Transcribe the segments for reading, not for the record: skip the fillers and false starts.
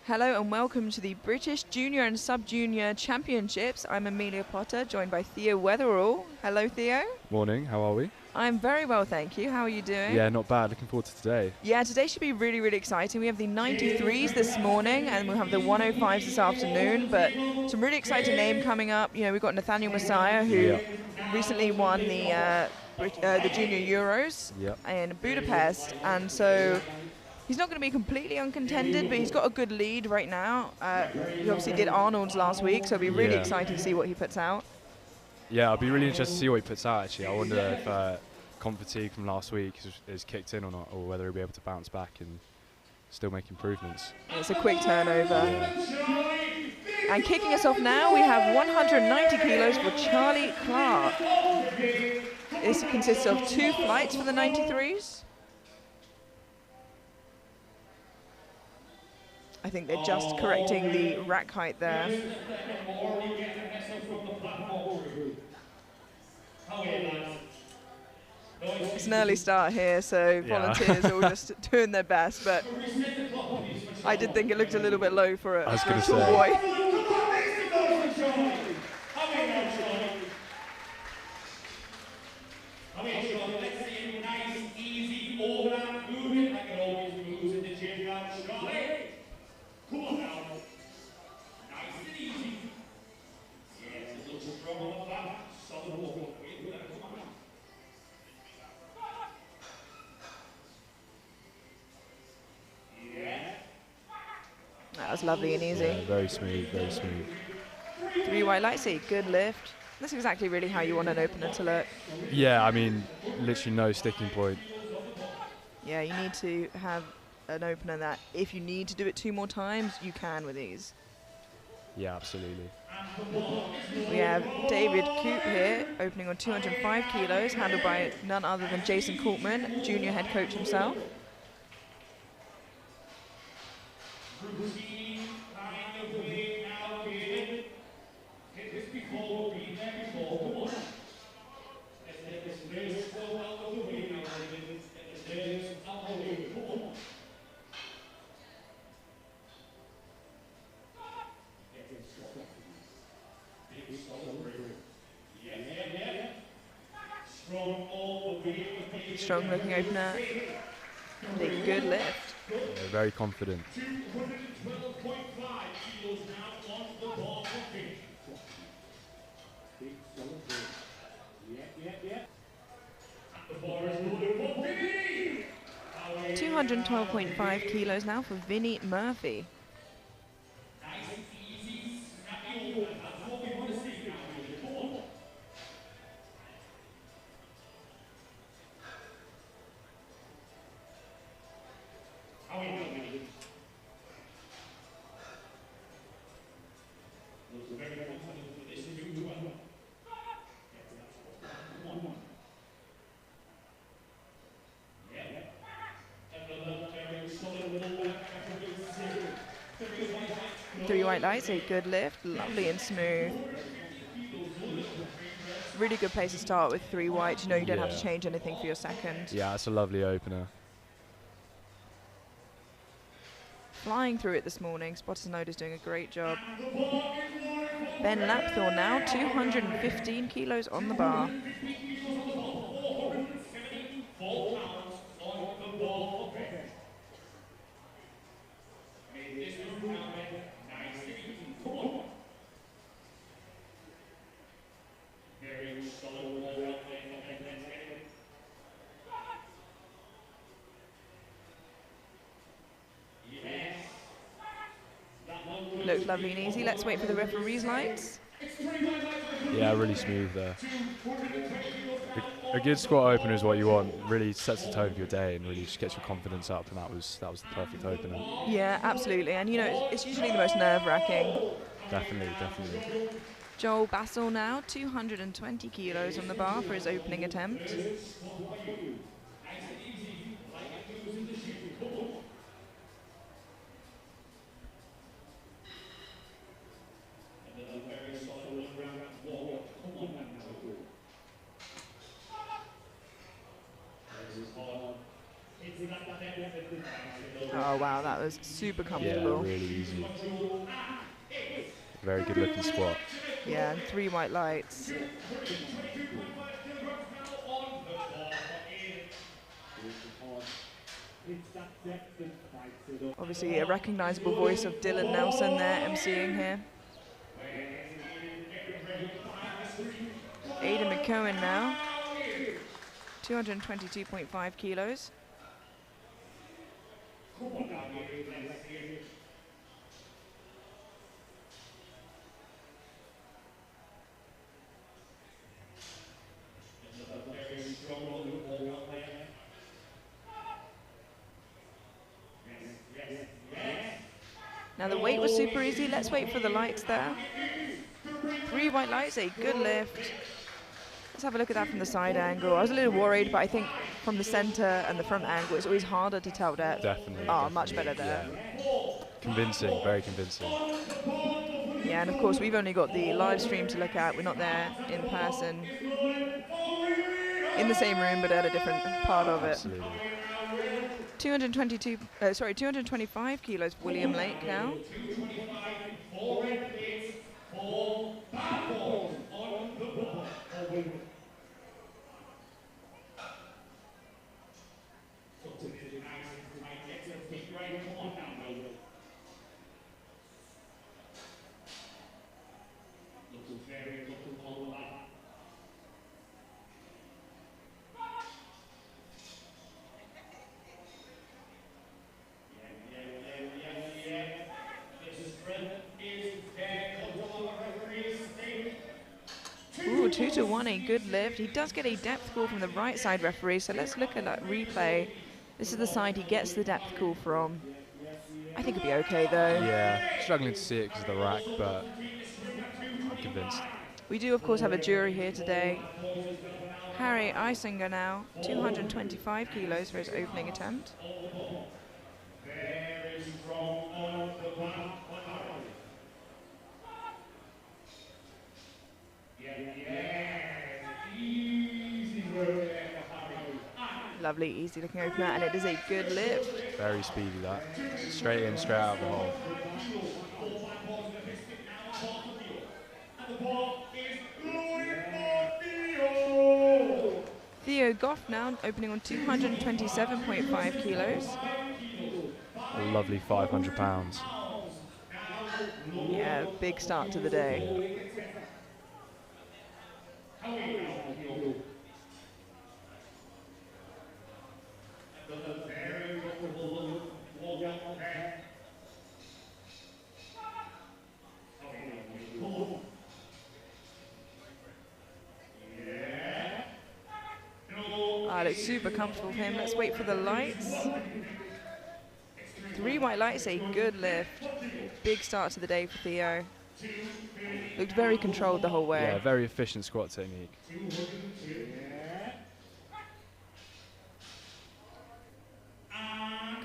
Hello and welcome to the British Junior and Sub-Junior Championships. I'm Amelia Potter, joined by Theo Weatherall. Hello, Theo. Morning, how are we? I'm very well, thank you. How are you doing? Yeah, not bad. Looking forward to today. Yeah, today should be really, really exciting. We have the 93s this morning and we'll have the 105s this afternoon, but some really exciting name coming up. You know, we've got Nathaniel Messiah, who recently won the Junior Euros in Budapest, and so he's not going to be completely uncontended, but he's got a good lead right now. He obviously did Arnold's last week, so it'll be really exciting to see what he puts out. Yeah, I'll be really interested to see what he puts out, actually. I wonder if comp fatigue from last week is kicked in or not, or whether he'll be able to bounce back and still make improvements. It's a quick turnover. And kicking us off now, we have 190 kilos for Charlie Clark. This consists of 2 flights for the 93s. I think they're just correcting the rack height there. It's an early start here, so volunteers are all just doing their best, but I did think it looked a little bit low for a tall boy. That was lovely and easy. Yeah, very smooth, very smooth. 3 white lights, a good lift. That's exactly really how you want an opener to look. Yeah, I mean, literally no sticking point. Yeah, you need to have an opener that if you need to do it 2 more times, you can with these. Yeah, absolutely. We have David Coop here, opening on 205 kilos, handled by none other than Jason Koopman, junior head coach himself. Strong looking opener and a good lift. Yeah, very confident. Yeah. 212.5 kilos now for Vinnie Murphy. Three white lights, a good lift, lovely and smooth. Really good place to start with 3 whites. You know you don't have to change anything for your second. Yeah, that's a lovely opener. Flying through it this morning. Spotters Node is doing a great job. Ben Lapthorne now, 215 kilos on the bar. Looks lovely and easy. Let's wait for the referee's lights. Yeah, really smooth there. A good squat opener is what you want. Really sets the tone for your day and really just gets your confidence up, and that was the perfect opener. Yeah, absolutely. And you know, it's usually the most nerve-wracking. Definitely, definitely. Joel Bassel now, 220 kilos on the bar for his opening attempt. Oh, Oh wow, that was super Yeah, comfortable. really easy. Very good looking squat. Yeah, and 3 white lights. Obviously a recognizable voice of Dylan Nelson there emceeing here. Aidan McCohen now, 222.5 kilos. Now the weight was super easy. Let's wait for the lights there. 3 white lights, a good lift. Let's have a look at that from the side angle. I was a little worried, but I think from the center and the front angle, it's always harder to tell depth. Definitely. Oh, much better there. Yeah. Convincing, very convincing. Yeah, and of course we've only got the live stream to look at. We're not there in person, in the same room, but at a different part of it. Absolutely. 225 kilos for William Lake now. Ooh, 2-1, a good lift. He does get a depth call from the right side referee, so let's look at that replay. This is the side he gets the depth call from. I think it'll be okay though. Yeah, struggling to see it because of the rack, but I'm convinced. We do of course have a jury here today. Harry Eisinger now, 225 kilos for his opening attempt. Lovely, easy looking opener, and it is a good lift. Very speedy that. Straight in, straight out of the hole. Theo Goff now opening on 227.5 kilos. A lovely 500 pounds. Yeah, big start to the day. Looks super comfortable for him. Let's wait for the lights. 3 white lights, a good lift. Big start to the day for Theo. Looked very controlled the whole way. Yeah, very efficient squat technique.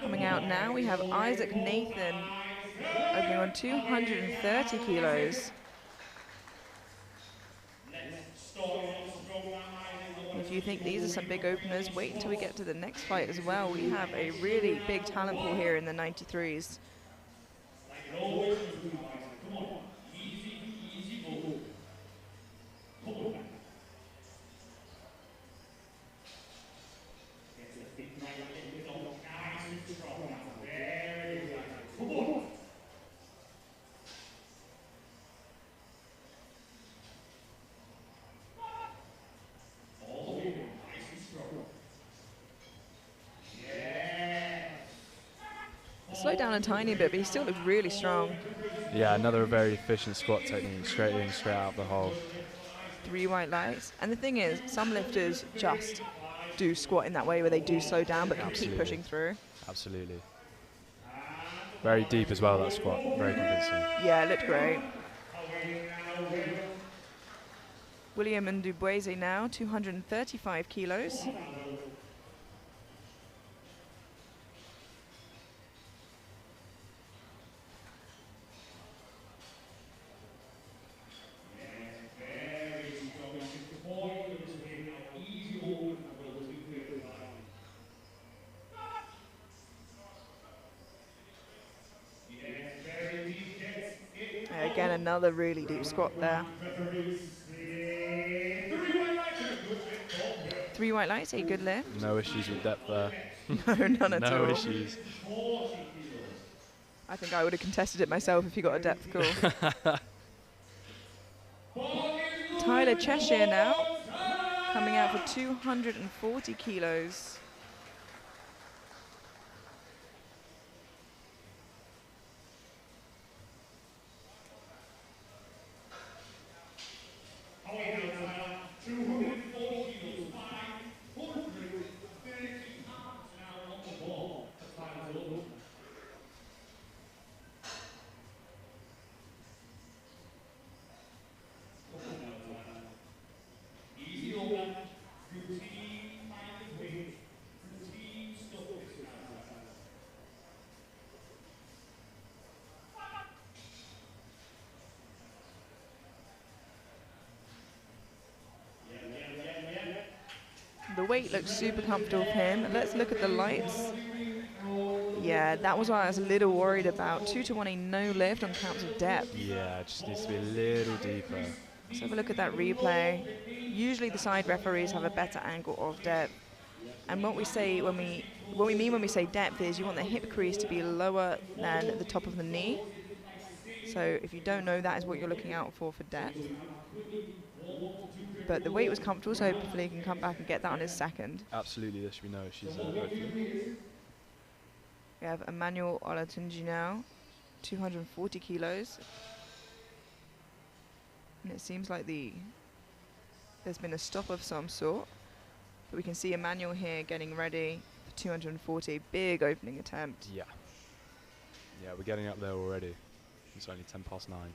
Coming out now, we have Isaac Nathan opening on 230 kilos. If you think these are some big openers, wait until we get to the next fight as well. We have a really big talent pool here in the 93s. Slow down a tiny bit, but he still looks really strong. Yeah, another very efficient squat technique. Straight in, straight out of the hole. 3 white lights. And the thing is, some lifters just do squat in that way where they do slow down but can keep pushing through. Absolutely. Very deep as well, that squat. Very convincing. Yeah, it looked great. William and Dubois now, 235 kilos. Again, another really deep squat there. 3 white lights, a good lift. No issues with depth there. No, none at all. No issues. I think I would have contested it myself if you got a depth call. Tyler Cheshire now, coming out for 240 kilos. The weight looks super comfortable for him. Let's look at the lights. Yeah, that was what I was a little worried about. 2 to 1, a no lift on counts of depth. Yeah, it just needs to be a little deeper. Let's have a look at that replay. Usually the side referees have a better angle of depth. And what we say when we mean when we say depth is you want the hip crease to be lower than the top of the knee. So if you don't know, that is what you're looking out for depth. But the weight was comfortable, so hopefully he can come back and get that on his second. Absolutely, there should be no issues there, hopefully. We have Emmanuel Olatunji now, 240 kilos. And it seems like there's been a stop of some sort. But we can see Emmanuel here getting ready for 240, big opening attempt. Yeah. Yeah, we're getting up there already. It's only 9:10.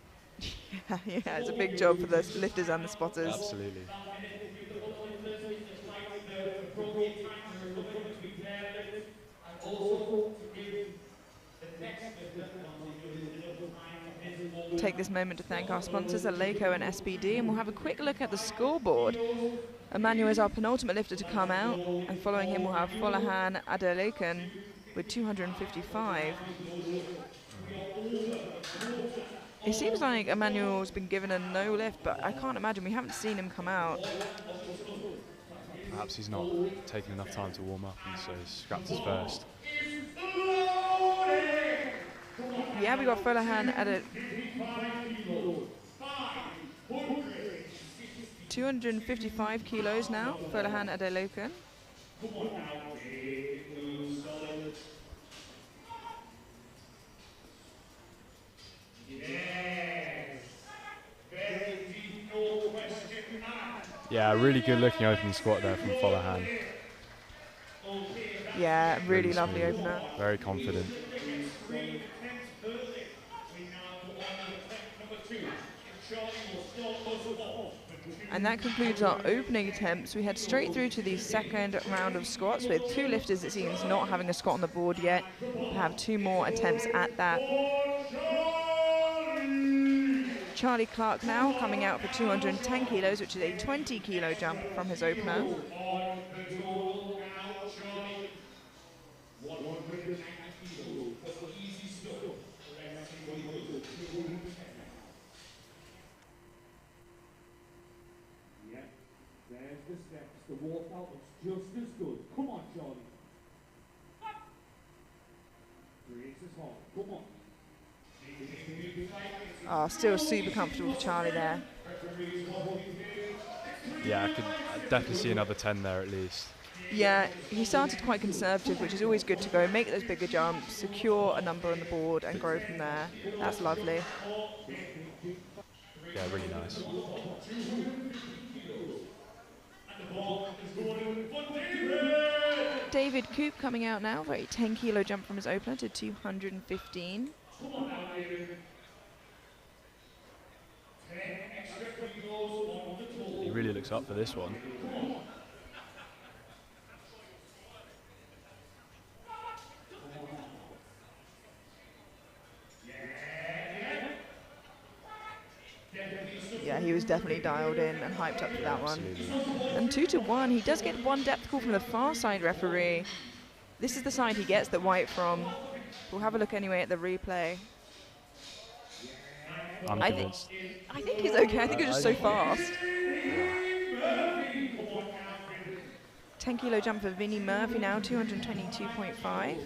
Yeah, it's a big job for the lifters and the spotters. Absolutely. Take this moment to thank our sponsors, Eleiko and SPD, and we'll have a quick look at the scoreboard. Emmanuel is our penultimate lifter to come out, and following him we'll have Folahan Adeleken with 255. It seems like Emmanuel's been given a no lift, but I can't imagine. We haven't seen him come out. Perhaps he's not taken enough time to warm up, and so he's scrapped his first. Yeah, we got Folahan at 255 kilos now. Folahan Adeleken. Yeah, really good looking opening squat there from Folahan. Yeah, really Smooth. lovely opener. Very confident. And that concludes our opening attempts. We head straight through to the second round of squats with 2 lifters, it seems, not having a squat on the board yet. We have 2 more attempts at that. Charlie Clark now coming out for 210 kilos, which is a 20 kilo jump from his opener. The steps, the walkout looks just as good. Come on, Charlie. Brace is hard. Come on. Oh, still super comfortable for Charlie there. Yeah, I'd definitely see another 10 there at least. Yeah, he started quite conservative, which is always good to go. Make those bigger jumps, secure a number on the board, and grow from there. That's lovely. Yeah, really nice. David Coop coming out now for a 10 kilo jump from his opener to 215. He really looks up for this one. Yeah, he was definitely dialed in and hyped up for that one. Absolutely. And 2 to 1, he does get 1 depth call from the far side referee. This is the side he gets the white from. We'll have a look anyway at the replay. I'm convinced. I think he's okay. I think he's just so fast. 10 kilo jump for Vinnie Murphy now, 222.5.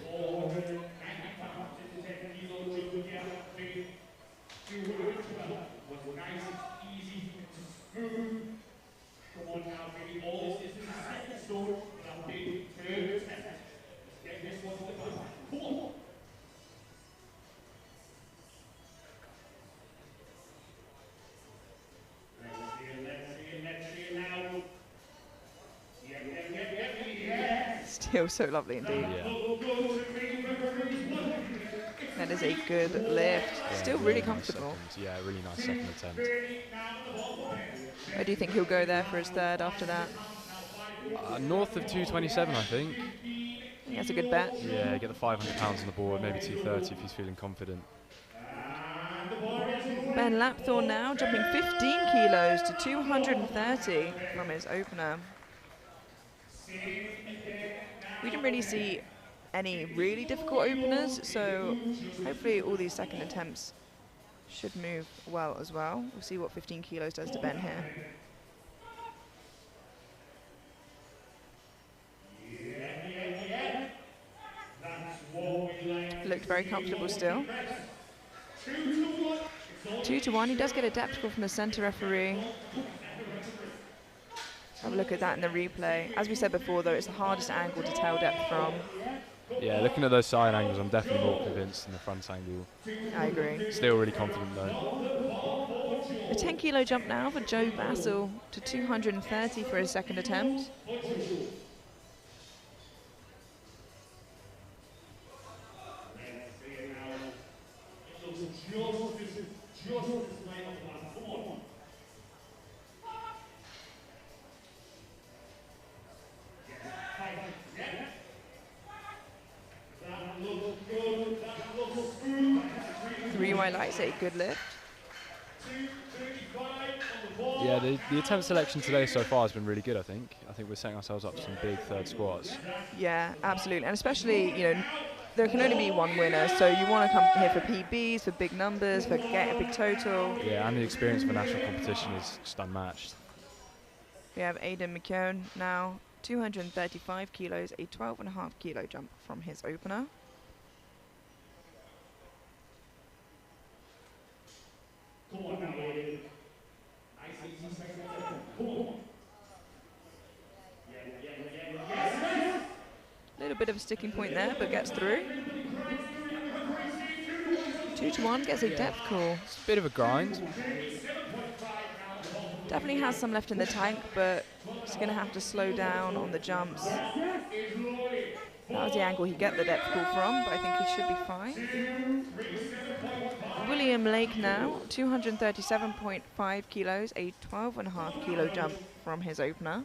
Still so lovely indeed. Yeah. That is a good lift. Yeah, Still really comfortable. Yeah, really nice second attempt. Where do you think he'll go there for his third after that? North of 227, I think. That's a good bet. Yeah, get the 500 pounds on the board, maybe 230 if he's feeling confident. Ben Lapthorne now jumping 15 kilos to 230 from his opener. We didn't really see any really difficult openers, so hopefully all these second attempts should move well as well. We'll see what 15 kilos does to Ben here. Looked very comfortable still. 2-1, he does get a depth score from the center referee. Let's have a look at that in the replay. As we said before though, it's the hardest angle to tell depth from. Yeah, looking at those side angles, I'm definitely more convinced than the front angle. I agree. Still really confident though. A 10 kilo jump now for Joe Bassel to 230 for his second attempt. Three white lights, a good lift. Yeah, the attempt selection today so far has been really good, I think. I think we're setting ourselves up for some big third squats. Yeah, absolutely. And especially, you know, there can only be one winner, so you want to come here for PBs, for big numbers, for get a big total. Yeah, and the experience of a national competition is just unmatched. We have Aidan McKeown now, 235 kilos, a 12.5 kilo jump from his opener. Come on now, Aidan. Nice, come on. A little bit of a sticking point there, but gets through. 2-1, gets a depth call. It's a bit of a grind. Definitely has some left in the tank, but he's going to have to slow down on the jumps. That was the angle he get the depth call from, but I think he should be fine. William Lake now, 237.5 kilos, a 12.5 kilo jump from his opener.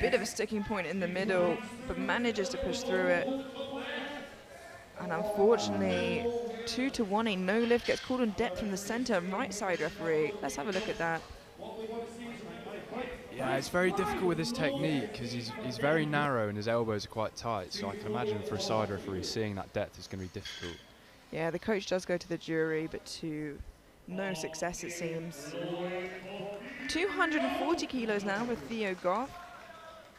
Bit of a sticking point in the middle, but manages to push through it. And unfortunately, 2-1, a no lift gets called on depth from the center right side referee. Let's have a look at that. Yeah, it's very difficult with his technique because he's very narrow and his elbows are quite tight. So I can imagine for a side referee, seeing that depth is going to be difficult. Yeah, the coach does go to the jury, but to no success it seems. 240 kilos now with Theo Goff.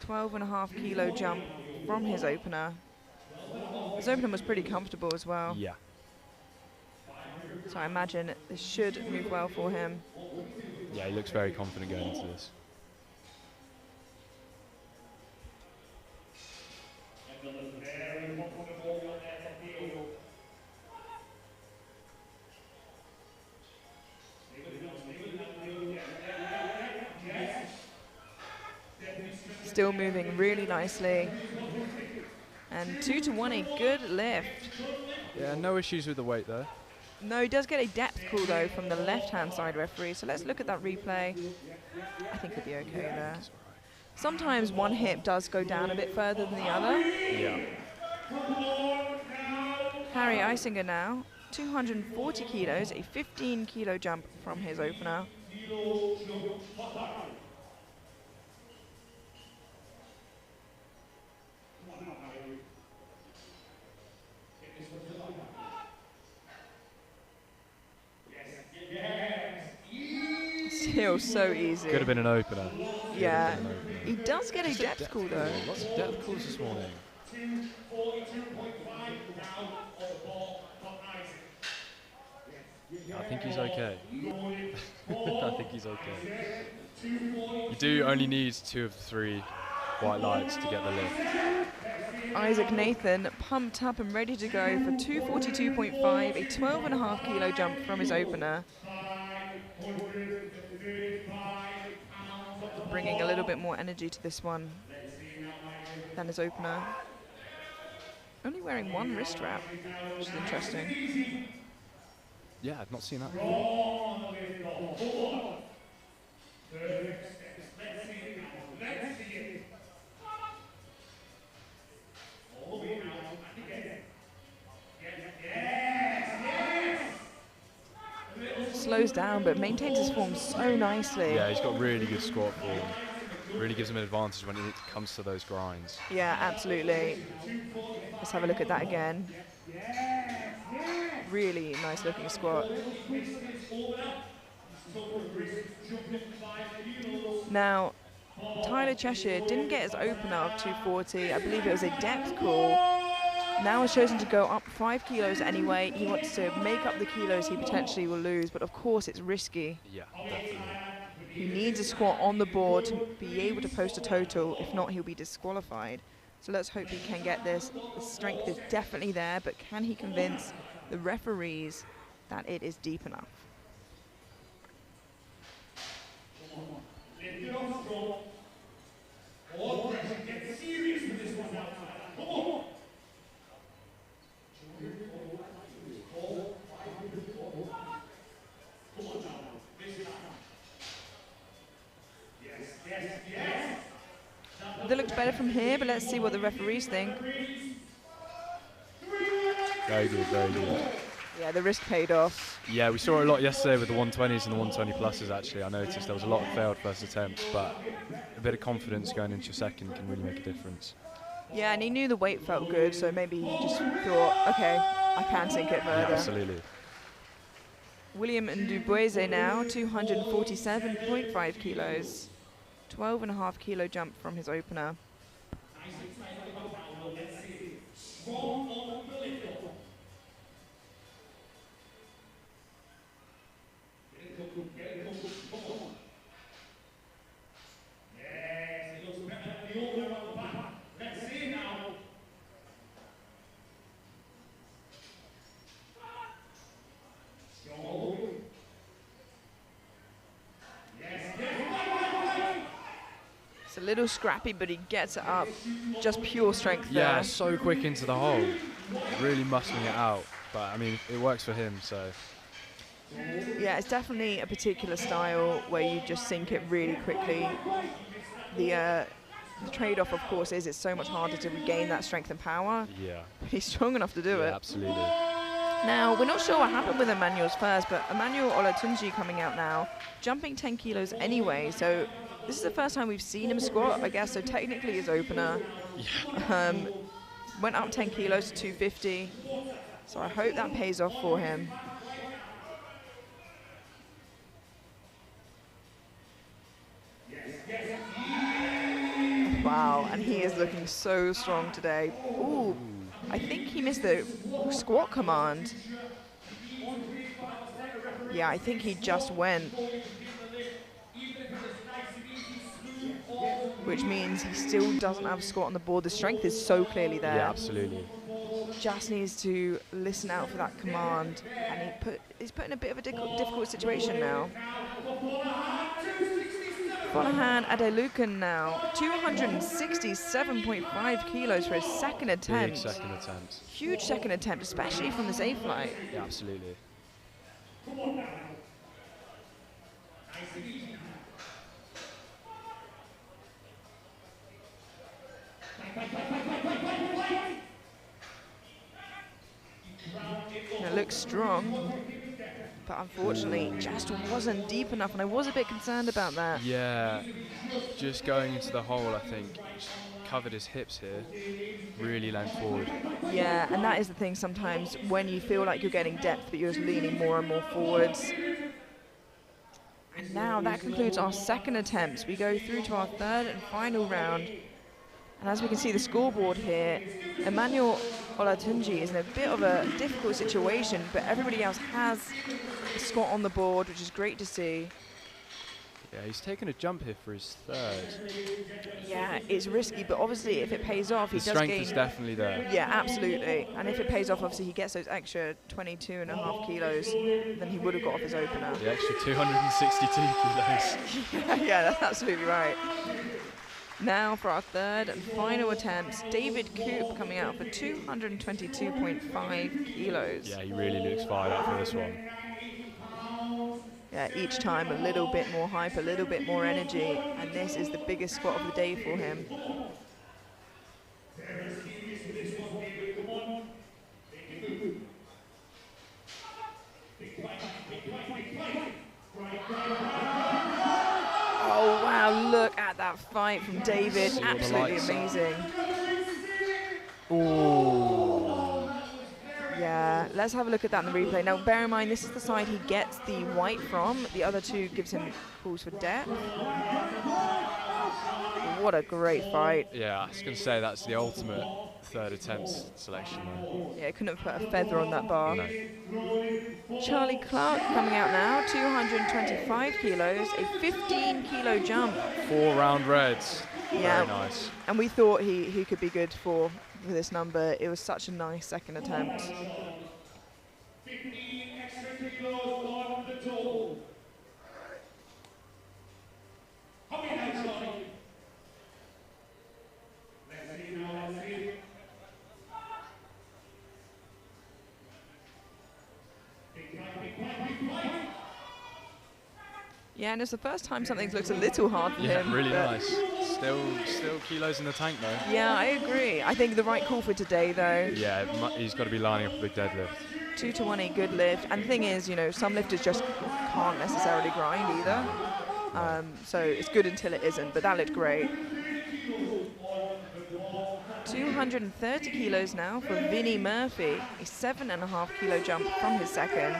12.5 kilo jump from his opener. His opener was pretty comfortable as well. Yeah. So I imagine this should move well for him. Yeah, he looks very confident going into this. Still moving really nicely. And 2-1, a good lift. Yeah, no issues with the weight there. No, he does get a depth call though from the left-hand side referee. So let's look at that replay. I think he'll be okay there. Sometimes one hip does go down a bit further than the other. Yeah. Harry Eisinger now, 240 kilos, a 15-kilo jump from his opener. Still so easy. Could have been an opener. Yeah. He does get a Just depth call though. Lots of depth calls this morning. I think he's okay. I think he's okay. You do only need 2 of the 3 white lights to get the lift. Isaac Nathan pumped up and ready to go for 242.5, a 12.5-kilo jump from his opener. Bringing a little bit more energy to this one than his opener. Only wearing 1 wrist wrap, which is interesting. Yeah, I've not seen that before. Slows down but maintains his form so nicely. Yeah, he's got really good squat form. Really gives him an advantage when it comes to those grinds. Yeah, absolutely. Let's have a look at that again. Really nice looking squat. Now, Tyler Cheshire didn't get his opener of 240. I believe it was a depth call. Now has chosen to go up 5 kilos anyway. He wants to make up the kilos he potentially will lose, but of course it's risky. Yeah, definitely. He needs a squat on the board to be able to post a total. If not, he'll be disqualified. So let's hope he can get this. The strength is definitely there, but can he convince the referees that it is deep enough? That looks better from here, but let's see what the referees think. Very good, very good. Yeah, the risk paid off. Yeah, we saw it a lot yesterday with the 120s and the 120 pluses actually. I noticed there was a lot of failed first attempts, but a bit of confidence going into your second can really make a difference. Yeah, and he knew the weight felt good, so maybe he just thought, okay, I can sink it further. Yeah, absolutely. William Ndubueze now, 247.5 kilos. 12.5 kilo jump from his opener. It's a little scrappy, but he gets it up. Just pure strength there. Yeah, so quick into the hole. Really muscling it out. But, I mean, it works for him, so. Yeah, it's definitely a particular style where you just sink it really quickly. The trade-off, of course, is it's so much harder to regain that strength and power. Yeah. He's strong enough to do it. Absolutely. Now, we're not sure what happened with Emmanuel's first, but Emmanuel Olatunji coming out now, jumping 10 kilos anyway, so this is the first time we've seen him squat, I guess, so technically his opener. Yeah. Went up 10 kilos to 250, so I hope that pays off for him. Wow, and he is looking so strong today. Ooh, I think he missed the squat command. Yeah, I think he just went. Which means he still doesn't have a squat on the board. The strength is so clearly there. Yeah, absolutely. Just needs to listen out for that command. And he's put in a bit of a difficult situation now. Folahan Adelukan now, 267.5 kilos for his second attempt. Big second attempt. Huge second attempt, especially from this A flight. Yeah, absolutely. It looks strong, but unfortunately just wasn't deep enough, and I was a bit concerned about that. Yeah, just going into the hole, I think, covered his hips here, really leaned forward. Yeah, and that is the thing sometimes when you feel like you're getting depth, but you're just leaning more and more forwards. And now that concludes our second attempt. We go through to our third and final round. And as we can see the scoreboard here, Emmanuel Olatunji is in a bit of a difficult situation, but everybody else has a squat on the board, which is great to see. Yeah, he's taken a jump here for his third. Yeah, it's risky, but obviously if it pays off, he does gain... The strength is definitely there. Yeah, absolutely. And if it pays off, obviously he gets those extra 22.5 kilos, then he would have got off his opener. The extra 262 kilos. Yeah, that's absolutely right. Now for our third and final attempts, David Coop coming out for 222.5 kilos. Yeah, he really looks fired up for this one. Yeah, each time a little bit more hype, a little bit more energy, and this is the biggest squat of the day for him. Oh wow, look at that fight from David, absolutely amazing. Ooh. Yeah, let's have a look at that in the replay. Now bear in mind, this is the side he gets the white from, the other two gives him pulls for depth. What a great fight. Yeah, I was going to say that's the ultimate third attempt selection. Yeah, couldn't have put a feather on that bar. No. Charlie Clark coming out now, 225 kilos, a 15 kilo jump. 4 round reds. Yeah, very nice. And we thought he could be good for this number. It was such a nice second attempt. 15 extra kilos on the toe. How many now, Charlie? Let's see now, let's see. Big fight. Yeah, and it's the first time something looks a little hard for him. Yeah, really nice. Still kilos in the tank though. Yeah, I agree. I think the right call for today though. Yeah, he's got to be lining up a big deadlift. 2 to 1, a good lift. And the thing is, you know, some lifters just can't necessarily grind either. So it's good until it isn't, but that looked great. 230 kilos now for Vinny Murphy, a 7.5 kilo jump from his second.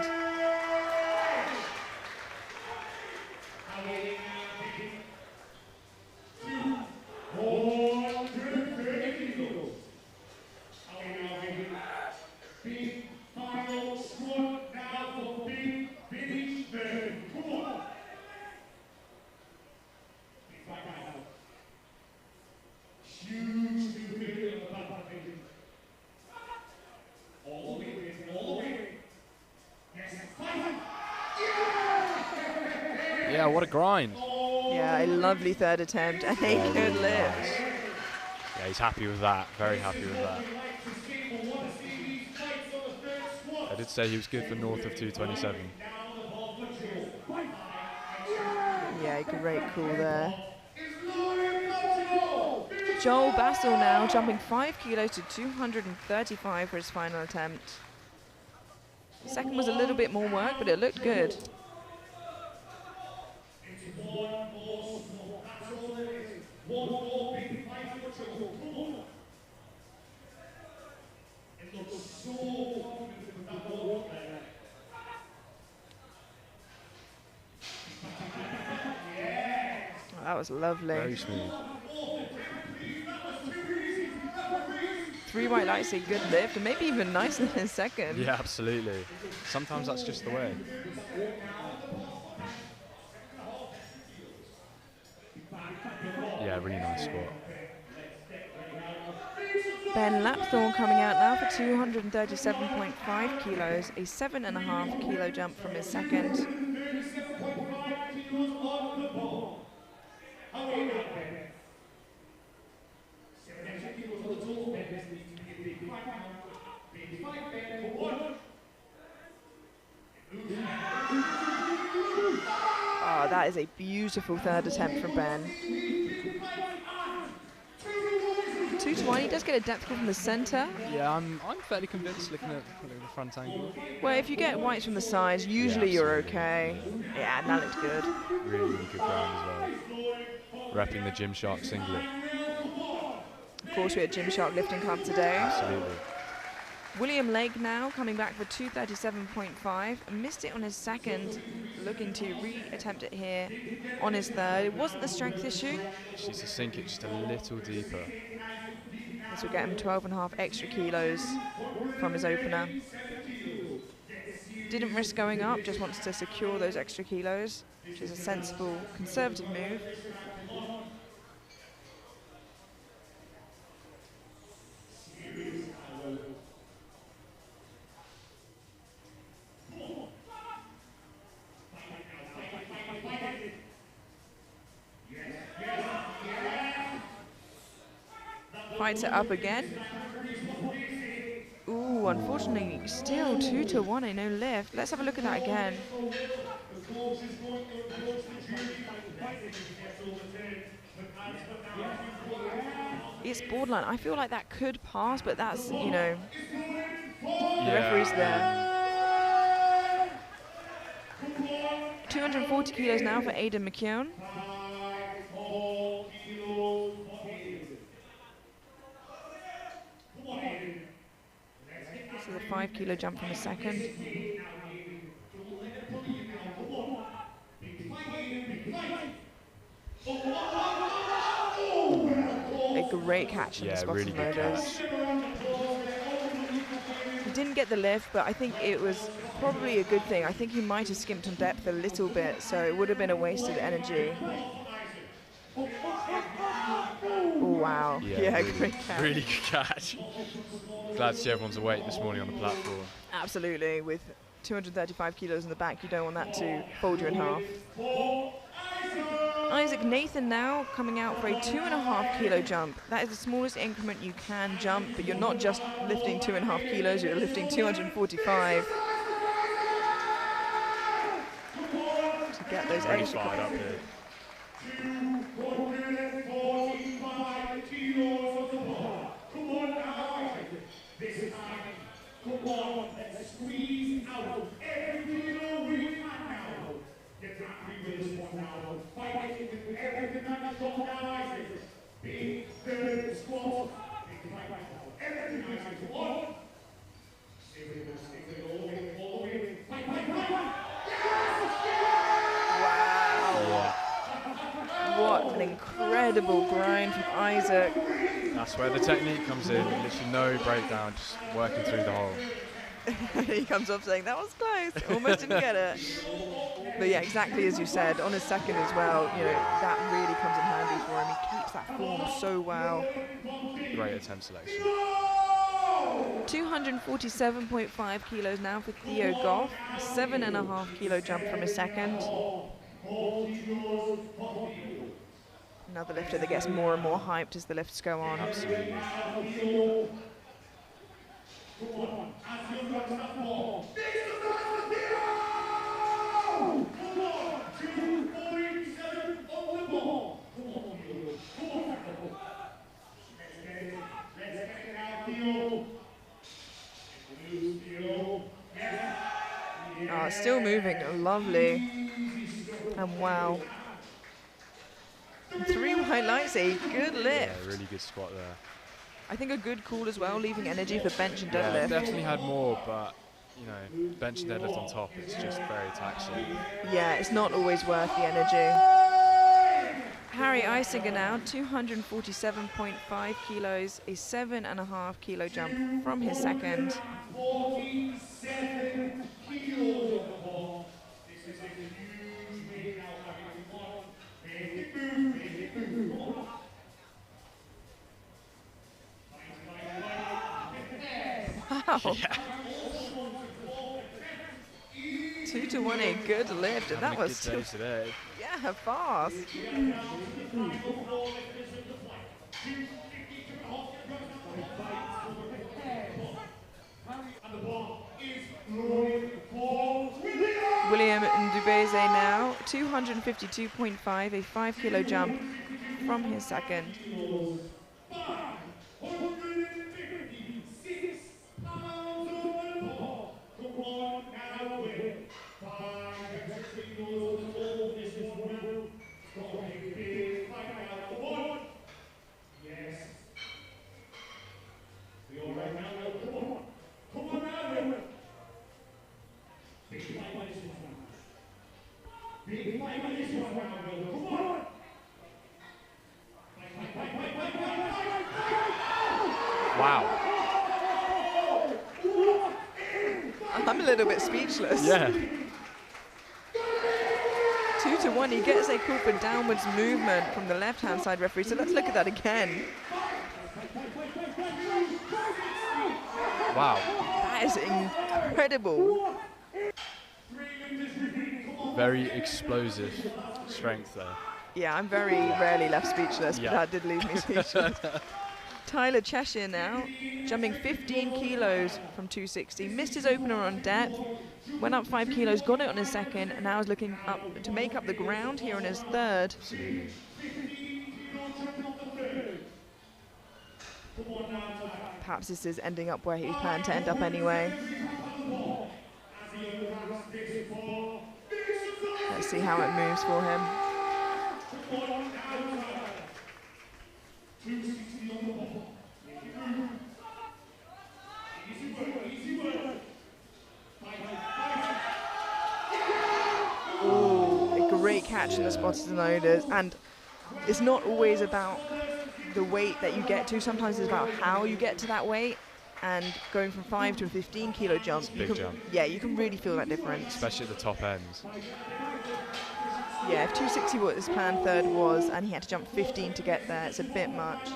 Yeah, what a grind. Yeah, a lovely third attempt and a good lift. Yeah, he's happy with that. Very happy with that. I did say he was good for north of 227. Yeah, great call there. Joel Bassel now jumping 5 kilos to 235 for his final attempt. Second was a little bit more work, but it looked good. Oh, that was lovely. Very smooth. 3 white lights, a good lift, and maybe even nicer than his second. Yeah, absolutely. Sometimes that's just the way. Yeah, really nice squat. Ben Lapthorne coming out now for 237.5 kilos, a 7.5 kilo jump from his second. is a beautiful third attempt from Ben. 220 does get a depth call from the center. Yeah, I'm fairly convinced looking at the front angle. Well, if you get whites from the sides, usually you're okay. Yeah, and that looked good. Really, really good ground as well. Repping the Gymshark singlet. Of course, we're at Gymshark Lifting Club today. Absolutely. William Lake now coming back for 237.5. Missed it on his second, looking to re-attempt it here on his third. It wasn't the strength issue. Just needs to sink it just a little deeper. This will get him 12.5 extra kilos from his opener. Didn't risk going up, just wants to secure those extra kilos, which is a sensible, conservative move. Fights it up again. Ooh, unfortunately, still 2-1, no lift. Let's have a look at that again. It's borderline. I feel like that could pass, but that's, you know, the referee's there. 240 kilos now for Aidan McKeown. This is a 5 kilo jump from a second. A great catch in the spot really good catch. He didn't get the lift, but I think it was probably a good thing. I think he might have skimped on depth a little bit, so it would have been a wasted energy. Oh, wow. Yeah, really, great catch. Really good catch. Glad to see everyone's awake this morning on the platform. Absolutely. With 235 kilos in the back, you don't want that to fold you in half. Isaac Nathan now coming out for a 2.5 kilo jump. That is the smallest increment you can jump, but you're not just lifting 2.5 kilos, you're lifting 245. To get those really extra fired up here. Come on, let's squeeze out every kilo we can now. Get happy with this one now. Fight with everything that's going on. Big, third squat. Big fight now. Everything that's going on. Stay with it all the way. Fight. Wow. What an incredible grind from Isaac. That's where the technique comes in. Literally no breakdown, just working through the hole. He comes up saying, that was close, almost didn't get it. But yeah, exactly as you said, on his second as well, you know, that really comes in handy for him. He keeps that form so well. Great attempt selection. 247.5 kilos now for Theo Goff. 7.5 kilo jump from his second. Another lifter that gets more and more hyped as the lifts go on. Absolutely. Oh, still moving, lovely. And wow. 3 white lights, a good lift. Yeah, really good squat there. I think a good call as well, leaving energy for bench and Yeah, deadlift. definitely had more, but you know, bench and deadlift on top, it's just very taxing. Yeah, it's not always worth the energy. Harry Eisinger now, 247.5 kilos, a 7.5 kilo jump from his second. 47 kilos. This is a huge weight now. Wow. Yeah. 2-1, a good lift, and that was still today. yeah, fast. William Dubeze now, 252.5, a 5 kilo jump from his second. 556 pounds on the ball. Come on now, win. 5 extra kilos on the ball. This one now. Got a big fight now. Come on. Yes. We all right now? Come on. Come on now, win. Big fight by this one now. Big fight by this one now, Will. Come on. Wow. I'm a little bit speechless. Yeah. 2-1, he gets a call for downwards movement from the left-hand side referee. So let's look at that again. Wow. That is incredible. Very explosive strength there. Yeah, I'm very rarely left speechless, but Yeah. that did leave me speechless. Tyler Cheshire now, jumping 15 kilos from 260. Missed his opener on depth, went up 5 kilos, got it on his second, and now is looking up to make up the ground here on his third. Absolutely. Perhaps this is ending up where he planned to end up anyway. Let's see how it moves for him. Ooh, a great catch in the spotters and loaders. And it's not always about the weight that you get to. Sometimes it's about how you get to that weight. And going from 5 to a 15 kilo jump, yeah, you can really feel that difference. Especially at the top ends. Yeah, if 260 what his planned third was, and he had to jump 15 to get there, it's a bit much.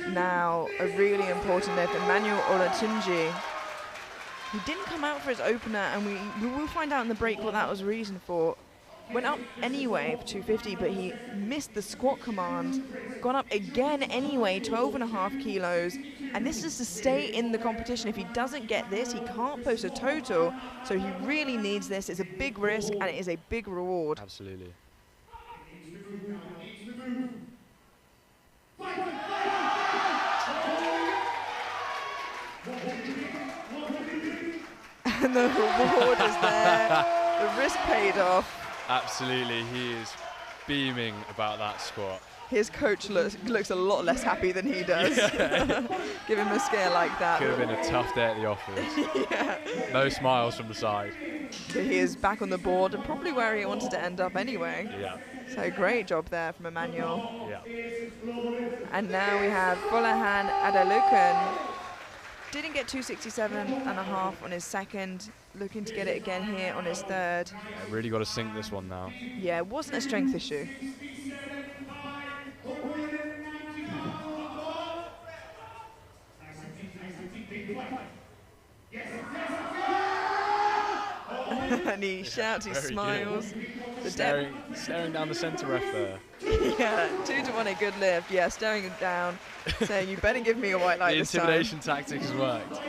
Now, a really important lift, Emmanuel Olatunji. He didn't come out for his opener, and we will find out in the break what that was reason for. Went up anyway for 250, but he missed the squat command. Gone up again anyway, 12.5 kilos. And this is to stay in the competition. If he doesn't get this, he can't post a total. So he really needs this. It's a big risk, and it is a big reward. Absolutely. And the reward is there. The risk paid off. Absolutely, he is beaming about that squat. His coach looks a lot less happy than he does. Yeah. Give him a scare like that. Could have been a tough day at the office. Yeah. No smiles from the side. So he is back on the board and probably where he wanted to end up anyway. Yeah. So great job there from Emmanuel. Yeah. And now we have Folahan Adalukun. Didn't get 267.5 on his second. Looking to get it again here on his third. Yeah, really got to sink this one now. Yeah, it wasn't a strength issue. And he shouts, he Very smiles. The Staring down the centre ref there. Yeah, 2-1, a good lift. Yeah, staring him down, saying, you better give me a white light The this time. intimidation tactic has worked.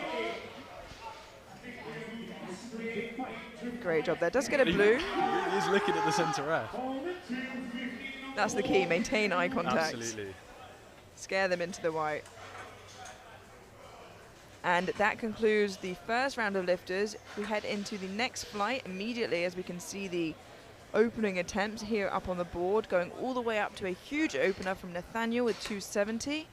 Great job there. Does get a blue. He is looking at the centre ref. That's the key. Maintain eye contact. Absolutely. Scare them into the white. And that concludes the first round of lifters. We head into the next flight immediately as we can see the opening attempts here up on the board, going all the way up to a huge opener from Nathaniel with 270.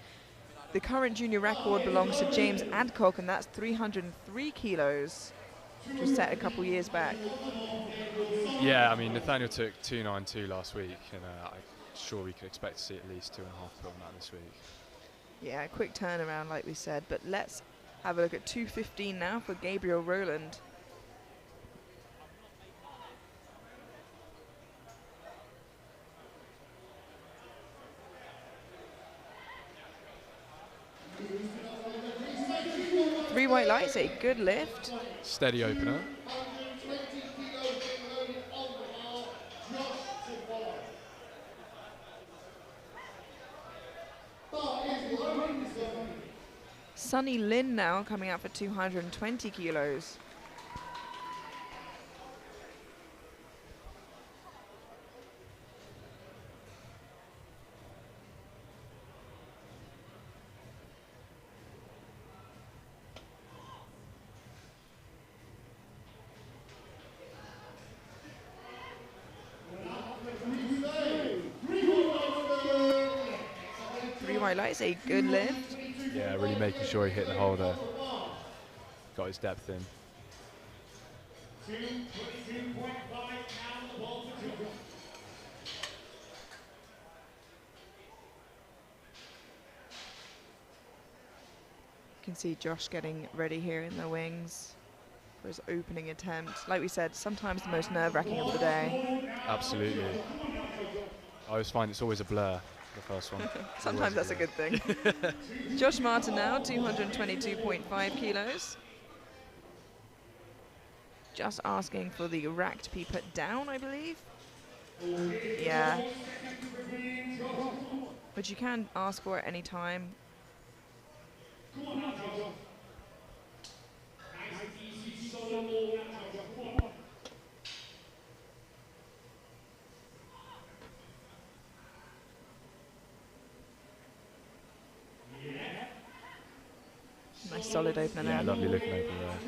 The current junior record belongs to James Adcock, and that's 303 kilos, which was set a couple years back. Yeah, I mean, Nathaniel took 292 last week, and I'm sure we could expect to see at least 2.5 put on that this week. Yeah, a quick turnaround like we said, but let's have a look at 215 now for Gabriel Rowland. Three white lights, a good lift. Steady opener. Sonny Lin now coming out for 220 kilos. white lights, a good lift. Yeah, really making sure he hit the hole there. Got his depth in. 22.5 now the ball to Josh. You can see Josh getting ready here in the wings for his opening attempt. Like we said, sometimes the most nerve-wracking of the day. Absolutely. I always find it's always a blur, the first one. Sometimes that's a good thing. Josh Martin now, 222.5 kilos. Just asking for the rack to be put down, I believe. Yeah. But you can ask for it any time. Nice solid opener Yeah, there. lovely looking opener there.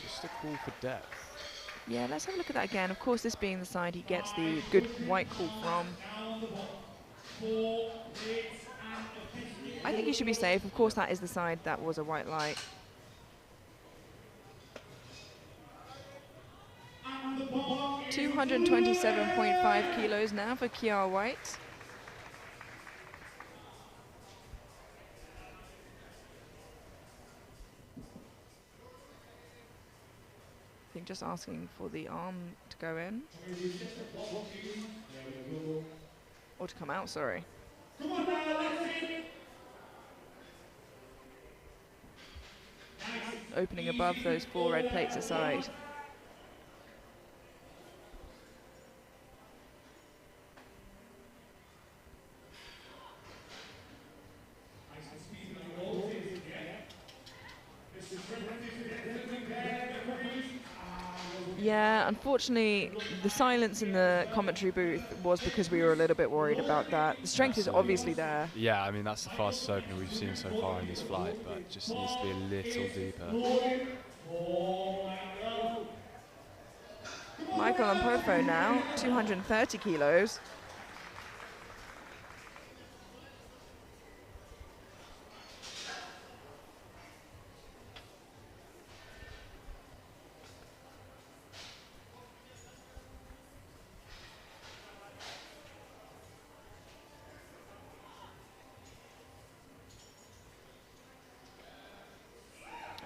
Just a call for depth. Yeah, let's have a look at that again. Of course, this being the side he gets the good white call from. I think he should be safe. Of course, that is the side that was a white light. – 227.5 kilos now for Kiara White. I think just asking for the arm to go in. Or to come out, sorry. Opening above those 4 red plates aside. Yeah, unfortunately, the silence in the commentary booth was because we were a little bit worried about that. The strength is obviously there. Yeah, I mean, that's the fastest opener we've seen so far in this flight, but it just needs to be a little deeper. Michael Ampofo now, 230 kilos.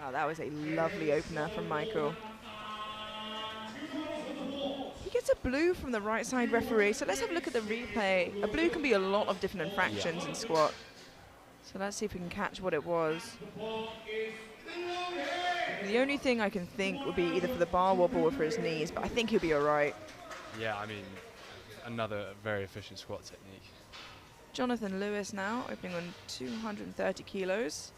Oh, that was a lovely opener from Michael. He gets a blue from the right side referee, so let's have a look at the replay. A blue can be a lot of different infractions in squat. So let's see if we can catch what it was. The only thing I can think would be either for the bar wobble or for his knees, but I think he'll be all right. Yeah, I mean, another very efficient squat technique. Jonathan Lewis now, opening on 230 kilos.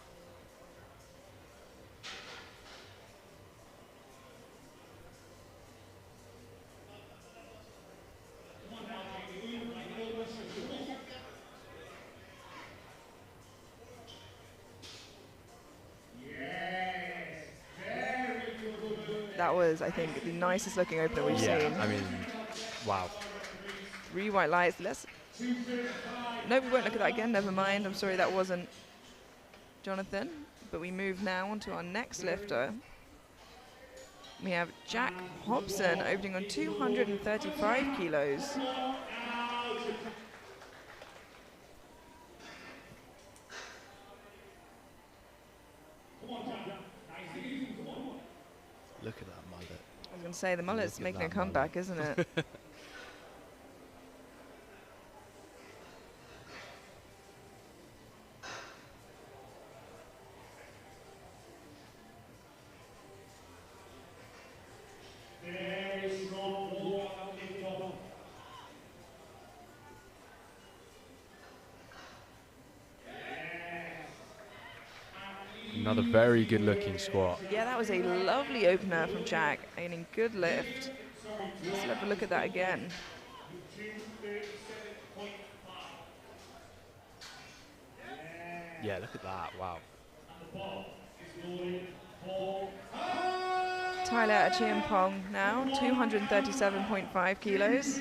That was, I think, the nicest looking opener we've seen. I mean, wow. 3 white lights. No, we won't look at that again. Never mind. I'm sorry that wasn't Jonathan. But we move now on to our next lifter. We have Jack Hobson opening on 235 kilos. Look at that mullet. I was going to say, the mullet's making a comeback, isn't it? Another very good looking squat. Yeah, that was a lovely opener from Jack, and a good lift. Let's have a look at that again. Yeah, look at that, wow. Tyler Achiampong now, 237.5 kilos.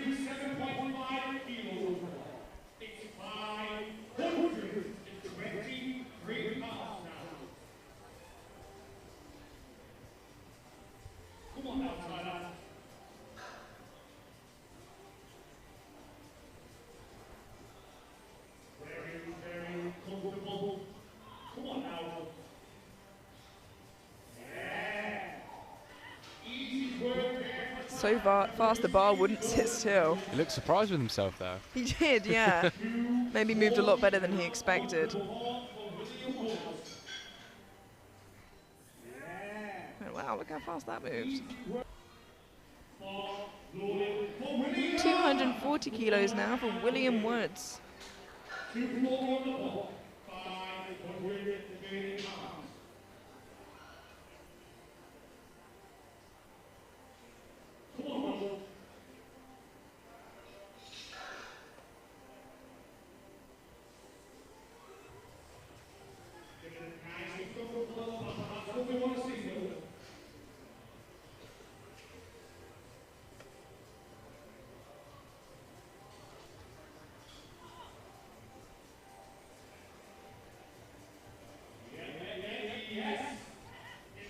so fast the bar wouldn't sit still. He looked surprised with himself there. He did, yeah. Maybe moved a lot better than he expected. Oh, wow, look how fast that moved. 240 kilos now for William Woods.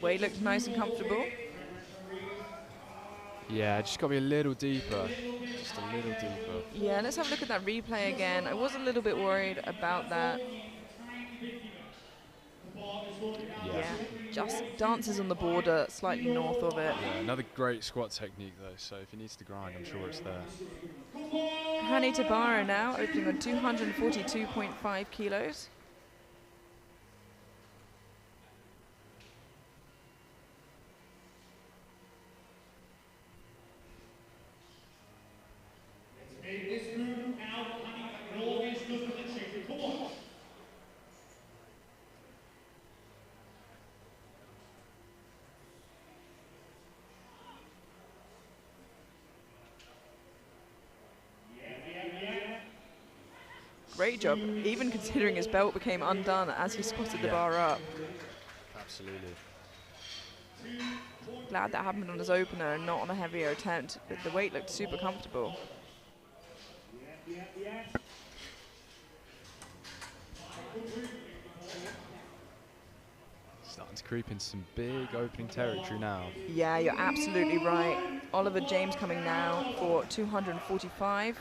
Weight looked nice and comfortable. Yeah, just got to be a little deeper. Just a little deeper. Yeah, let's have a look at that replay again. I was a little bit worried about that. Yeah, just dances on the border, slightly north of it. Yeah, another great squat technique though, so if he needs to grind, I'm sure it's there. Hani Tabara now, opening on 242.5 kilos. Great job, even considering his belt became undone as he squatted the bar up. Absolutely. Glad that happened on his opener and not on a heavier attempt, but the weight looked super comfortable. Starting to creep into some big opening territory now. Yeah, you're absolutely right. Oliver James coming now for 245.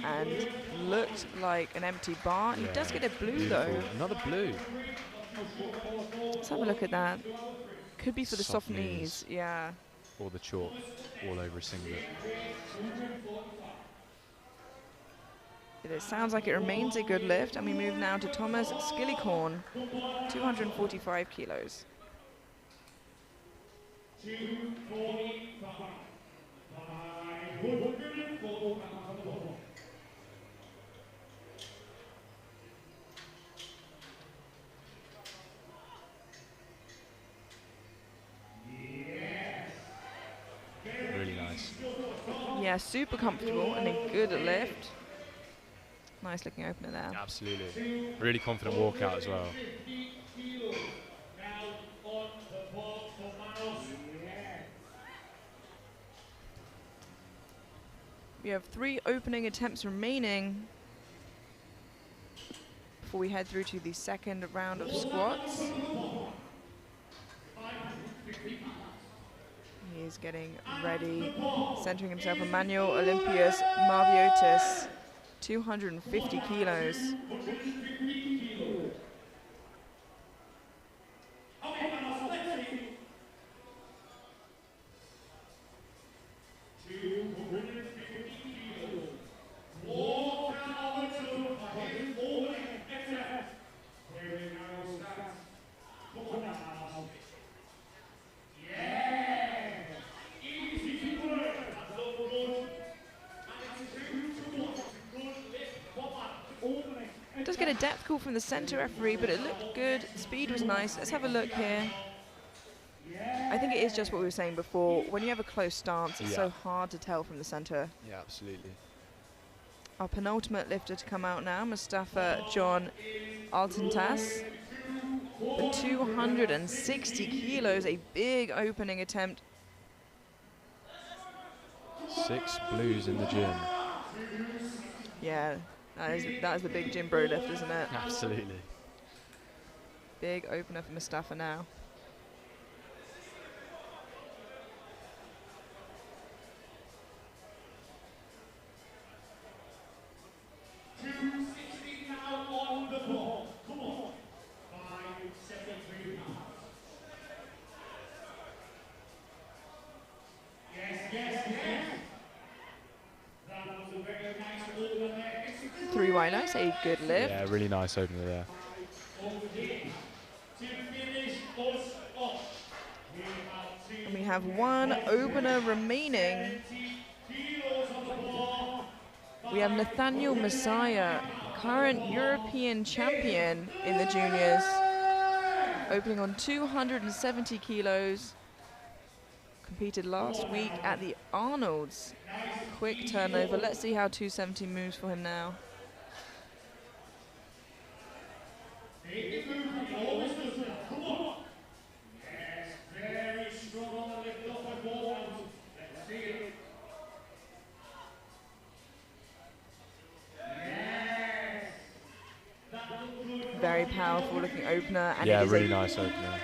And looked like an empty bar. He does get a blue though. Another blue. Let's have a look at that. Could be for the soft knees, yeah. Or the chalk all over a singlet. It sounds like it remains a good lift, and we move now to Thomas Skillicorn, 245 kilos. Really nice. Yeah, super comfortable and a good lift. Nice looking opener there. Absolutely. Really confident walkout as well. We have 3 opening attempts remaining before we head through to the second round of squats. He's getting ready, centering himself on Manuel Olympius Marviotis, 250 kilos. Does get a depth call from the center referee, but it looked good. Speed was nice. Let's have a look here. I think it is just what we were saying before. When you have a close stance, it's so hard to tell from the center. Yeah, absolutely. Our penultimate lifter to come out now, Mustafa John Altentas, for 260 kilos, a big opening attempt. 6 blues in the gym. Yeah, that is the big gym bro lift, isn't it? Absolutely. Big opener for Mustafa now. Three white lights, a good lift. Yeah, really nice opener there. And we have one opener remaining. We have Nathaniel Messiah, current European champion in the juniors, opening on 270 kilos. Competed last week at the Arnold's. Quick turnover. Let's see how 270 moves for him now. Very powerful looking opener, and Yeah, it is really a nice opener.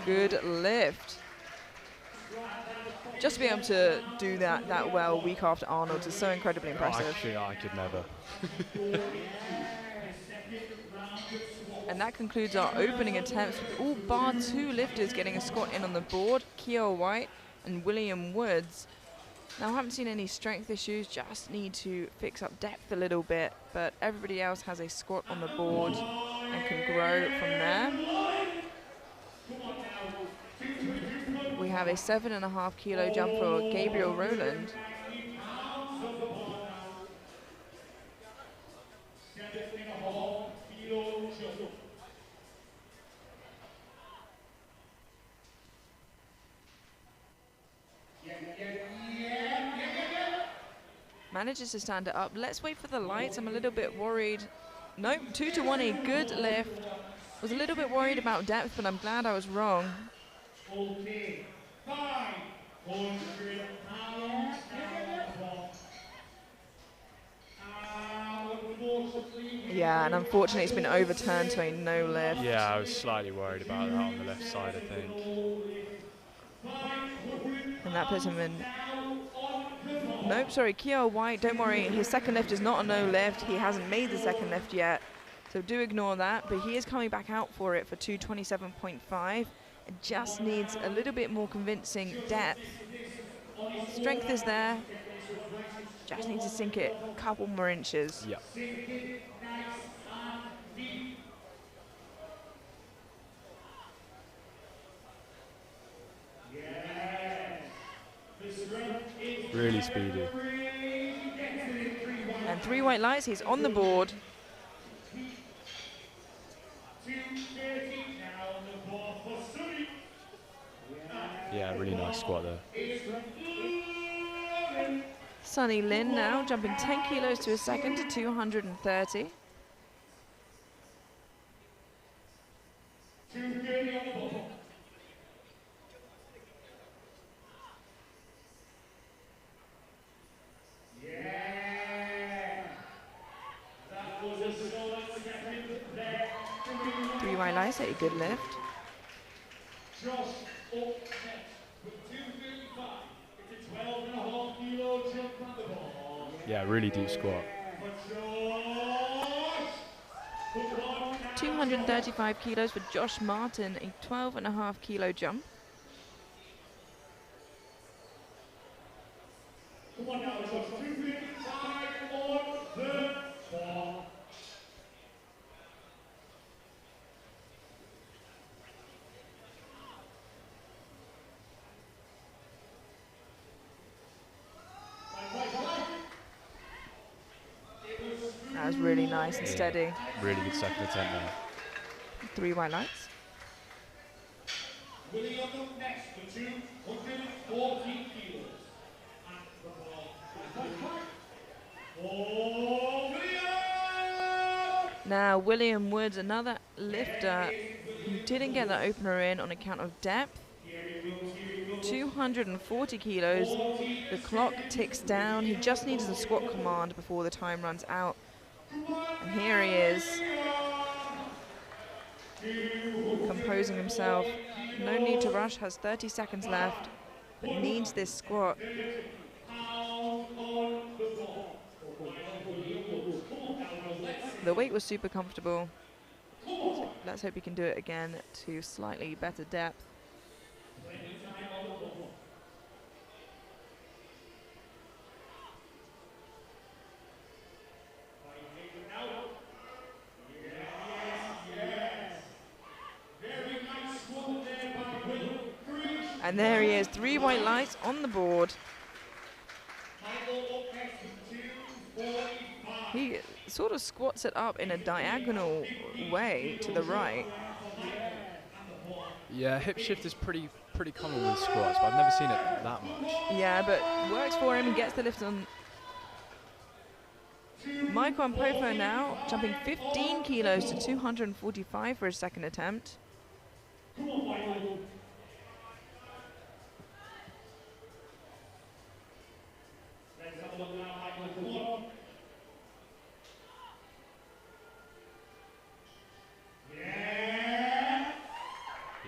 good lift. Just to be able to do that well week after Arnold's is so incredibly impressive. Actually, I could never. And that concludes our opening attempts, with all bar 2 lifters getting a squat in on the board, Keogh White and William Woods. Now, I haven't seen any strength issues, just need to fix up depth a little bit, but everybody else has a squat on the board and can grow from there. We have a 7.5 kilo jump for Gabriel Rowland. Manages to stand it up. Let's wait for the lights. I'm a little bit worried. Nope, 2 to 1, a good lift. Was a little bit worried about depth, but I'm glad I was wrong. Okay, 500 pounds. Yeah, and unfortunately it's been overturned to a no lift. Yeah, I was slightly worried about that on the left side, I think. And that puts him in. Nope, sorry, Keogh White, don't worry, his second lift is not a no lift. He hasn't made the second lift yet, so do ignore that. But he is coming back out for it for 227.5. It just needs a little bit more convincing depth. Strength is there, just needs to sink it a couple more inches. Yep. Really speedy. And 3 white lights, he's on the board. Yeah, really nice squat there. Sonny Lin now jumping 10 kilos to a second to 230. Three white lights, a good lift. Yeah, really deep squat. 235 kilos for Josh Martin, a 12.5 kilo jump. That was really nice and steady. Really good second attempt there. 3 white lights. William next for 214 kilos. Now William Woods, another lifter who didn't get the opener in on account of depth. 240 kilos. The clock ticks down. He just needs a squat command before the time runs out. And here he is, composing himself. No need to rush, has 30 seconds left, but needs this squat. The weight was super comfortable. So let's hope he can do it again to slightly better depth. And there he is, 3 white lights on the board. He sort of squats it up in a diagonal way to the right. Yeah, hip shift is pretty common with squats, but I've never seen it that much. Yeah, but works for him, gets the lift on. Michael Popo now jumping 15 kilos to 245 for his second attempt.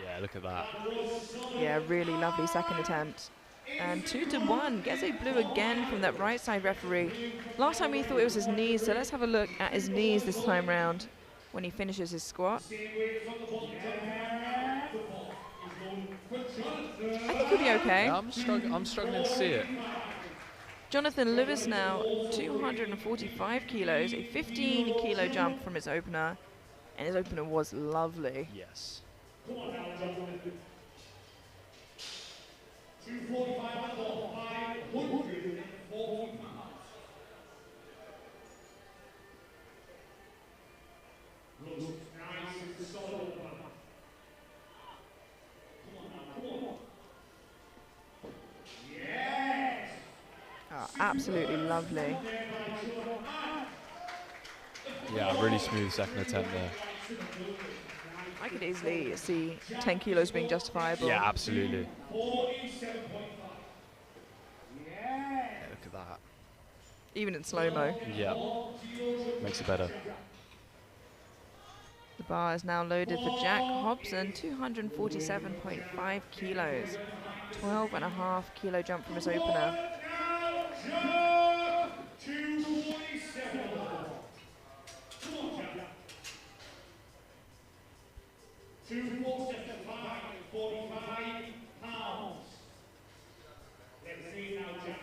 Yeah, look at that. Yeah, really lovely second attempt. And 2-1, gets a blue again from that right side referee. Last time we thought it was his knees, so let's have a look at his knees this time round when he finishes his squat. I think he'll be okay. Yeah, I'm struggling to see it. Jonathan Lewis now, 245 kilos, a 15 kilo jump from his opener, and his opener was lovely. Yes. 245 or 540 pounds. Looks nice and solid. Come on. Yes. Oh, absolutely lovely. Yeah, really smooth second attempt there. I could easily see 10 kilos being justifiable. Yeah, absolutely. Yeah, look at that. Even in slow-mo. Yeah, makes it better. The bar is now loaded for Jack Hobson, 247.5 kilos. 12.5 kilo jump from his opener. 45 pounds. Let's see now, Jack.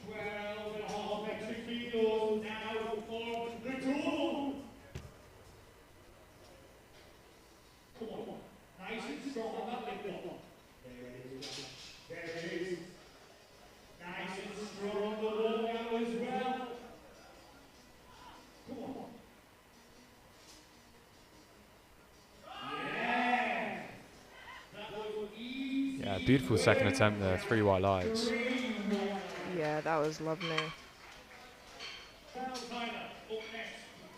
12.5 extra kilos now for the total. Come on. Nice and strong on that lift off. There it is. Nice and strong on the wall now as well. Come on. Yeah, beautiful second attempt there. 3 white lights. Yeah, that was lovely.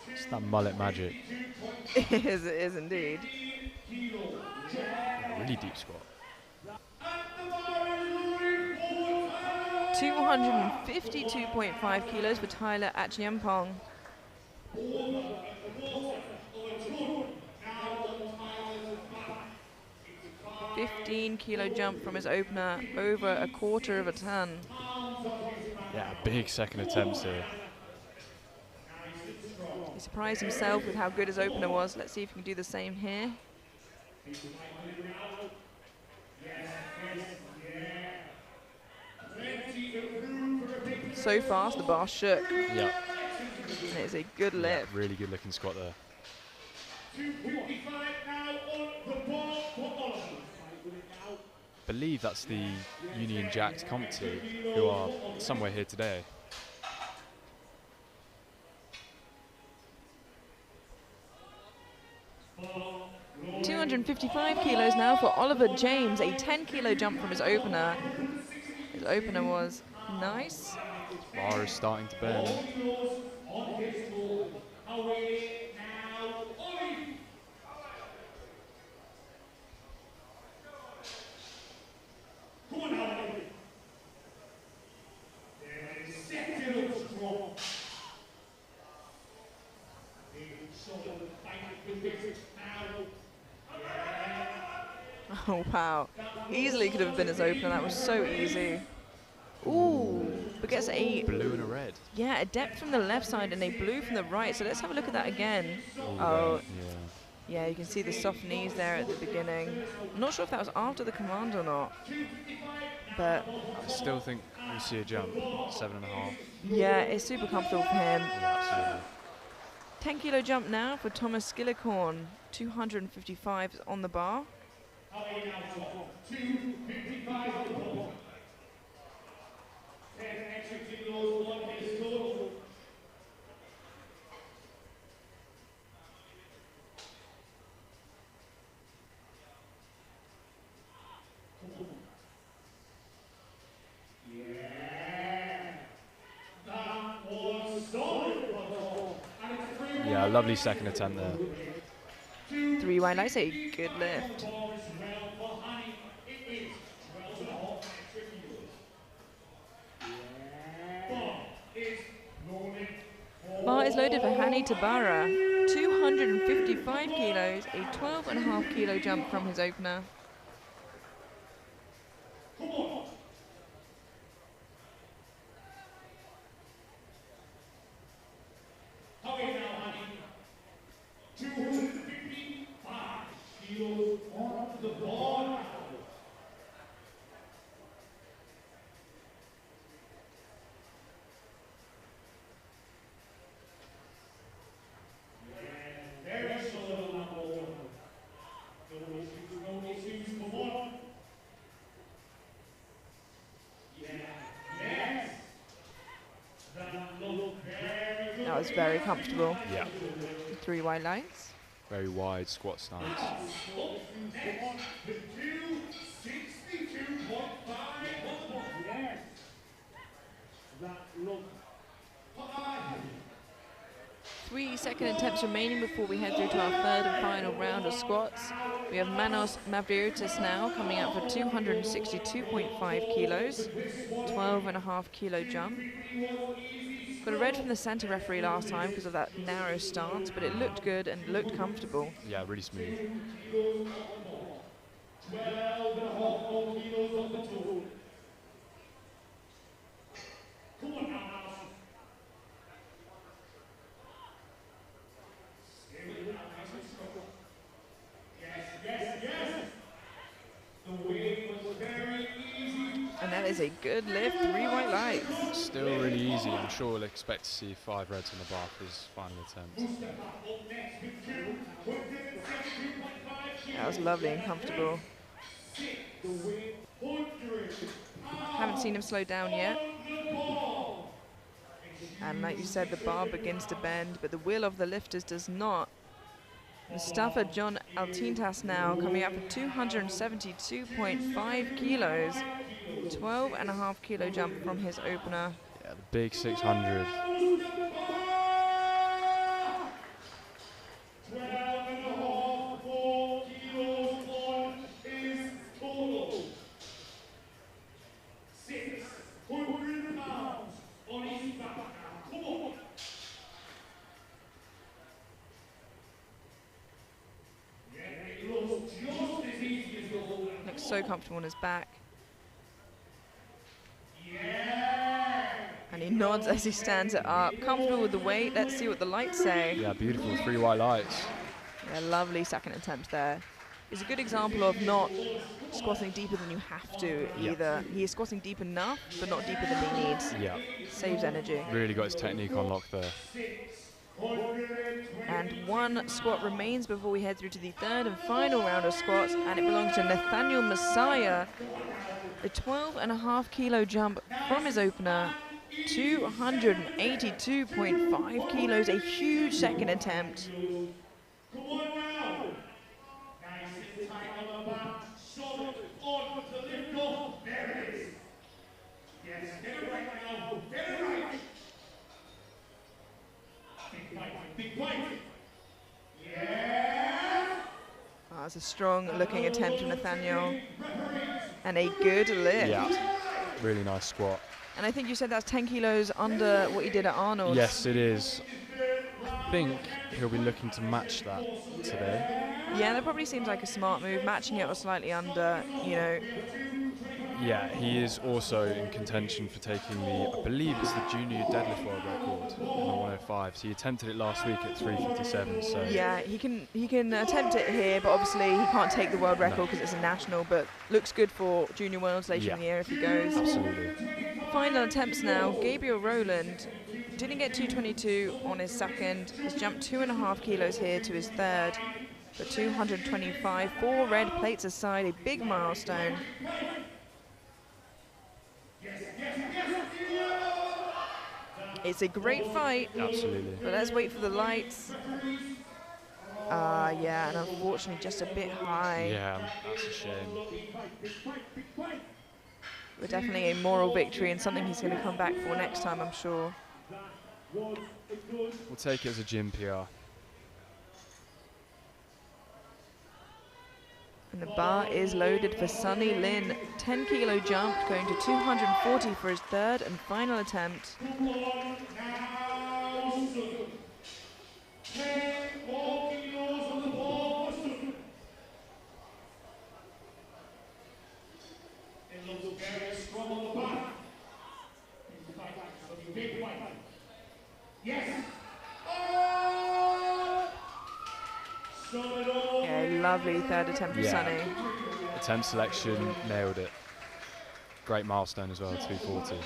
It's that mullet magic. It is indeed. Yeah, really deep squat. 252.5 kilos for Tyler Achiampong. 15 kilo jump from his opener, over a quarter of a ton. Yeah, big second attempts here. He surprised himself with how good his opener was. Let's see if he can do the same here. So fast, the bar shook. Yeah. And it is a good lift. Yeah, really good looking squat there. 255 now on the ball for Oliver. Believe that's the Union Jacks comp team who are somewhere here today. – 255 kilos now for Oliver James, a 10 kilo jump from his opener. His opener was nice. Bar is starting to burn. Come on Oh, wow. Easily could have been his opener. That was so easy. Ooh, but gets a blue and a red. Yeah, a depth from the left side and a blue from the right. So let's have a look at that again. Ooh, Oh, red, yeah. yeah, you can see the soft knees there at the beginning. I'm not sure if that was after the command or not, but I still think we see a jump, 7.5. yeah, it's super comfortable for him. Yeah, absolutely. 10 kilo jump now for Thomas Skillicorn, 255 on the bar. Yeah, lovely second attempt there. 3 wide lights, a good lift. Bar is loaded for Hani Tabara, 255 kilos, a 12.5 kilo jump from his opener. That was very comfortable. Yeah. 3 wide lights. Very wide squat stance. Three second attempts remaining before we head through to our third and final round of squats. We have Manos Mavriotis now coming out for 262.5 kilos, 12.5 kilo jump. Got a red from the center referee last time because of that narrow stance, but it looked good and looked comfortable. Yeah, really smooth. 12.5 kilos on the toe. Come on now. And that is a good lift, 3 white lights. Still really easy. I'm sure we'll expect to see 5 reds on the bar for his final attempt. That was lovely and comfortable. Haven't seen him slow down yet. And like you said, the bar begins to bend, but the will of the lifters does not. Mustafa John Altintas now coming up for 272.5 kilos, 12.5 kilo jump from his opener. Yeah, the big 600. Looks so comfortable on his back. And he nods as he stands it up. Comfortable with the weight. Let's see what the lights say. Yeah, beautiful. 3 white lights. Yeah, lovely second attempt there. It's a good example of not squatting deeper than you have to either. He is squatting deep enough, but not deeper than he needs. Yeah. Saves energy. Really got his technique on lock there. And 1 squat remains before we head through to the third and final round of squats, and it belongs to Nathaniel Messiah. A 12.5 kilo jump from his opener, 282.5 kilos, a huge second attempt. That's a strong looking attempt from Nathaniel. And a good lift. Yeah, really nice squat. And I think you said that's 10 kilos under what you did at Arnold. Yes, it is. think he'll be looking to match that today. Yeah, that probably seems like a smart move, matching it or slightly under, you know. Yeah, he is also in contention for taking the, I believe it's the junior deadlift world record in the 105. So he attempted it last week at 357. So yeah, he can attempt it here, but obviously he can't take the world record because it's a national. But looks good for junior worlds later in the year if he goes. Absolutely. Final attempts now. Gabriel Rowland didn't get 222 on his second. Has jumped 2.5 kilos here to his third for 225. 4 red plates aside, a big milestone. It's a great fight. Absolutely. But let's wait for the lights. Yeah, and unfortunately just a bit high. Yeah, that's a shame. But definitely a moral victory and something he's going to come back for next time, I'm sure. We'll take it as a gym PR. And the bar is loaded for Sonny Lin. 10 kilo jump, going to 240 for his third and final attempt. Yeah, a lovely third attempt for Sonny. Attempt selection, nailed it. Great milestone as well, 240.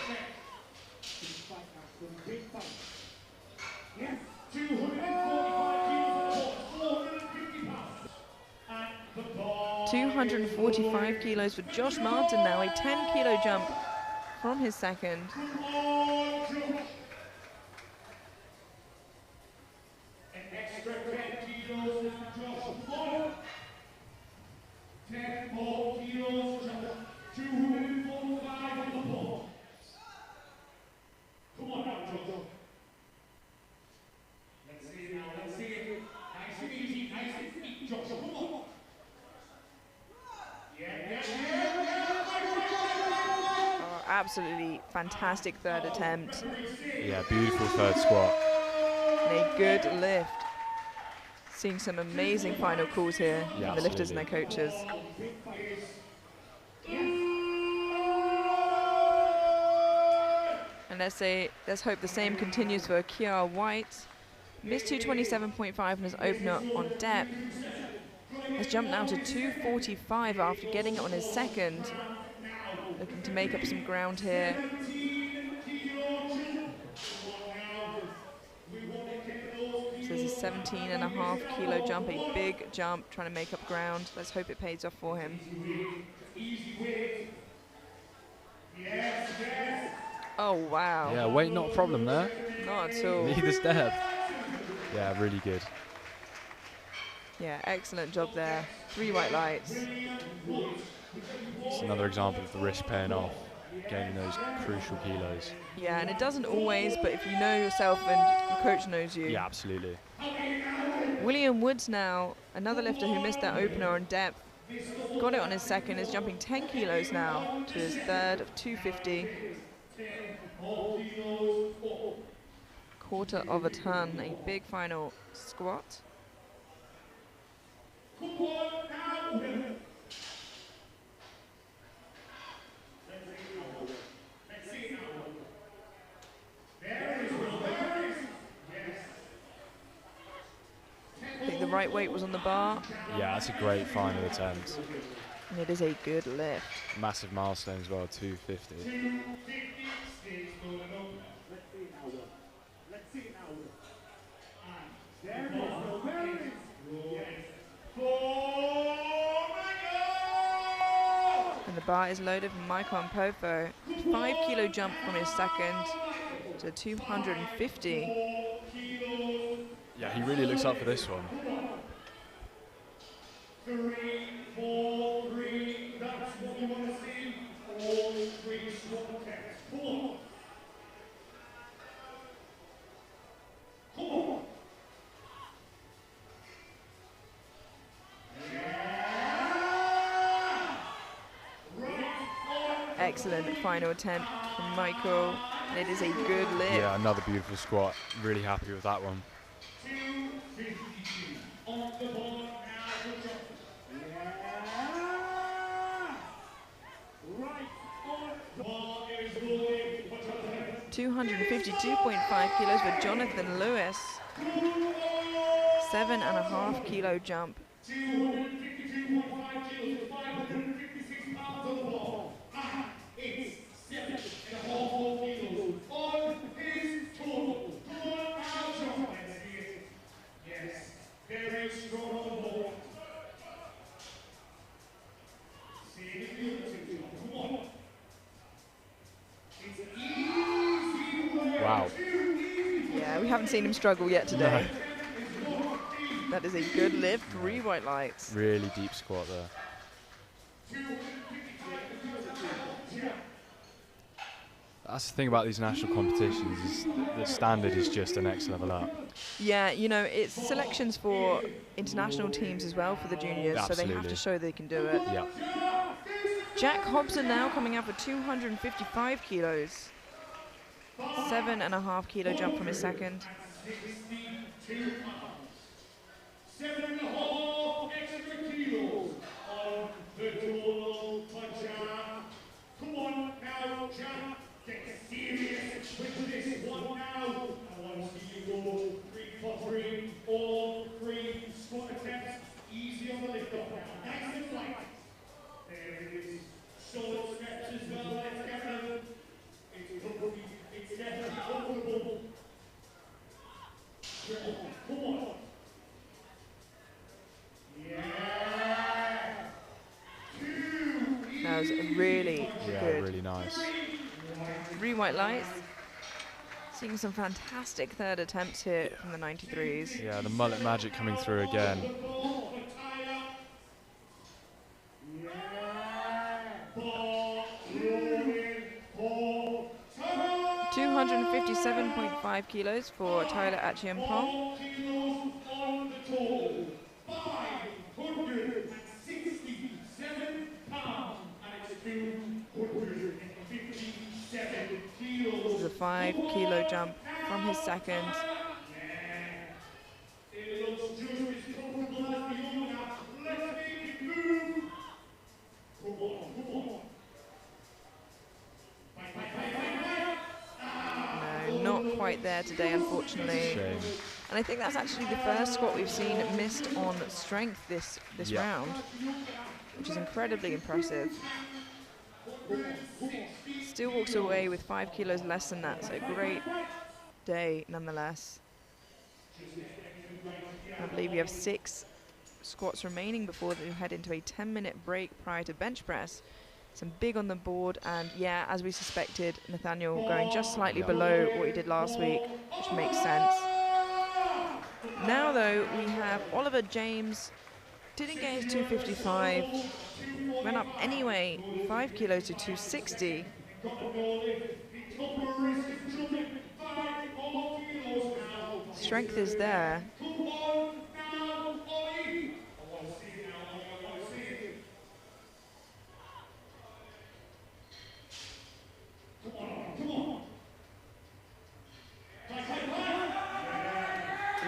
245 kilos for Josh Martin now, a 10 kilo jump from his second. Absolutely fantastic third attempt. Yeah, beautiful third squat. And a good lift. Seeing some amazing final calls here from the lifters and their coaches. And let's hope the same continues for Kiara White. Missed 227.5 in his opener on depth. Has jumped now to 245 after getting it on his second. Looking to make up some ground here. So there's a 17.5 kilo jump, a big jump, trying to make up ground. Let's hope it pays off for him. Oh, wow. Yeah, weight not a problem there. Not at all. Neither step. Yeah, really good. Yeah, excellent job there. 3 white lights. It's another example of the risk paying off, gaining those crucial kilos. Yeah, and it doesn't always, but if you know yourself and your coach knows you. Yeah, absolutely. William Woods now, another lifter who missed that opener on depth. Got it on his second, is jumping 10 kilos now to his third of 250. Quarter of a ton, a big final squat. I think the right weight was on the bar. Yeah, that's a great final attempt. And it is a good lift. Massive milestone as well, 250. And the bar is loaded from Michael Popo. 5 kilo jump from his second to 250. Yeah, he really looks up for this one. 3, 4, 3, that's what you want to see. All 3 squat attempts. Come on. Come on. Excellent final attempt from Michael. And it is a good lift. Yeah, another beautiful squat. Really happy with that one. the ball now. Good job. Right on. Ball is rolling. 252.5 kilos for Jonathan Lewis. 7.5 kilo jump. 252.5 kilos with 556 pounds on the ball. It's 7.5 kilos on his total. Come on now, John. Let's see it. Yes, very strong on the ball. See it in the other two. Come on. It's easy. Wow. Yeah, we haven't seen him struggle yet today. That is a good lift, 3 white lights. Really deep squat there. That's the thing about these national competitions, is the standard is just the next level up. Yeah, you know, it's selections for international teams as well for the juniors, so they have Absolutely. to show they can do it. Yeah. Jack Hobson now coming out for 255 kilos. 7.5 kilo jump from his second. 7.5 extra kilos on the total puncher. Come on now, Jack. Get serious with this one now. I want to see you go 3 for 3, all 3 squat attempts. Easy on the lift off now. Nice and light. There it is. Solid steps as well. Let's get them. It's definitely comfortable. Come on. Yeah. 2. That was really good. Really nice. 3 white lights. Seeing some fantastic third attempts here from the 93s. Yeah, the mullet magic coming through again. 257.5 kilos for Tyler Achiampong. 567 pounds, and it's 257 kilos. This is a 5 kilo jump from his second. It looks just as comfortable as the other now. Let's make it move. Come on. No, not quite there today, unfortunately. Shame. And I think that's actually the first squat we've seen missed on strength this round, which is incredibly impressive. Still walks away with 5 kilos less than that, so a great day nonetheless. I believe we have 6 squats remaining before we head into a 10-minute break prior to bench press. Some big on the board, and yeah, as we suspected, Nathaniel going just slightly below what he did last week, which makes sense. Now though, we have Oliver James, didn't get his 255, went up anyway, 5 kilos to 260. Strength is there.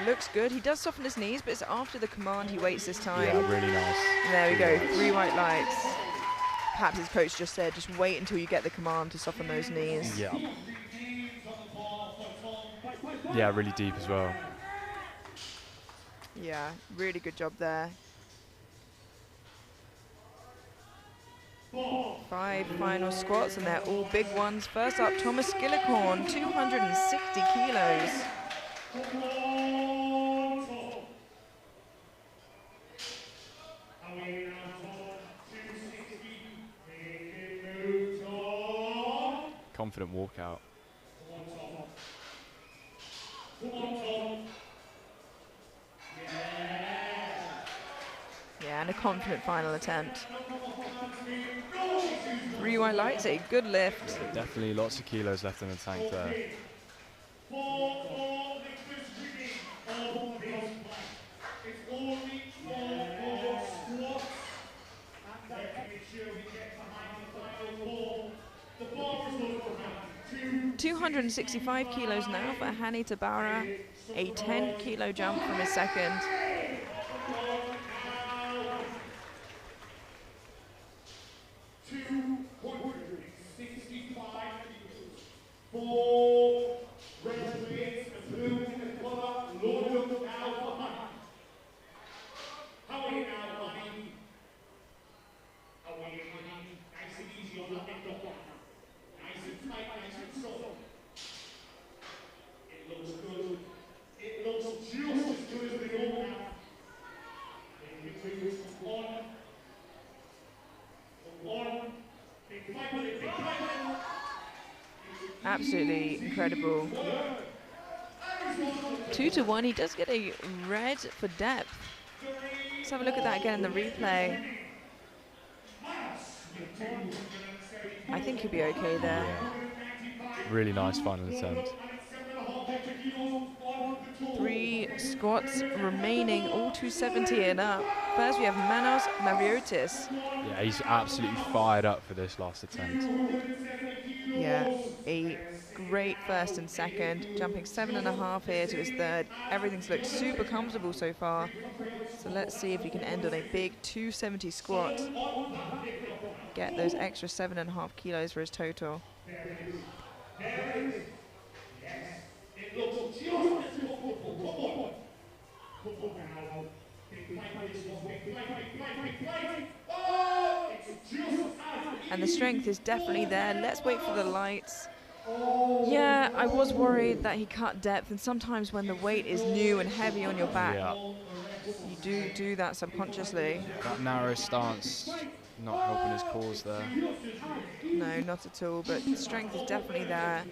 Looks good. He does soften his knees, but it's after the command he waits this time. Yeah, really nice. And there we go, 3 white lights. Perhaps his coach just said, just wait until you get the command to soften those knees. Yeah. Yeah, really deep as well. Yeah, really good job there. 5 final squats, and they're all big ones. First up, Thomas Gillicorn, 260 kilos. Confident walkout. Yeah, and a confident final attempt. 3 white lights, a good lift. Definitely lots of kilos left in the tank there. $265 kilos now for Hani Tabara, a 10 kilo jump from his second. 265 kilos. 4 red plates and blue in the color. Load up now for honey. How are you now, honey? How are you, honey? Nice and easy on the end of one. Nice and tight, nice and soft. It looks good. It looks just as good as the old now. Absolutely incredible. 2 to 1. He does get a red for depth. Let's have a look at that again in the replay. I think he'll be okay there. Really nice final attempt. 3 squats remaining, all 270 and up. First we have Manos Mavrotis. Yeah, he's absolutely fired up for this last attempt. Yeah, a great first and second, jumping 7.5 here to his third. Everything's looked super comfortable so far. So let's see if he can end on a big 270 squat. Get those extra 7.5 kilos for his total. And the strength is definitely there. Let's wait for the lights. Yeah, I was worried that he cut depth, and sometimes when the weight is new and heavy on your back, you do that subconsciously. That narrow stance not helping his cause there. No, not at all, but the strength is definitely there.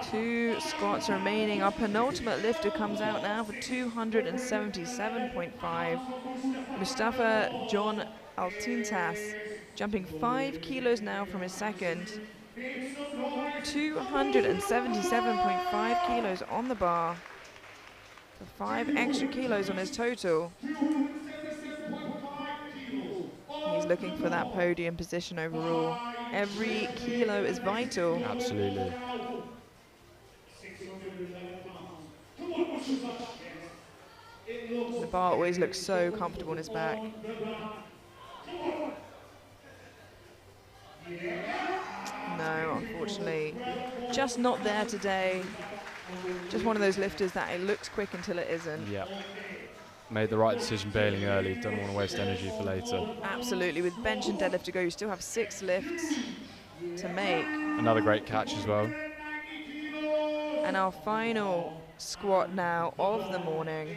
2 squats remaining. Our penultimate lifter comes out now for 277.5. Mustafa John Altintas, jumping 5 kilos now from his second. 277.5 kilos on the bar for 5 extra kilos on his total. He's looking for that podium position overall. Every kilo is vital. Absolutely. The bar always looks so comfortable on his back. No, unfortunately, just not there today. Just one of those lifters that it looks quick until it isn't. Yeah. Made the right decision bailing early. Don't want to waste energy for later. Absolutely. With bench and deadlift to go, you still have 6 lifts to make. Another great catch as well. And our final squat now of the morning.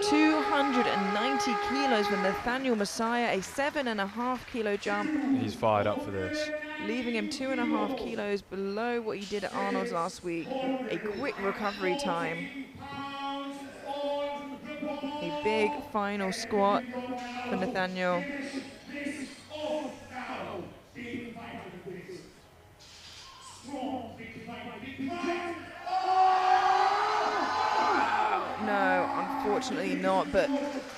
290 kilos for Nathaniel Messiah, a 7.5 kilo jump. He's fired up for this. Leaving him 2.5 kilos below what he did at Arnold's last week. A quick recovery time. A big final squat for Nathaniel. No, unfortunately not, but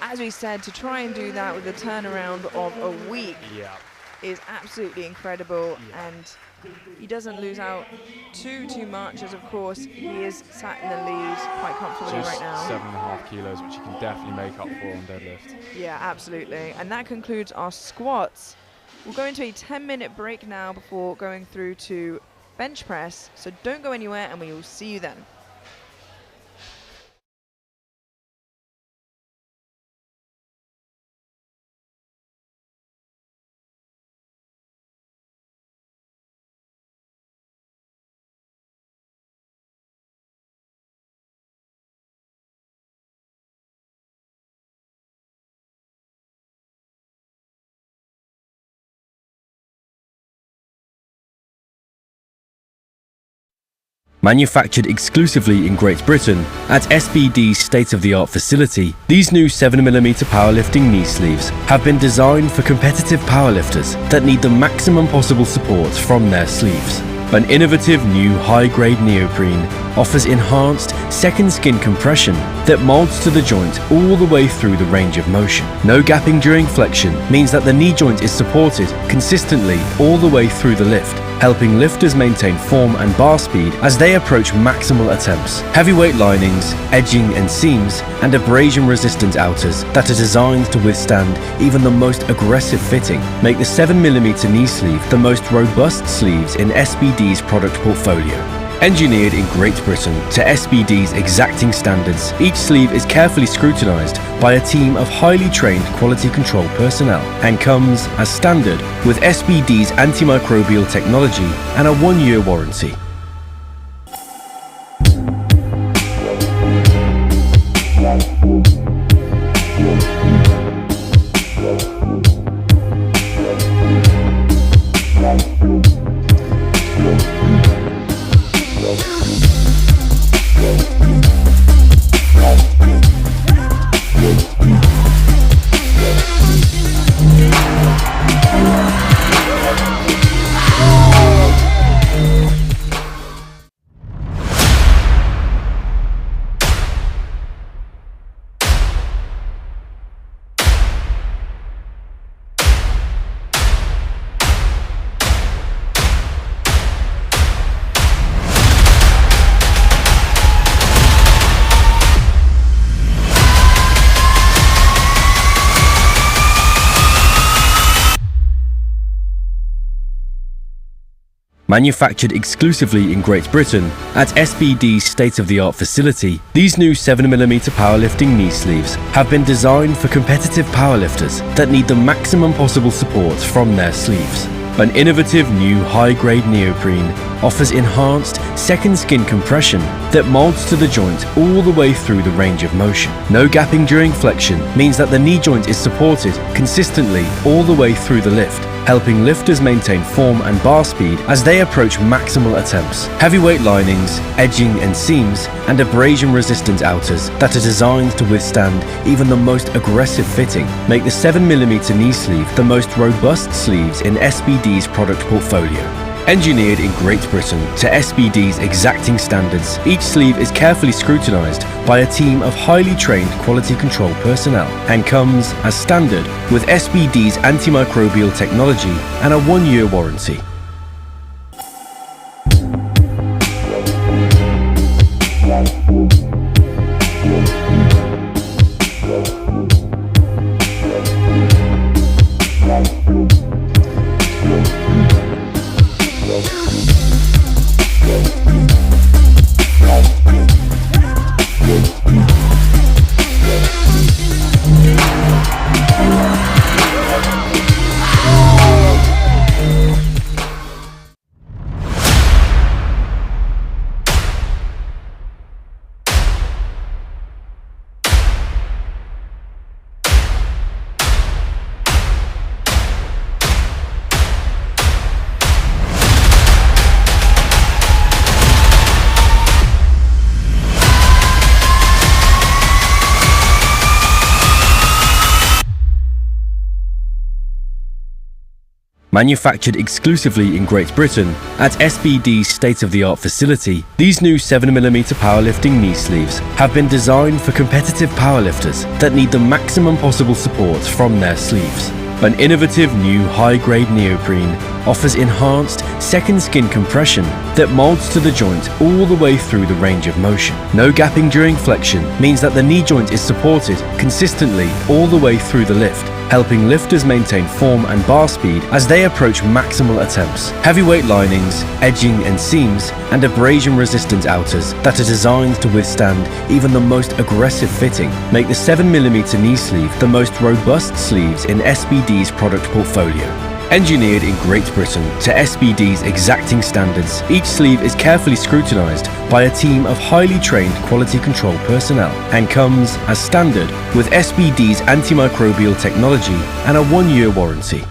as we said, to try and do that with a turnaround of a week is absolutely incredible, and he doesn't lose out too much, as of course he is sat in the lead quite comfortably right now. 7.5 kilos, which he can definitely make up for on deadlift. Yeah, absolutely. And that concludes our squats. We'll go into a 10-minute break now before going through to bench press, so don't go anywhere and we will see you then. Manufactured exclusively in Great Britain at SBD's state-of-the-art facility, these new 7mm powerlifting knee sleeves have been designed for competitive powerlifters that need the maximum possible support from their sleeves. An innovative new high-grade neoprene offers enhanced second skin compression that molds to the joint all the way through the range of motion. No gapping during flexion means that the knee joint is supported consistently all the way through the lift, helping lifters maintain form and bar speed as they approach maximal attempts. Heavyweight linings, edging and seams, and abrasion-resistant outers that are designed to withstand even the most aggressive fitting make the 7mm knee sleeve the most robust sleeves in SBD's product portfolio. Engineered in Great Britain to SBD's exacting standards, each sleeve is carefully scrutinized by a team of highly trained quality control personnel and comes as standard with SBD's antimicrobial technology and a 1-year warranty. Manufactured exclusively in Great Britain at SBD's state-of-the-art facility, these new 7mm powerlifting knee sleeves have been designed for competitive powerlifters that need the maximum possible support from their sleeves. An innovative new high-grade neoprene offers enhanced second skin compression that molds to the joint all the way through the range of motion. No gapping during flexion means that the knee joint is supported consistently all the way through the lift, helping lifters maintain form and bar speed as they approach maximal attempts. Heavyweight linings, edging and seams, and abrasion-resistant outers that are designed to withstand even the most aggressive fitting make the 7mm knee sleeve the most robust sleeves in SBD's product portfolio. Engineered in Great Britain to SBD's exacting standards, each sleeve is carefully scrutinized by a team of highly trained quality control personnel and comes as standard with SBD's antimicrobial technology and a 1-year warranty. Manufactured exclusively in Great Britain at SBD's state-of-the-art facility, these new 7mm powerlifting knee sleeves have been designed for competitive powerlifters that need the maximum possible support from their sleeves. An innovative new high-grade neoprene offers enhanced second skin compression that molds to the joint all the way through the range of motion. No gapping during flexion means that the knee joint is supported consistently all the way through the lift, helping lifters maintain form and bar speed as they approach maximal attempts. Heavyweight linings, edging and seams, and abrasion-resistant outers that are designed to withstand even the most aggressive fitting make the 7mm knee sleeve the most robust sleeves in SBD's product portfolio. Engineered in Great Britain to SBD's exacting standards, each sleeve is carefully scrutinized by a team of highly trained quality control personnel and comes as standard with SBD's antimicrobial technology and a 1-year warranty.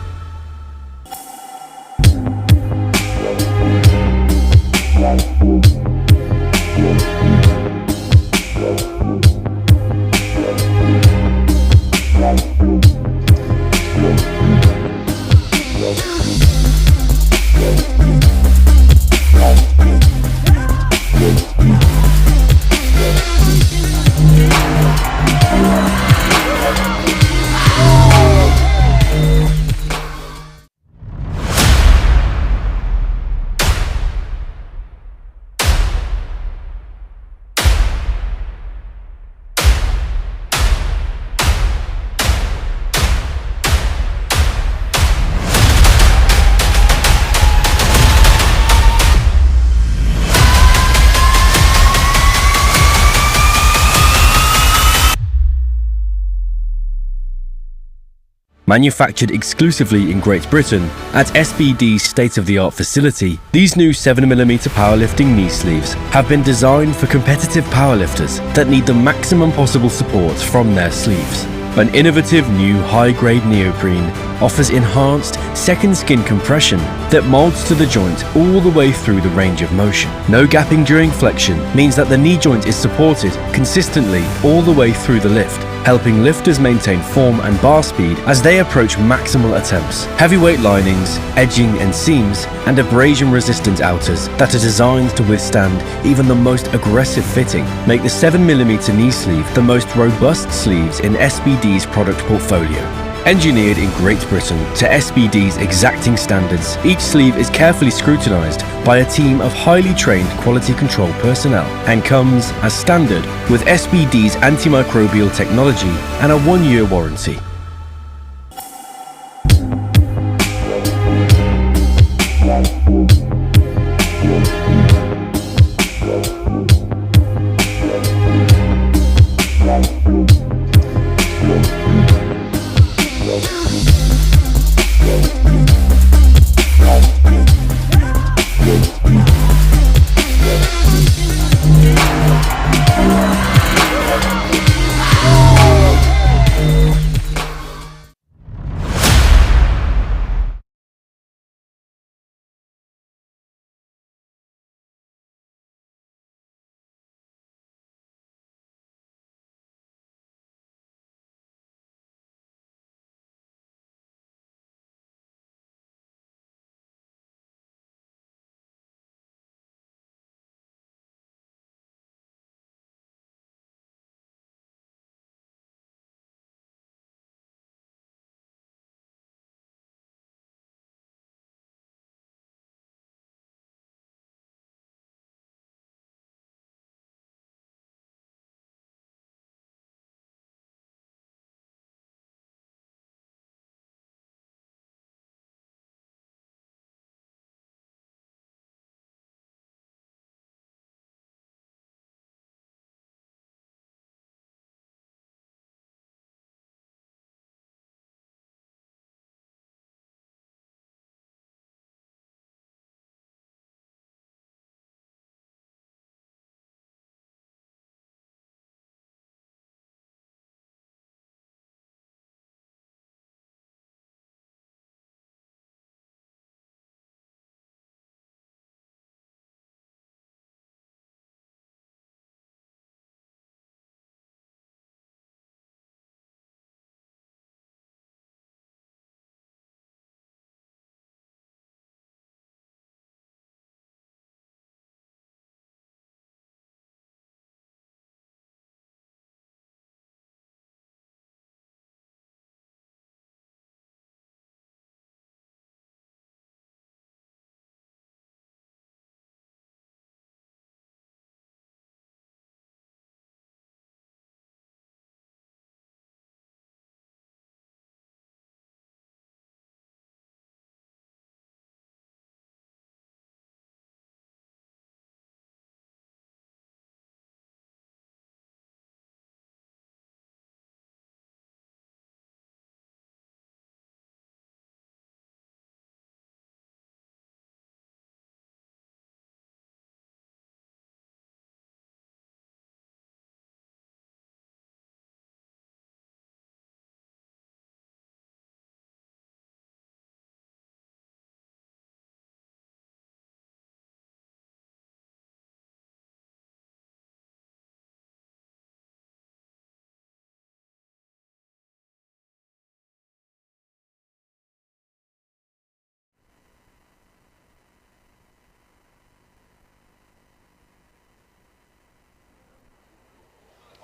Manufactured exclusively in Great Britain at SBD's state-of-the-art facility, these new 7mm powerlifting knee sleeves have been designed for competitive powerlifters that need the maximum possible support from their sleeves. An innovative new high-grade neoprene offers enhanced second skin compression that molds to the joint all the way through the range of motion. No gapping during flexion means that the knee joint is supported consistently all the way through the lift, helping lifters maintain form and bar speed as they approach maximal attempts. Heavyweight linings, edging and seams, and abrasion-resistant outers that are designed to withstand even the most aggressive fitting make the 7mm knee sleeve the most robust sleeves in SBD's product portfolio. Engineered in Great Britain to SBD's exacting standards, each sleeve is carefully scrutinized by a team of highly trained quality control personnel and comes as standard with SBD's antimicrobial technology and a 1-year warranty.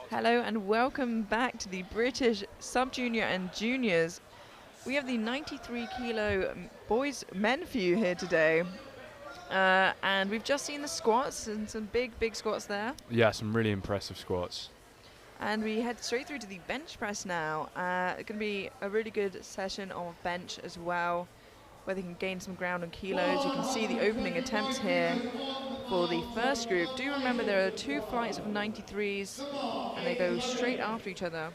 Hello and welcome back to the British Sub-Junior and Juniors. We have the 93 kilo boys men for you here today. And we've just seen the squats and some big squats there. Yeah, some really impressive squats. And we head straight through to the bench press now. It's going to be a really good session of bench as well, where they can gain some ground on kilos. You can see the opening attempts here for the first group. Do remember there are 2 flights of 93s and they go straight after each other.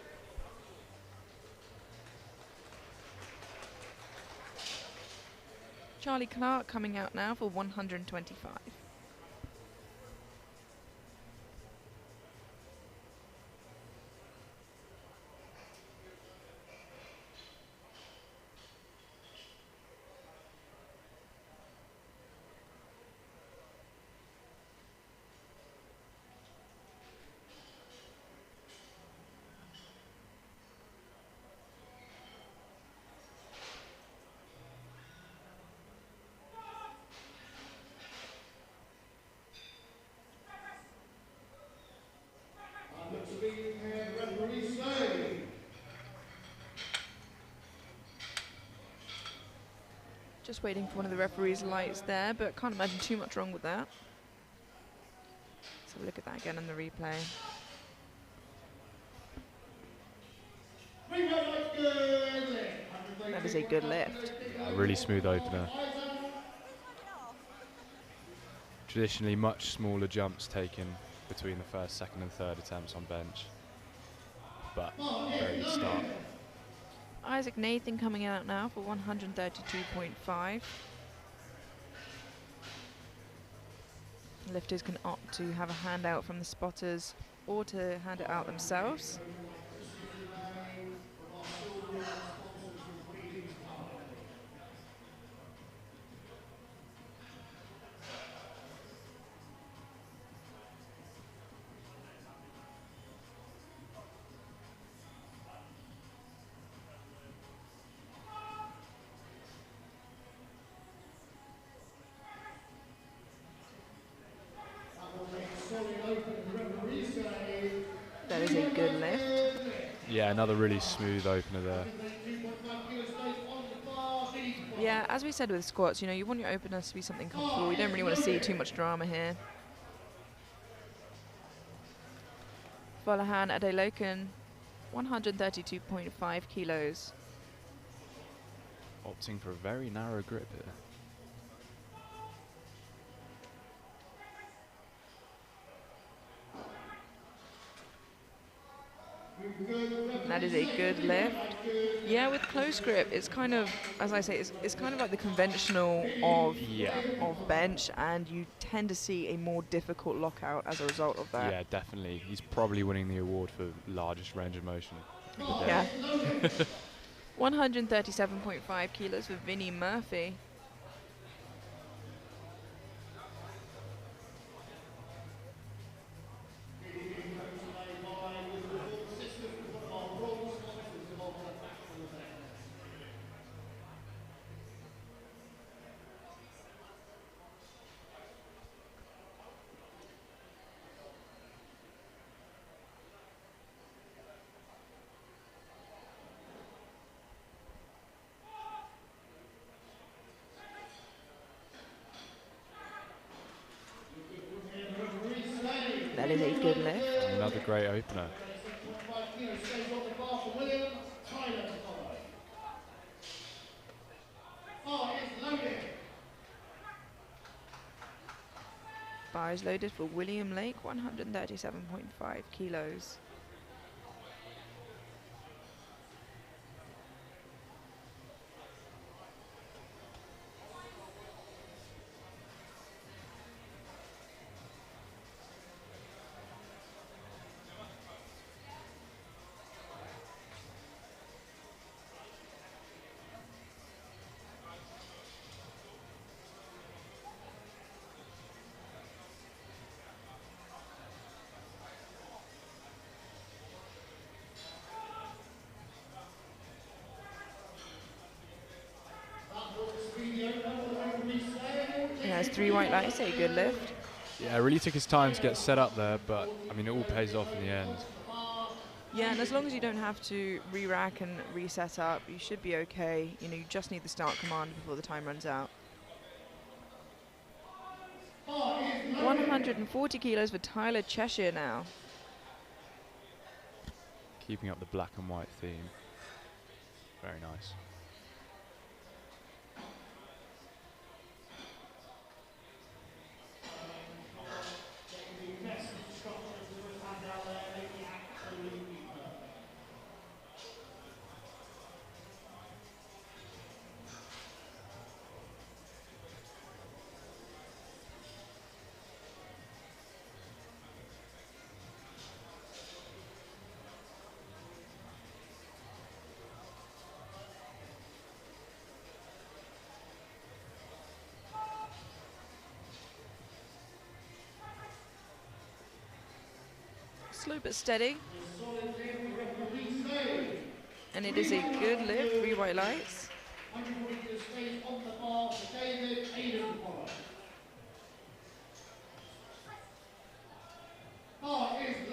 Charlie Clark coming out now for 125. Just waiting for one of the referee's lights there, but can't imagine too much wrong with that. Let's have a look at that again in the replay. That is a good lift. Yeah, really smooth opener. Traditionally, much smaller jumps taken between the first, second, and third attempts on bench, but very good start. Isaac Nathan coming out now for 132.5. Lifters can opt to have a handout from the spotters or to hand it out themselves. That is a good lift. Yeah, another really smooth opener there. Yeah, as we said with squats, you know, you want your openers to be something comfortable. We don't really want to see too much drama here. Volahan at Eleiko, 132.5 kilos. Opting for a very narrow grip here. That is a good lift. Yeah, with close grip, it's kind of, as I say, it's kind of like the conventional of bench, and you tend to see a more difficult lockout as a result of that. Yeah, definitely. He's probably winning the award for largest range of motion. Yeah. 137.5 kilos for Vinnie Murphy. That is a good lift. Another great opener. Bar is loaded for William Lake, 137.5 kilos. He has 3 white lights, a good lift. Yeah, really took his time to get set up there, but I mean, it all pays off in the end. Yeah, and as long as you don't have to re-rack and reset up, you should be okay. You know, you just need the start command before the time runs out. 140 kilos for Tyler Cheshire now. Keeping up the black and white theme. Very nice. Slow but steady. And it is a good lift, 3 white lights.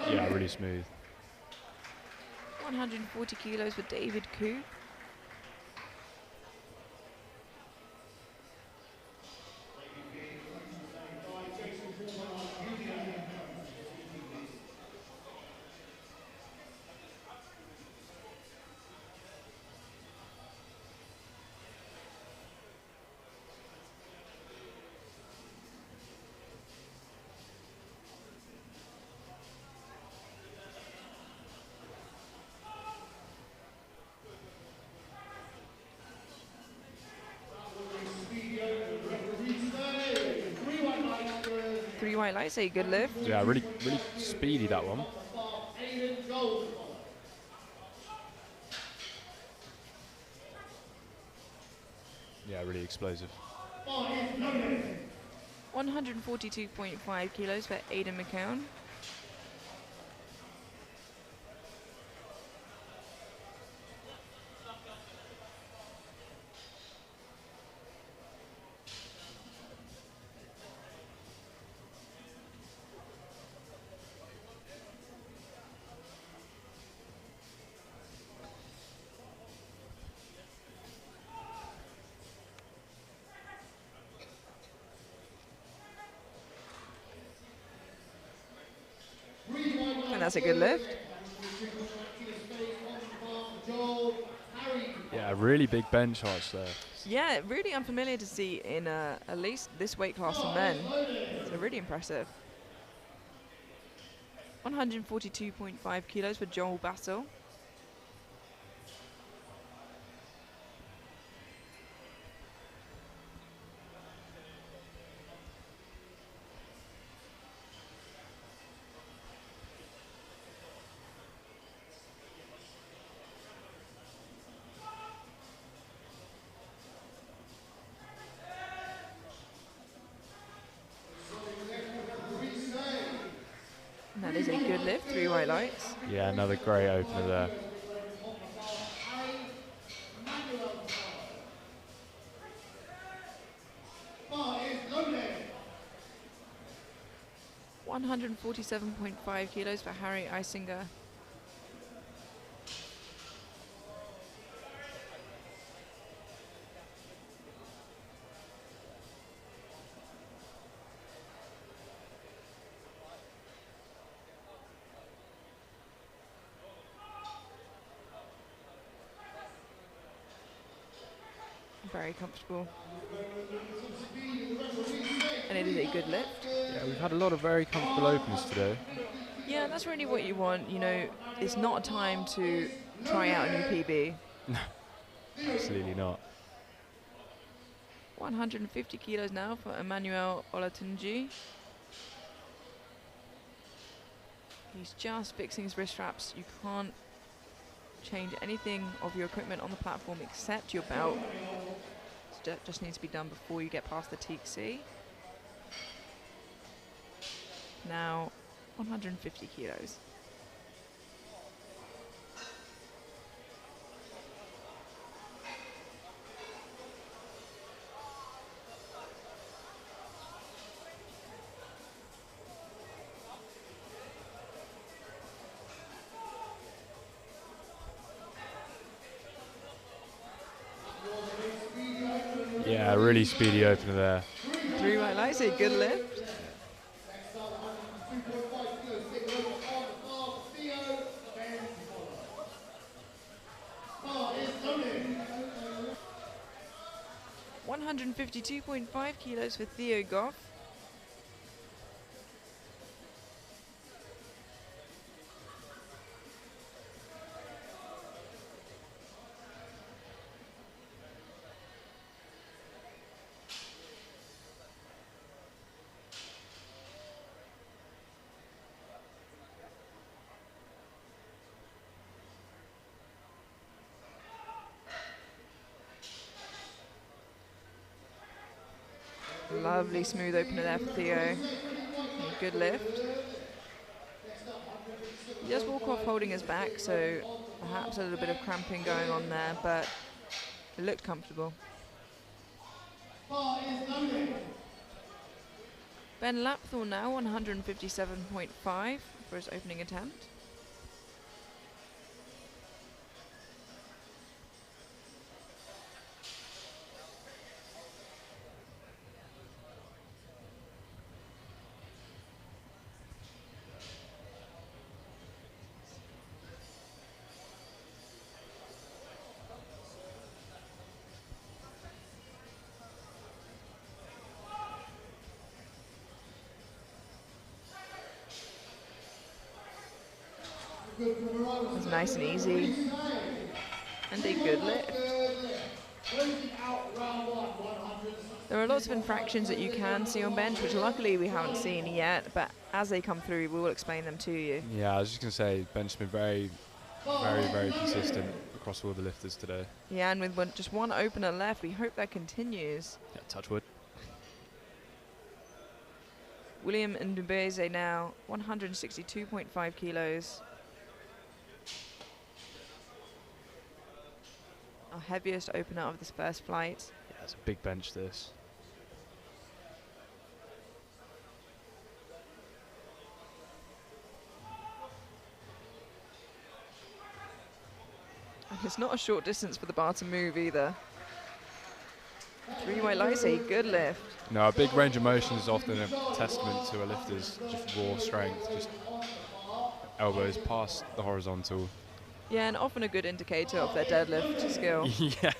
Yeah, really smooth. 140 kilos for David Koo. Three white lights, a good lift. Yeah, really speedy, that one. Yeah, really explosive. 142.5 kilos for Aidan McCown. And that's a good lift. Yeah, really big bench arch there. Yeah, really unfamiliar to see in at least this weight class for men. So really impressive. 142.5 kilos for Joel Bassel. And that is a good lift, 3 white lights. Yeah, another great opener there. $147.5 kilos for Harry Eisinger. Very comfortable. And it is a good lift. Yeah, we've had a lot of very comfortable openers today. Yeah, that's really what you want. You know, it's not a time to try out a new PB. Absolutely not. 150 kilos now for Emmanuel Olatunji. He's just fixing his wrist straps. You can't change anything of your equipment on the platform except your belt. It just needs to be done before you get past the TC. Now, 150 kilos. Yeah, really speedy opener there. 3 white lights, a good lift. $152.5 kilos for Theo Goff. Lovely smooth opener there for Theo. Good lift. He does walk off holding his back, so perhaps a little bit of cramping going on there, but it looked comfortable. Ben Lapthorne now, 157.5 for his opening attempt. It's nice and easy. And a good lift. There are lots of infractions that you can see on bench, which luckily we haven't seen yet, but as they come through, we will explain them to you. Yeah, I was just going to say, bench has been very consistent across all the lifters today. Yeah, and with just one opener left, we hope that continues. Yeah, touch wood. William Ndubeze now, 162.5 kilos. Our heaviest opener of this first flight. Yeah, it's a big bench, this. And it's not a short distance for the bar to move either. 3 white lights, a good lift. No, a big range of motion is often a testament to a lifter's just raw strength, just elbows past the horizontal. Yeah, and often a good indicator of their deadlift skill. Yeah.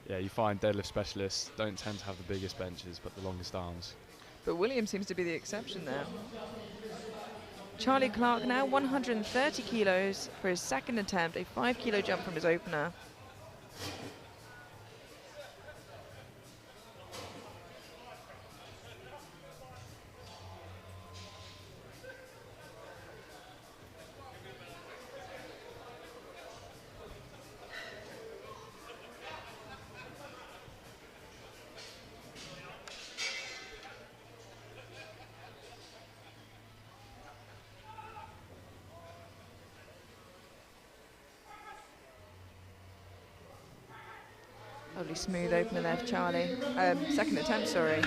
Yeah, you find deadlift specialists don't tend to have the biggest benches, but the longest arms. But William seems to be the exception there. Charlie Clark now, 130 kilos for his second attempt, a 5 kilo jump from his opener. Lovely smooth opener there for Charlie. Second attempt, sorry.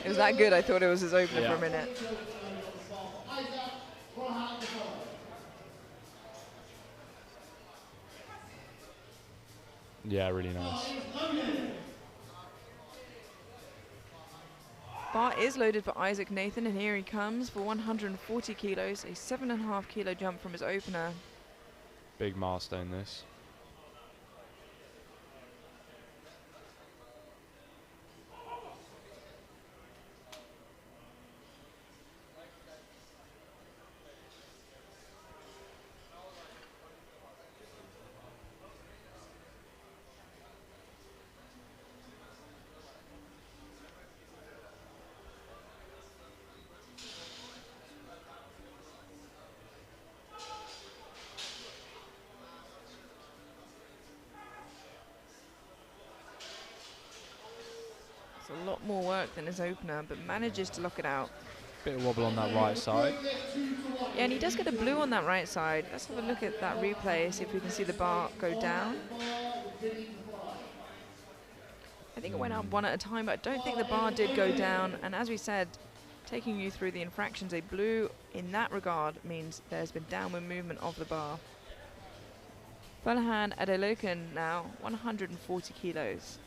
It was that good, I thought it was his opener for a minute. Yeah, really nice. Bar is loaded for Isaac Nathan, and here he comes for 140 kilos, a 7.5 kilo jump from his opener. Big milestone, this. A lot more work than his opener, but manages to lock it out. Bit of wobble on that right side. Yeah, and he does get a blue on that right side. Let's have a look at that replay, see if we can see the bar go down. I think it went up one at a time, but I don't think the bar did go down. And as we said, taking you through the infractions, a blue in that regard means there's been downward movement of the bar. Fulahan Eleiko now, 140 kilos.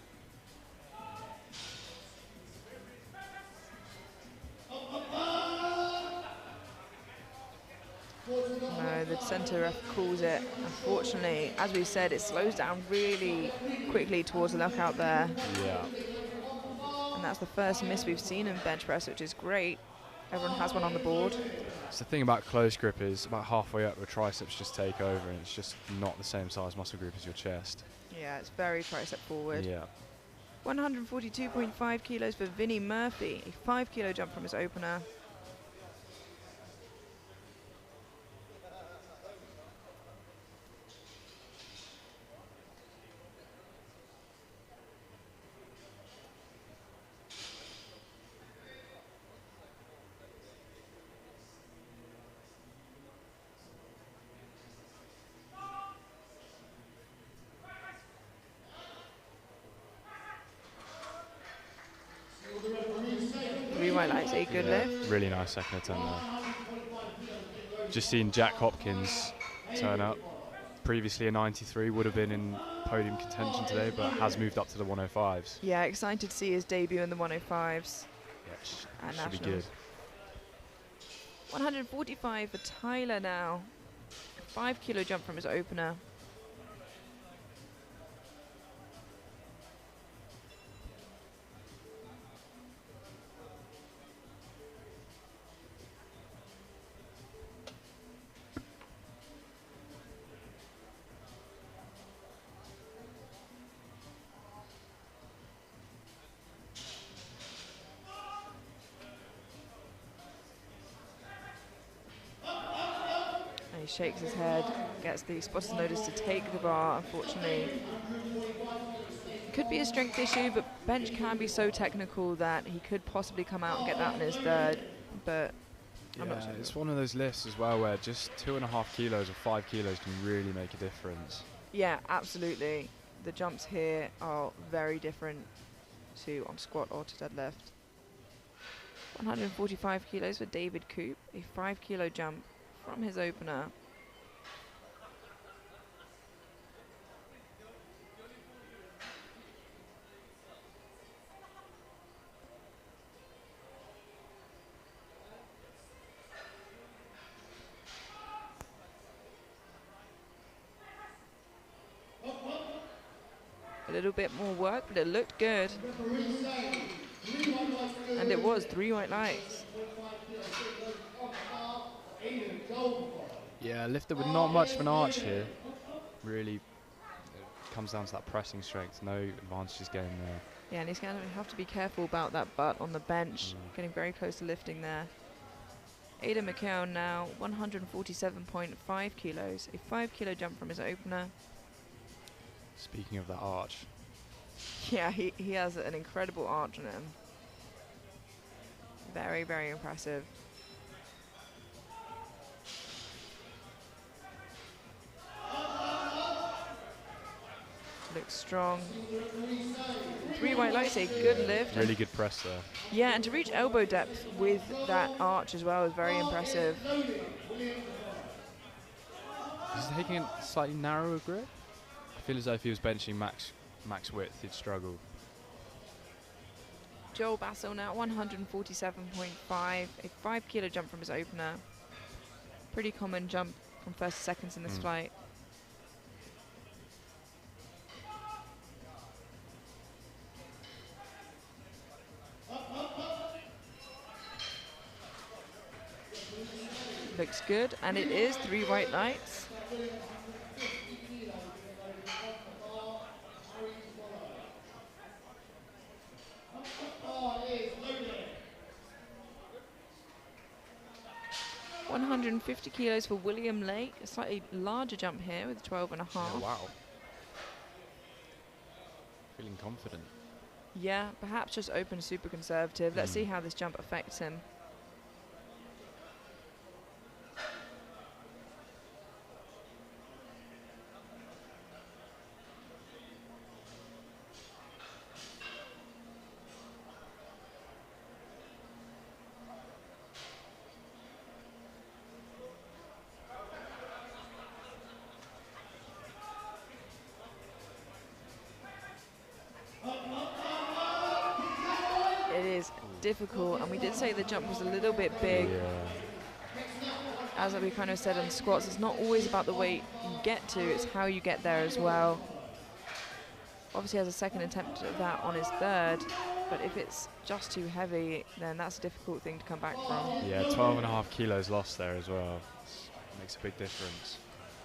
No, the centre ref calls it. Unfortunately, as we said, it slows down really quickly towards the lockout there. Yeah. And that's the first miss we've seen in bench press, which is great. Everyone has one on the board. So the thing about close grip is about halfway up, the triceps just take over, and it's just not the same size muscle group as your chest. Yeah, it's very tricep forward. Yeah. 142.5 kilos for Vinny Murphy, a 5 kilo jump from his opener. white lights, a good lift. Really nice second attempt there. Just seen Jack Hopkins turn up. Previously a 93, would have been in podium contention today, but has moved up to the 105s. Yeah, excited to see his debut in the 105s. Yeah, At should be Nationals. good. 145 for Tyler now. 5 kilo jump from his opener. He shakes his head, gets the spotter notice to take the bar, unfortunately. Could be a strength issue, but bench can be so technical that he could possibly come out and get that in his third, but I'm not sure. It's one of those lifts as well where just 2.5 kilos or 5 kilos can really make a difference. Yeah, absolutely. The jumps here are very different to on squat or to deadlift. 145 kilos for David Coop, a 5 kilo jump from his opener. A little bit more work, but it looked good. And it was 3 white lights. Yeah, lifted with not much of an arch here. Really, it comes down to that pressing strength. No advantages getting there. Yeah, and he's going to have to be careful about that butt on the bench. Getting very close to lifting there. Aidan McKeown now, 147.5 kilos. A 5 kilo jump from his opener. Speaking of that arch. Yeah, he has an incredible arch on him. Very, very impressive. Looks strong. 3 white lights, a good lift. Really good press there. Yeah, and to reach elbow depth with that arch as well is very impressive. He's taking a slightly narrower grip. I feel as though if he was benching max width, he'd struggle. Joel Bassel now, 147.5, a 5 kilo jump from his opener. Pretty common jump from first to seconds in this flight. Looks good, and it is 3 white lights. $150 kilos for William Lake, a slightly larger jump here with 12.5. Yeah, wow. Feeling confident. Yeah, perhaps just open super conservative. Let's see how this jump affects him. It is difficult, and we did say the jump was a little bit big. Yeah. As we kind of said in squats, it's not always about the weight you get to, it's how you get there as well. Obviously has a second attempt at that on his third, but if it's just too heavy, then that's a difficult thing to come back from. Yeah, 12.5 kilos lost there as well. Makes a big difference.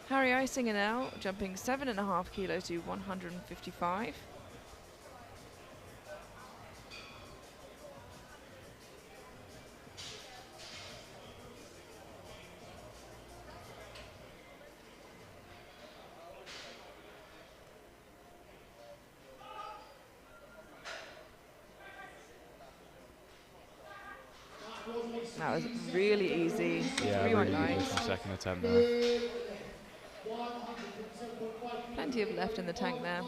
Harry Isinger now, jumping 7.5 kilos to 155. That was really easy. Yeah, 3 white really good lights. lift in second attempt there. Plenty of left in the tank there.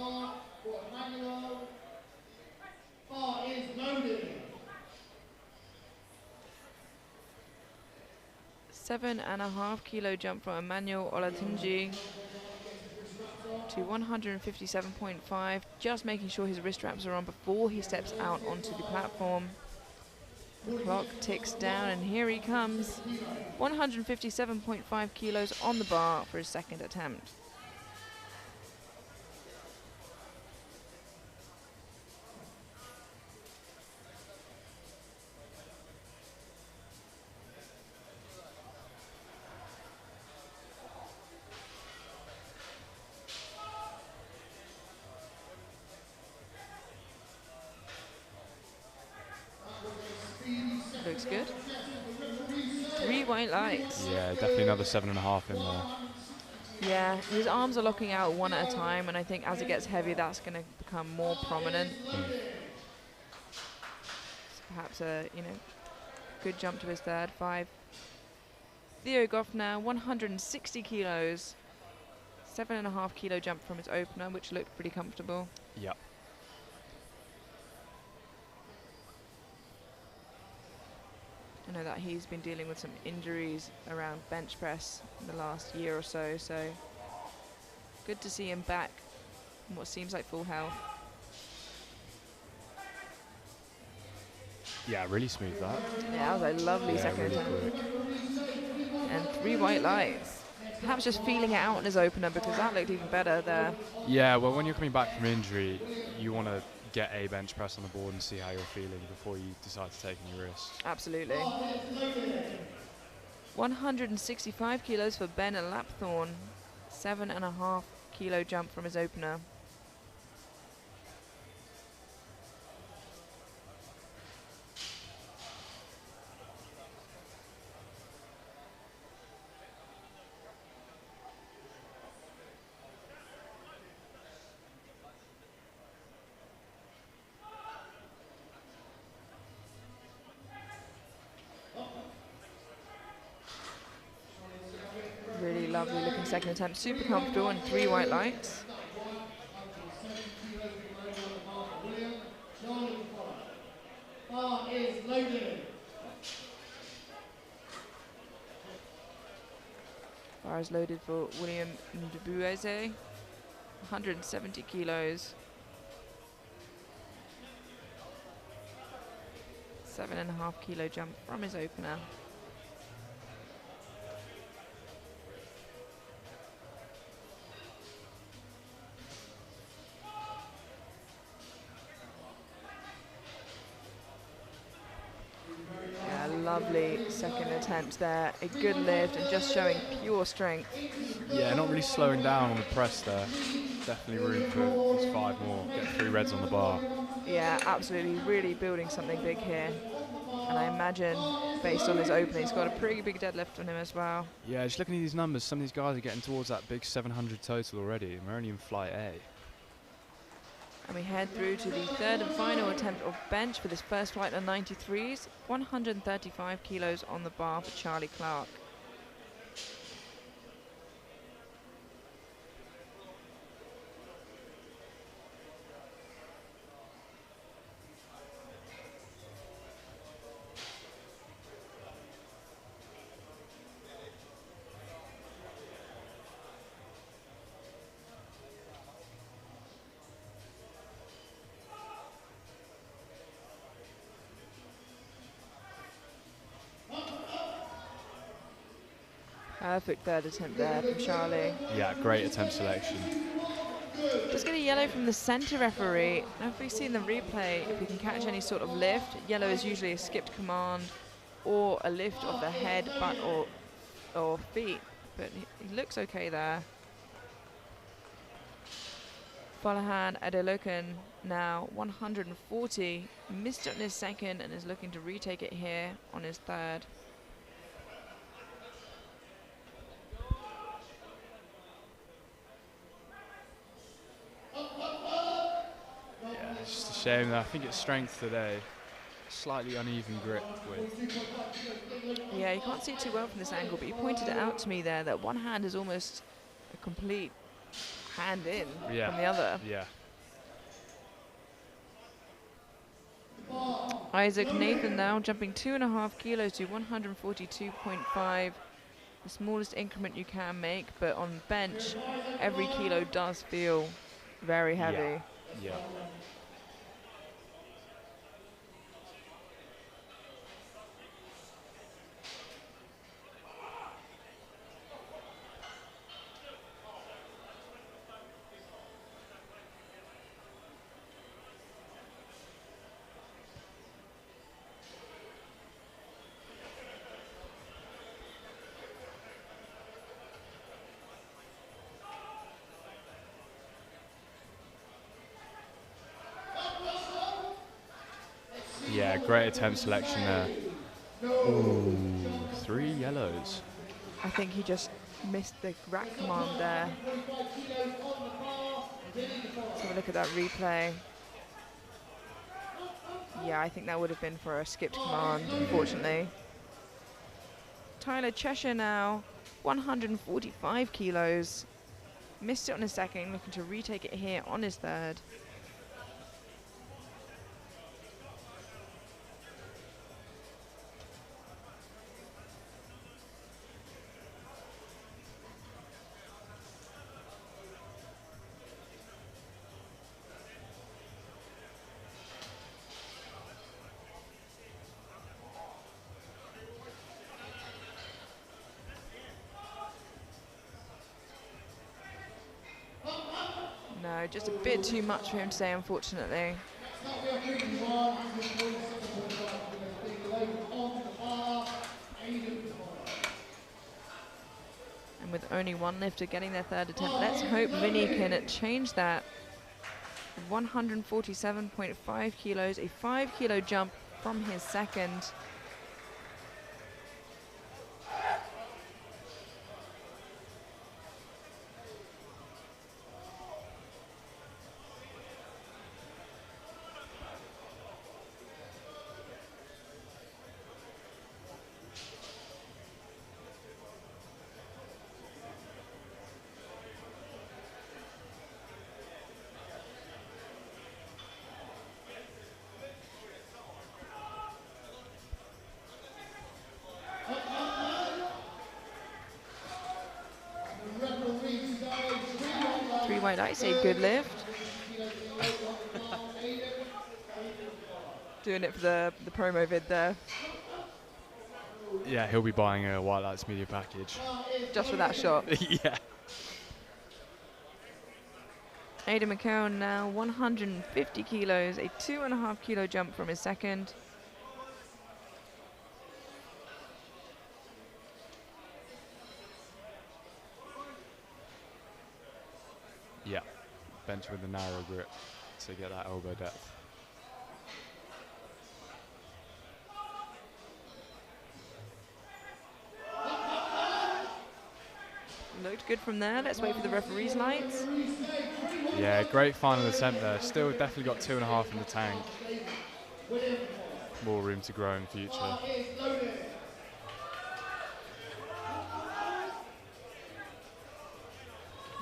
7.5 kilo jump from Emmanuel Olatunji to 157.5, just making sure his wrist straps are on before he steps out onto the platform. The clock ticks down and here he comes. 157.5 kilos on the bar for his second attempt. Looks good. 3 white lights. Yeah, definitely another 7.5 in there. Yeah, his arms are locking out one at a time, and I think as it gets heavy, that's going to become more prominent. So perhaps a good jump to his third. 5. Theo Goff now, 160 kilos. 7.5 kilo jump from his opener, which looked pretty comfortable. Yep. I know that he's been dealing with some injuries around bench press in the last year or so, so good to see him back in what seems like full health. Yeah, really smooth that. Yeah, that was a lovely second really attempt. quick. And 3 white lights. Perhaps just feeling it out in his opener because that looked even better there. Yeah, well, when you're coming back from injury, you want to get a bench press on the board and see how you're feeling before you decide to take any risks. Absolutely. 165 kilos for Ben Lapthorne. 7.5 kilo jump from his opener. Really lovely looking second attempt, super comfortable, and 3 white lights. Bar is loaded. Bar is loaded for William Ndubueze, 170 kilos. 7.5 kilo jump from his opener. Lovely second attempt there, a good lift and just showing pure strength. Yeah, not really slowing down on the press there. Definitely room for these 5 more, get 3 reds on the bar. Yeah, absolutely, really building something big here. And I imagine, based on his opening, he's got a pretty big deadlift on him as well. Yeah, just looking at these numbers, some of these guys are getting towards that big 700 total already, and we're only in flight A. And we head through to the third and final attempt of bench for this first flight of 93s. 135 kilos on the bar for Charlie Clark. Perfect third attempt there from Charlie. Yeah, great attempt selection. Just get a yellow from the centre referee. Now if we see in the replay, if we can catch any sort of lift, yellow is usually a skipped command or a lift of the head, butt or feet. But he looks okay there. Folahan Adelokan now 140, missed it on his second and is looking to retake it here on his third. Yeah, it's just a shame that I think it's strength today. Slightly uneven grip with. Yeah, you can't see it too well from this angle, but you pointed it out to me there that one hand is almost a complete hand in from the other. Yeah. Isaac Nathan now jumping 2.5 kilos to 142.5 the smallest increment you can make, but on bench, every kilo does feel very heavy. Yeah. Yeah, great attempt selection there. Ooh, 3 yellows. I think he just missed the rack command there. Let's have a look at that replay. Yeah, I think that would have been for a skipped command, unfortunately. Tyler Cheshire now, 145 kilos. Missed it on his second, looking to retake it here on his third. No, just a bit too much for him today, unfortunately. And with only one lifter getting their third attempt, let's hope Vinny can change that. 147.5 kilos, a 5 kilo jump from his second. White lights, a good lift. Doing it for the promo vid there. Yeah, he'll be buying a White Lights media package. Just for that shot. Yeah. Aidan McKeown now 150 kilos, a 2.5 kilo jump from his second. Yeah, bench with a narrow grip to get that elbow depth. Looked good from there. Let's wait for the referee's lights. Yeah, great final attempt there. Still definitely got 2.5 in the tank. More room to grow in the future.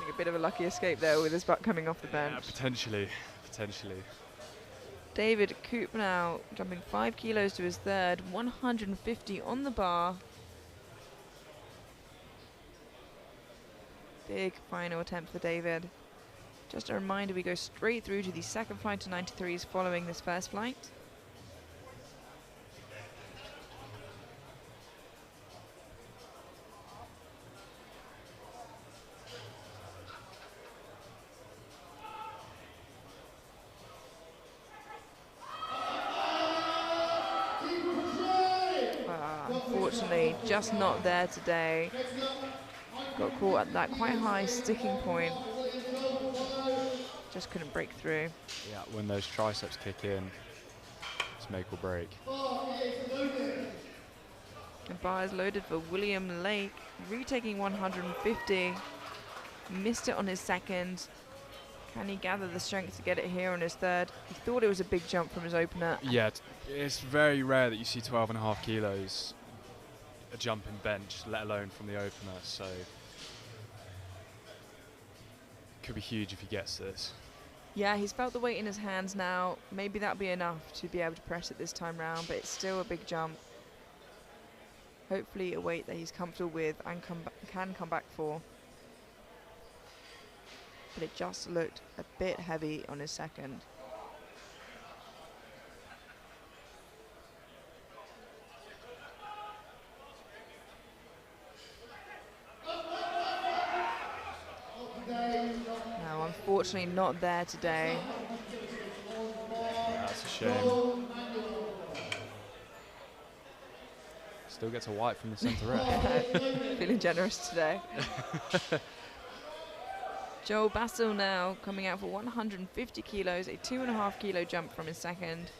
A bit of a lucky escape there with his butt coming off the bench. Yeah, potentially. David Coop now jumping 5 kilos to his third, 150 on the bar. Big final attempt for David. Just a reminder, we go straight through to the second flight to 93s following this first flight. Unfortunately, just not there today. Got caught at that quite high sticking point. Just couldn't break through. Yeah, when those triceps kick in, it's make or break. The bar is loaded for William Lake, retaking 150. Missed it on his second. Can he gather the strength to get it here on his third? He thought it was a big jump from his opener. Yeah, it's very rare that you see 12.5 kilos a jump in bench, let alone from the opener, so could be huge if he gets this. Yeah, he's felt the weight in his hands now. Maybe that'll be enough to be able to press it this time round, but it's still a big jump. Hopefully a weight that he's comfortable with and can come back for. But it just looked a bit heavy on his second. No, unfortunately not there today. That's a shame. Still gets a white from the centre ref. Feeling generous today. Joel Bassel now coming out for 150 kilos, a 2.5 kilo jump from his second.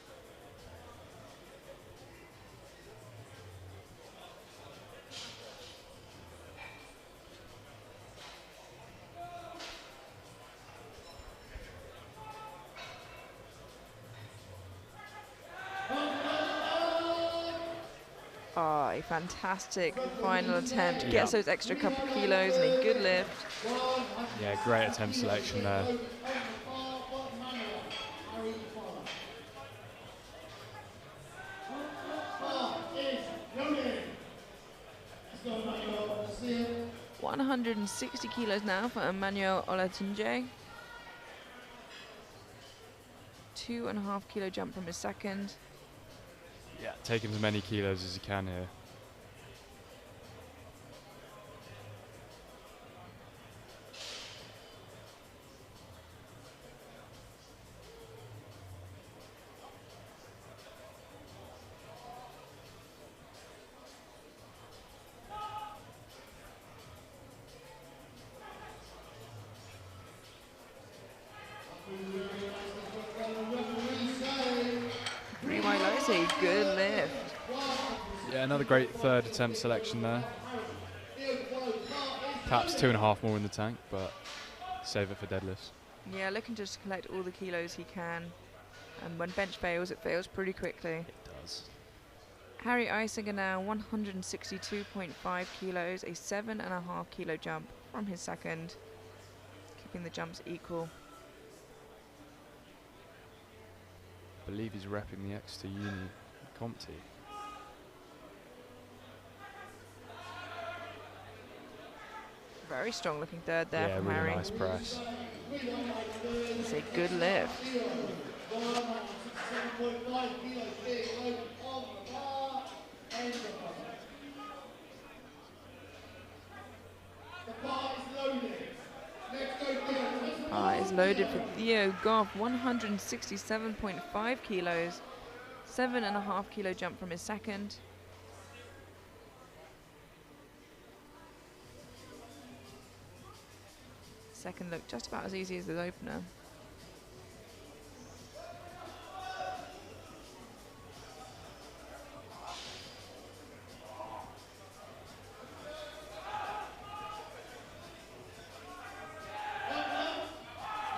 Oh, a fantastic final attempt. Yeah. Gets those extra couple kilos and a good lift. Yeah, great attempt selection there. See 160 kilos now for Emmanuel Olatunji. 2.5 kilo jump from his second. Yeah, taking as many kilos as he can here. Three white lights, a good lift. Yeah, another great third attempt selection there. Perhaps 2.5 more in the tank, but save it for deadlifts. Yeah, looking to just collect all the kilos he can. And when bench fails, it fails pretty quickly. It does. Harry Eisinger now 162.5 kilos, a 7.5 kilo jump from his second, keeping the jumps equal. I believe he's repping the Exeter Uni comp team. Very strong looking third there Yeah, from really Harry. nice press. It's a good lift. Is loaded for Theo Goff, 167.5 kilos, 7.5 kilo jump from his second. Second looked just about as easy as the opener.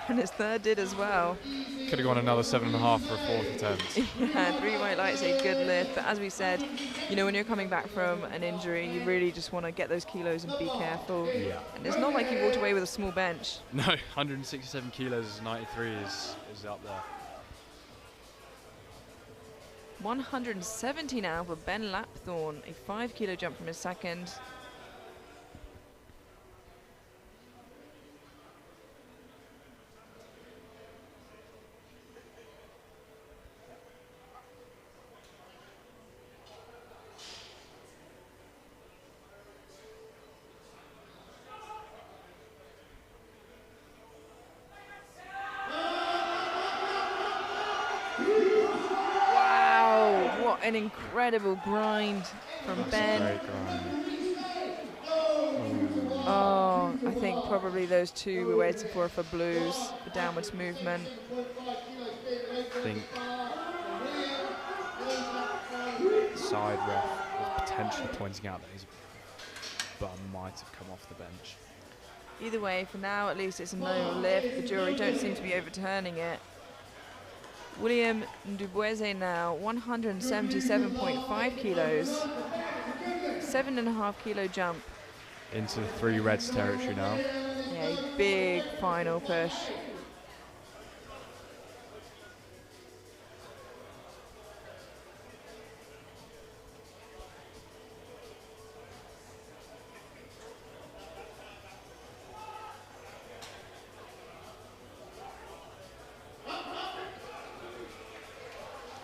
And his third did as well. Could have gone another 7.5 for a fourth attempt. Yeah, three white lights, a good lift. But as we said, you know, when you're coming back from an injury, you really just want to get those kilos and be careful. Yeah. And it's not like he walked away with a small bench. No, 167 kilos is 93 is up there. 170 now for Ben Lapthorne, a 5 kilo jump from his second. An incredible grind from Ben. Great grind. Oh, I think probably those two we're waiting for blues, the downwards movement. I think the side ref was potentially pointing out that his bum might have come off the bench. Either way, for now at least it's a no lift. The jury don't seem to be overturning it. William Duboise now, 177.5 kilos, 7.5 kilo jump. Into the three reds territory now. Yeah, a big final push.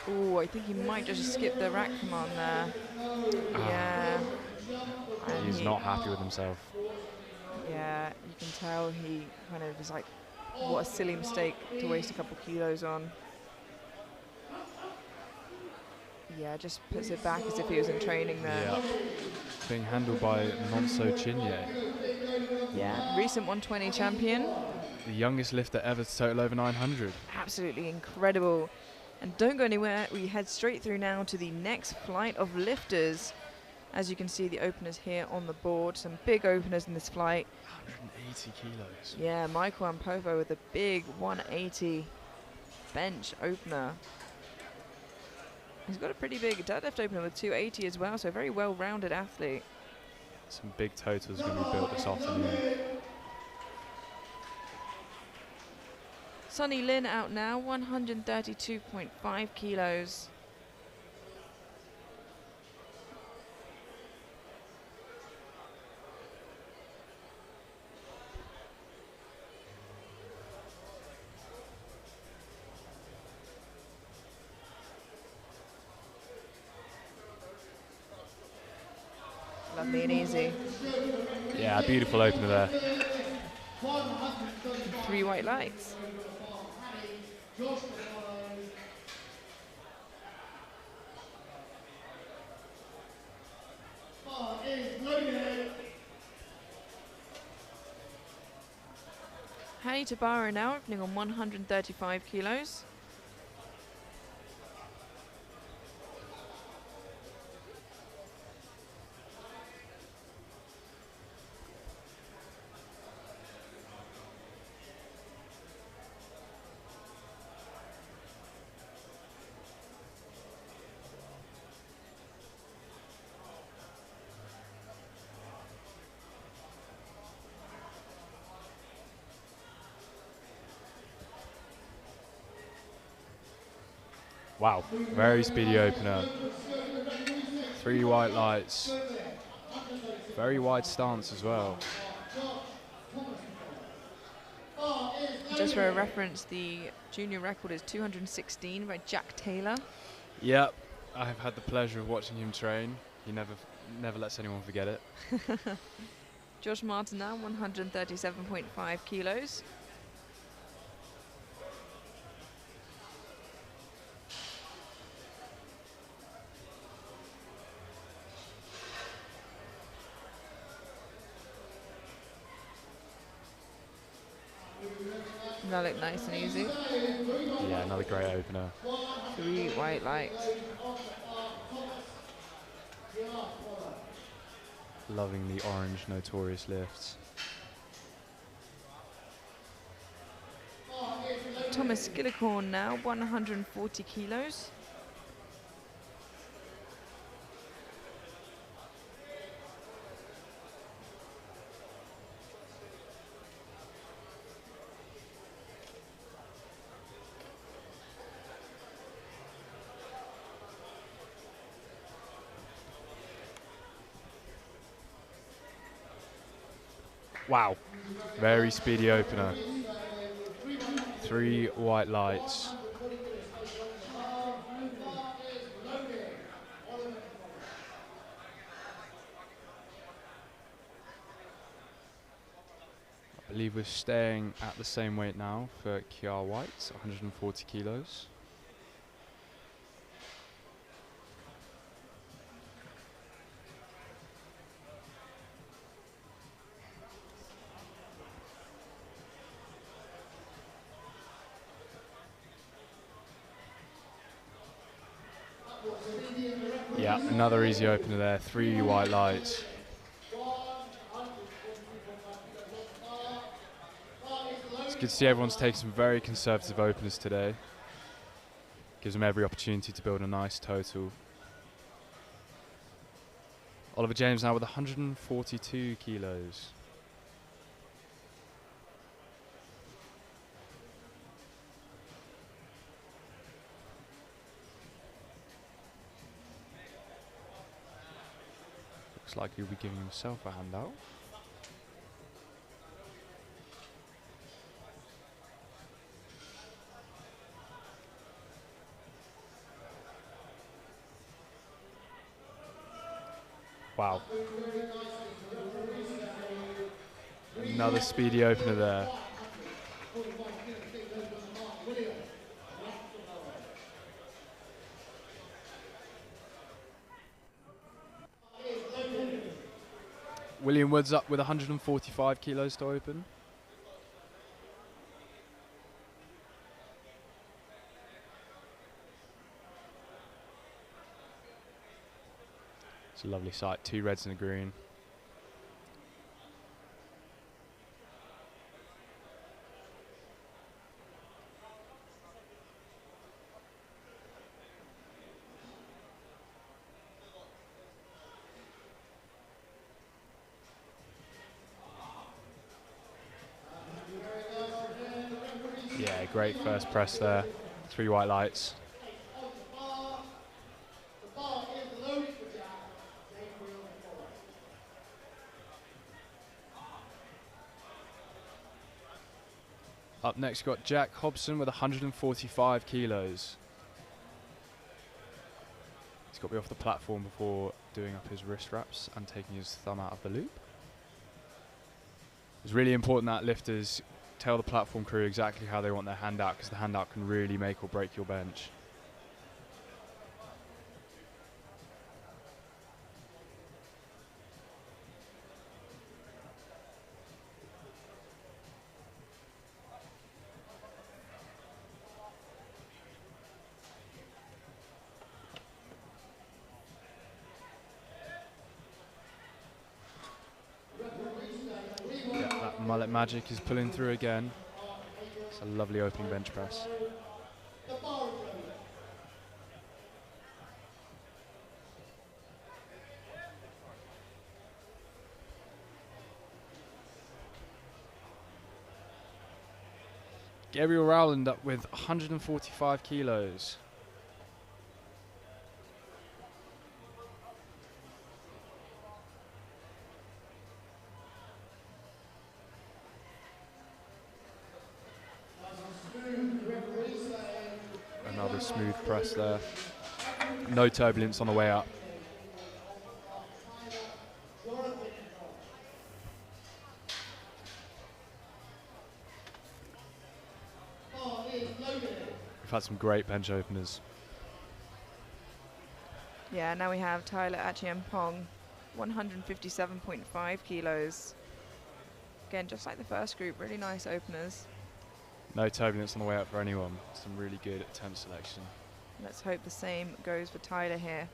Oh, I think he might just skip the rack command there. Yeah. And He's not happy with himself. Yeah, you can tell he kind of is like, what a silly mistake to waste a couple kilos on. Yeah, just puts it back as if he was in training there. Yeah. Being handled by Nonso Chinye, Yeah, recent 120 champion. the youngest lifter ever to total over 900. Absolutely incredible. And don't go anywhere, we head straight through now to the next flight of lifters. As you can see, the openers here on the board, some big openers in this flight. 180 kilos. Yeah, Michael Ampovo with a big 180 bench opener. He's got a pretty big deadlift opener with 280 as well, so a very well-rounded athlete. Some big totals going to be built this afternoon. Sonny Lin out now, 132.5 kilos. Lovely and easy. Yeah, beautiful opener there. 3 white lights. Hani Tabara now opening on 135 kilos. Wow, very speedy opener. 3 white lights. Very wide stance as well. Just for a reference, the junior record is 216 by Jack Taylor. Yep, I've had the pleasure of watching him train. He never lets anyone forget it. Josh Martin now 137.5 kilos. That looked nice and easy. Yeah, another great opener. 3 white lights. Loving the orange Notorious lifts. Thomas Skillicorn now 140 kilos. Wow, very speedy opener. 3 white lights. I believe we're staying at the same weight now for Kiar White, 140 kilos. Yeah, another easy opener there, 3 white lights. It's good to see everyone's taking some very conservative openers today. Gives them every opportunity to build a nice total. Oliver James now with 142 kilos. Looks like he'll be giving himself a handout. Wow. Another speedy opener there. William Woods up with 145 kilos to open. It's a lovely sight, 2 reds and a green. Yeah, great first press there. 3 white lights. Up next, got Jack Hobson with 145 kilos. He's got to be off the platform before doing up his wrist wraps and taking his thumb out of the loop. It's really important that lifters tell the platform crew exactly how they want their hand out, because the handout can really make or break your bench. Yeah, that mullet magic is pulling through again. It's a lovely opening bench press. Gabriel Rowland up with 145 kilos. Another smooth press there. No turbulence on the way up. We've had some great bench openers. Yeah, now we have Tyler Achiampong, 157.5 kilos. Again, just like the first group, really nice openers. No turbulence on the way up for anyone. Some really good attempt selection. Let's hope the same goes for Tyler here.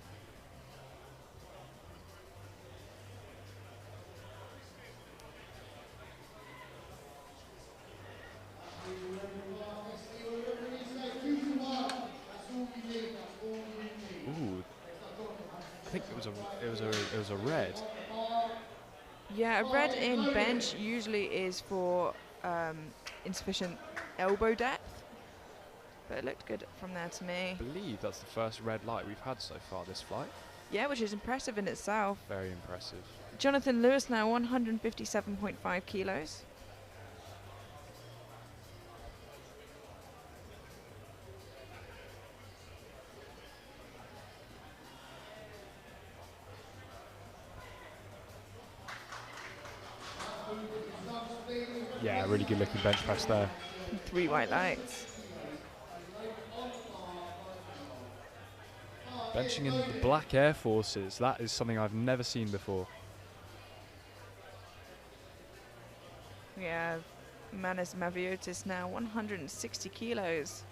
Ooh, I think it was a red. Yeah, a red in bench usually is for insufficient elbow depth, but it looked good from there to me. I believe that's the first red light we've had so far this flight. Yeah, which is impressive in itself. Very impressive. Jonathan Lewis now 157.5 kilos. Yeah, really good looking bench press there. 3 white lights. Benching in the black Air Forces, that is something I've never seen before. We have Manis Maviotis now 160 kilos.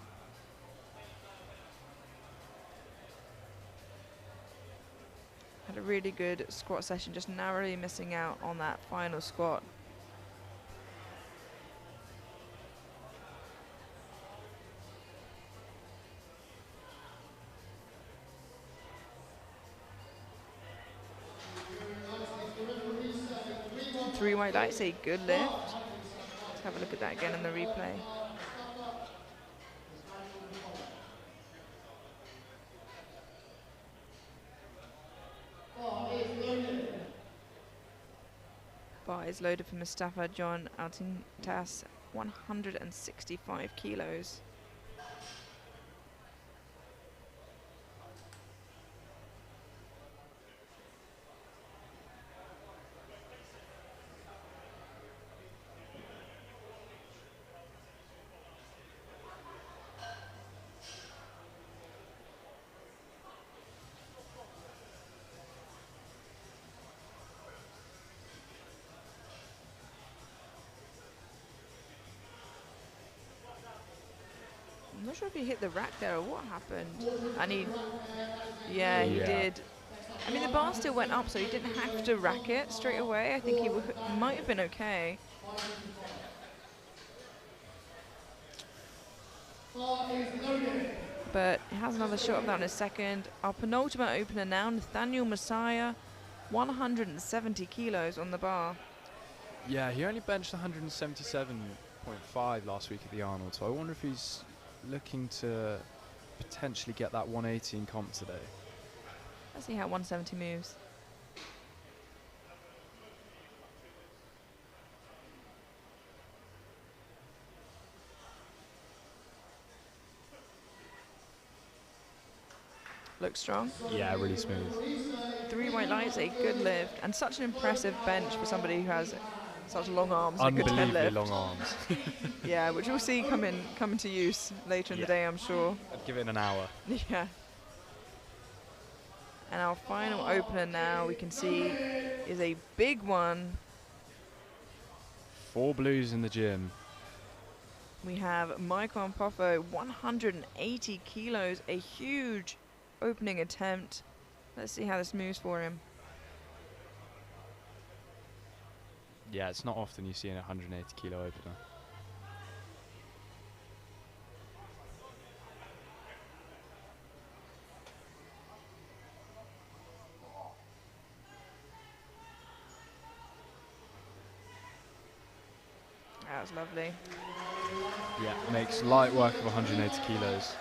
Had a really good squat session, just narrowly missing out on that final squat. Three white lights, a good lift. Let's have a look at that again in the replay. Bar is loaded for Mustafa John Altintas, 165 kilos. I'm not sure if he hit the rack there or what happened. And he did. I mean, the bar still went up, so he didn't have to rack it straight away. I think he might have been okay. But he has another shot of that in a second. Our penultimate opener now, Nathaniel Messiah, 170 kilos on the bar. Yeah, he only benched 177.5 last week at the Arnold, so I wonder if he's looking to potentially get that 180 in comp today. Let's see how 170 moves. Looks strong. Yeah, really smooth. 3 white lights, a good lift, and such an impressive bench for somebody who has such long arms and a good Unbelievably deadlift. long arms. Yeah, which we'll see come into use later in the day, I'm sure. I'd give it an hour. Yeah. And our final opener now, we can see, is a big one. 4 blues in the gym. We have Maikon Poffo, 180 kilos, a huge opening attempt. Let's see how this moves for him. Yeah, it's not often you see an 180 kilo opener. That was lovely. Yeah, makes light work of 180 kilos.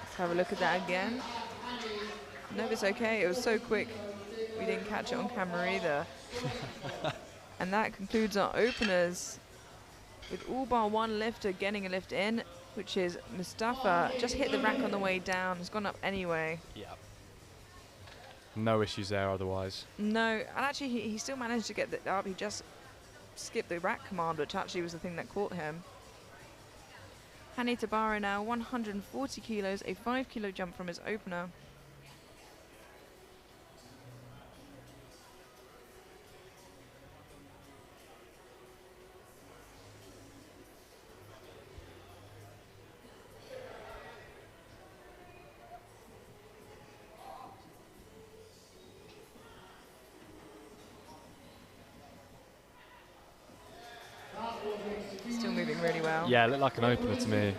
Let's have a look at that again. No, it's okay. It was so quick. We didn't catch it on camera either. And that concludes our openers, with all bar one lifter getting a lift in, which is Mustafa. Just hit the rack on the way down. It's gone up anyway. Yeah. No issues there otherwise. No, and actually he still managed to get it up. He just skipped the rack command, which actually was the thing that caught him. Hani Tabara now, 140 kilos, a 5 kilo jump from his opener. Still moving really well. Yeah, it looked like an opener to me.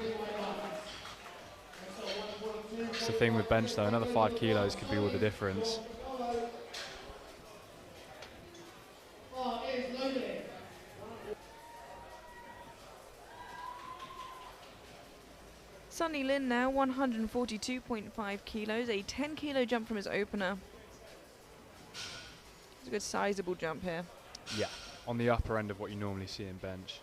It's the thing with bench though, another 5 kilos could be all the difference. Sonny Lin now, 142.5 kilos, a 10 kilo jump from his opener. It's a good sizable jump here. Yeah, on the upper end of what you normally see in bench.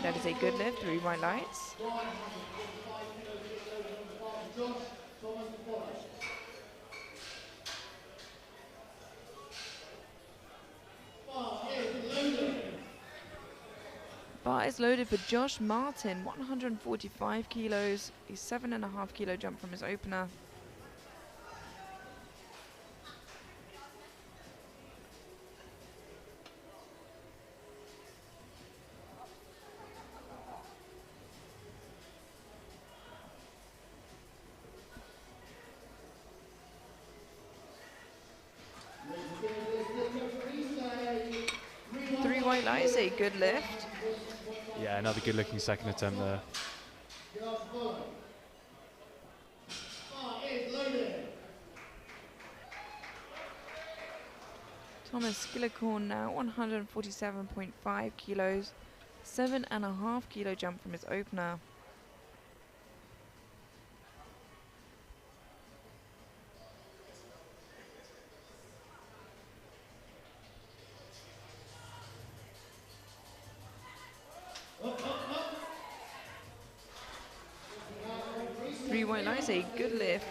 That is a good lift, 3 white lights. Bar is loaded for Josh Martin, 145 kilos, a 7.5 kilo jump from his opener. Three white lights, a good lift. Yeah, another good looking second attempt there. Thomas Skillicorn now, 147.5 kilos, 7.5 kilo jump from his opener. Three white lights, a good lift.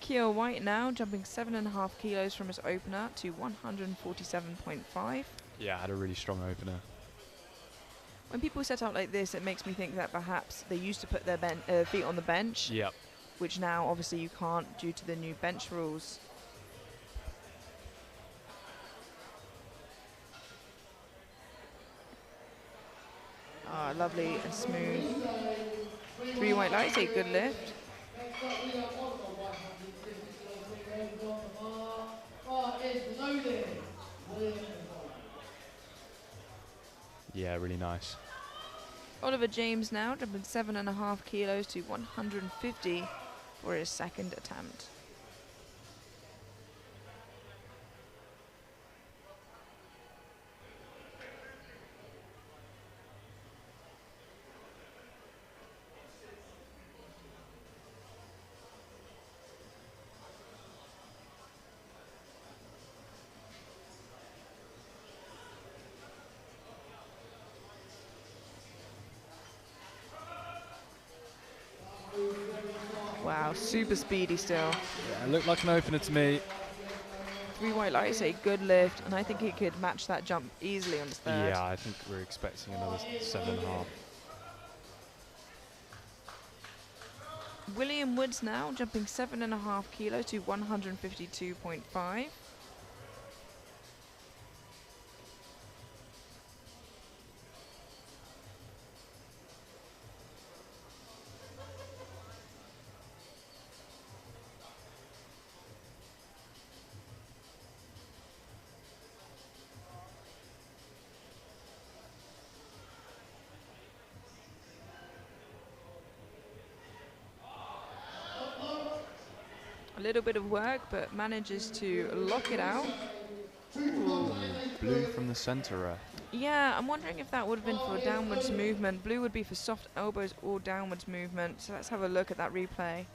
Kier White now jumping 7.5 kilos from his opener to 147.5. Yeah, had a really strong opener. When people set out like this, it makes me think that perhaps they used to put their feet on the bench, Yep. which now obviously you can't due to the new bench rules. Ah, lovely and smooth. 3 white lights, a good lift. Yeah, really nice. Oliver James now jumping 7.5 kilos to 150 for his second attempt. Wow, super speedy still. Yeah, it looked like an opener to me. 3 white lights, a good lift, and I think he could match that jump easily on his third. Yeah, I think we're expecting another 7.5. William Woods now jumping 7.5 kilos to 152.5. A little bit of work, but manages to lock it out. Ooh, blue from the centre. Yeah, I'm wondering if that would have been for downwards movement. Blue would be for soft elbows or downwards movement. So let's have a look at that replay.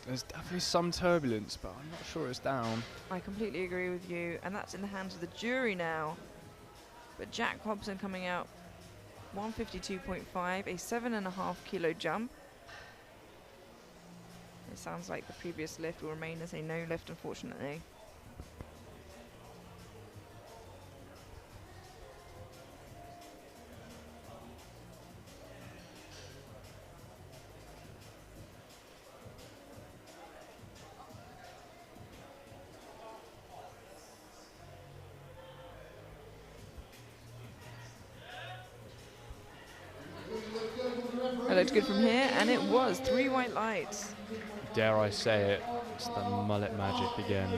There's definitely some turbulence, but I'm not sure it's down. I completely agree with you, and that's in the hands of the jury now. But Jack Hobson coming out 152.5, a 7.5 kilo jump. It sounds like the previous lift will remain as a no lift, unfortunately. It looked good from here, and it was 3 white lights. Dare I say it, it's the mullet magic again.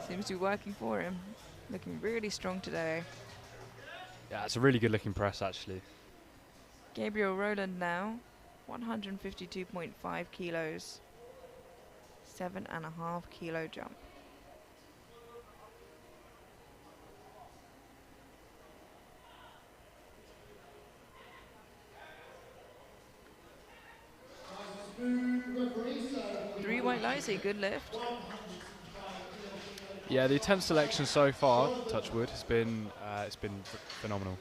Seems to be working for him. Looking really strong today. Yeah, it's a really good looking press actually. Gabriel Rowland now, 152.5 kilos, 7.5 kilo jump. Three white lights, a good lift. Yeah, the attempt selection so far, touch wood, has been it's been phenomenal.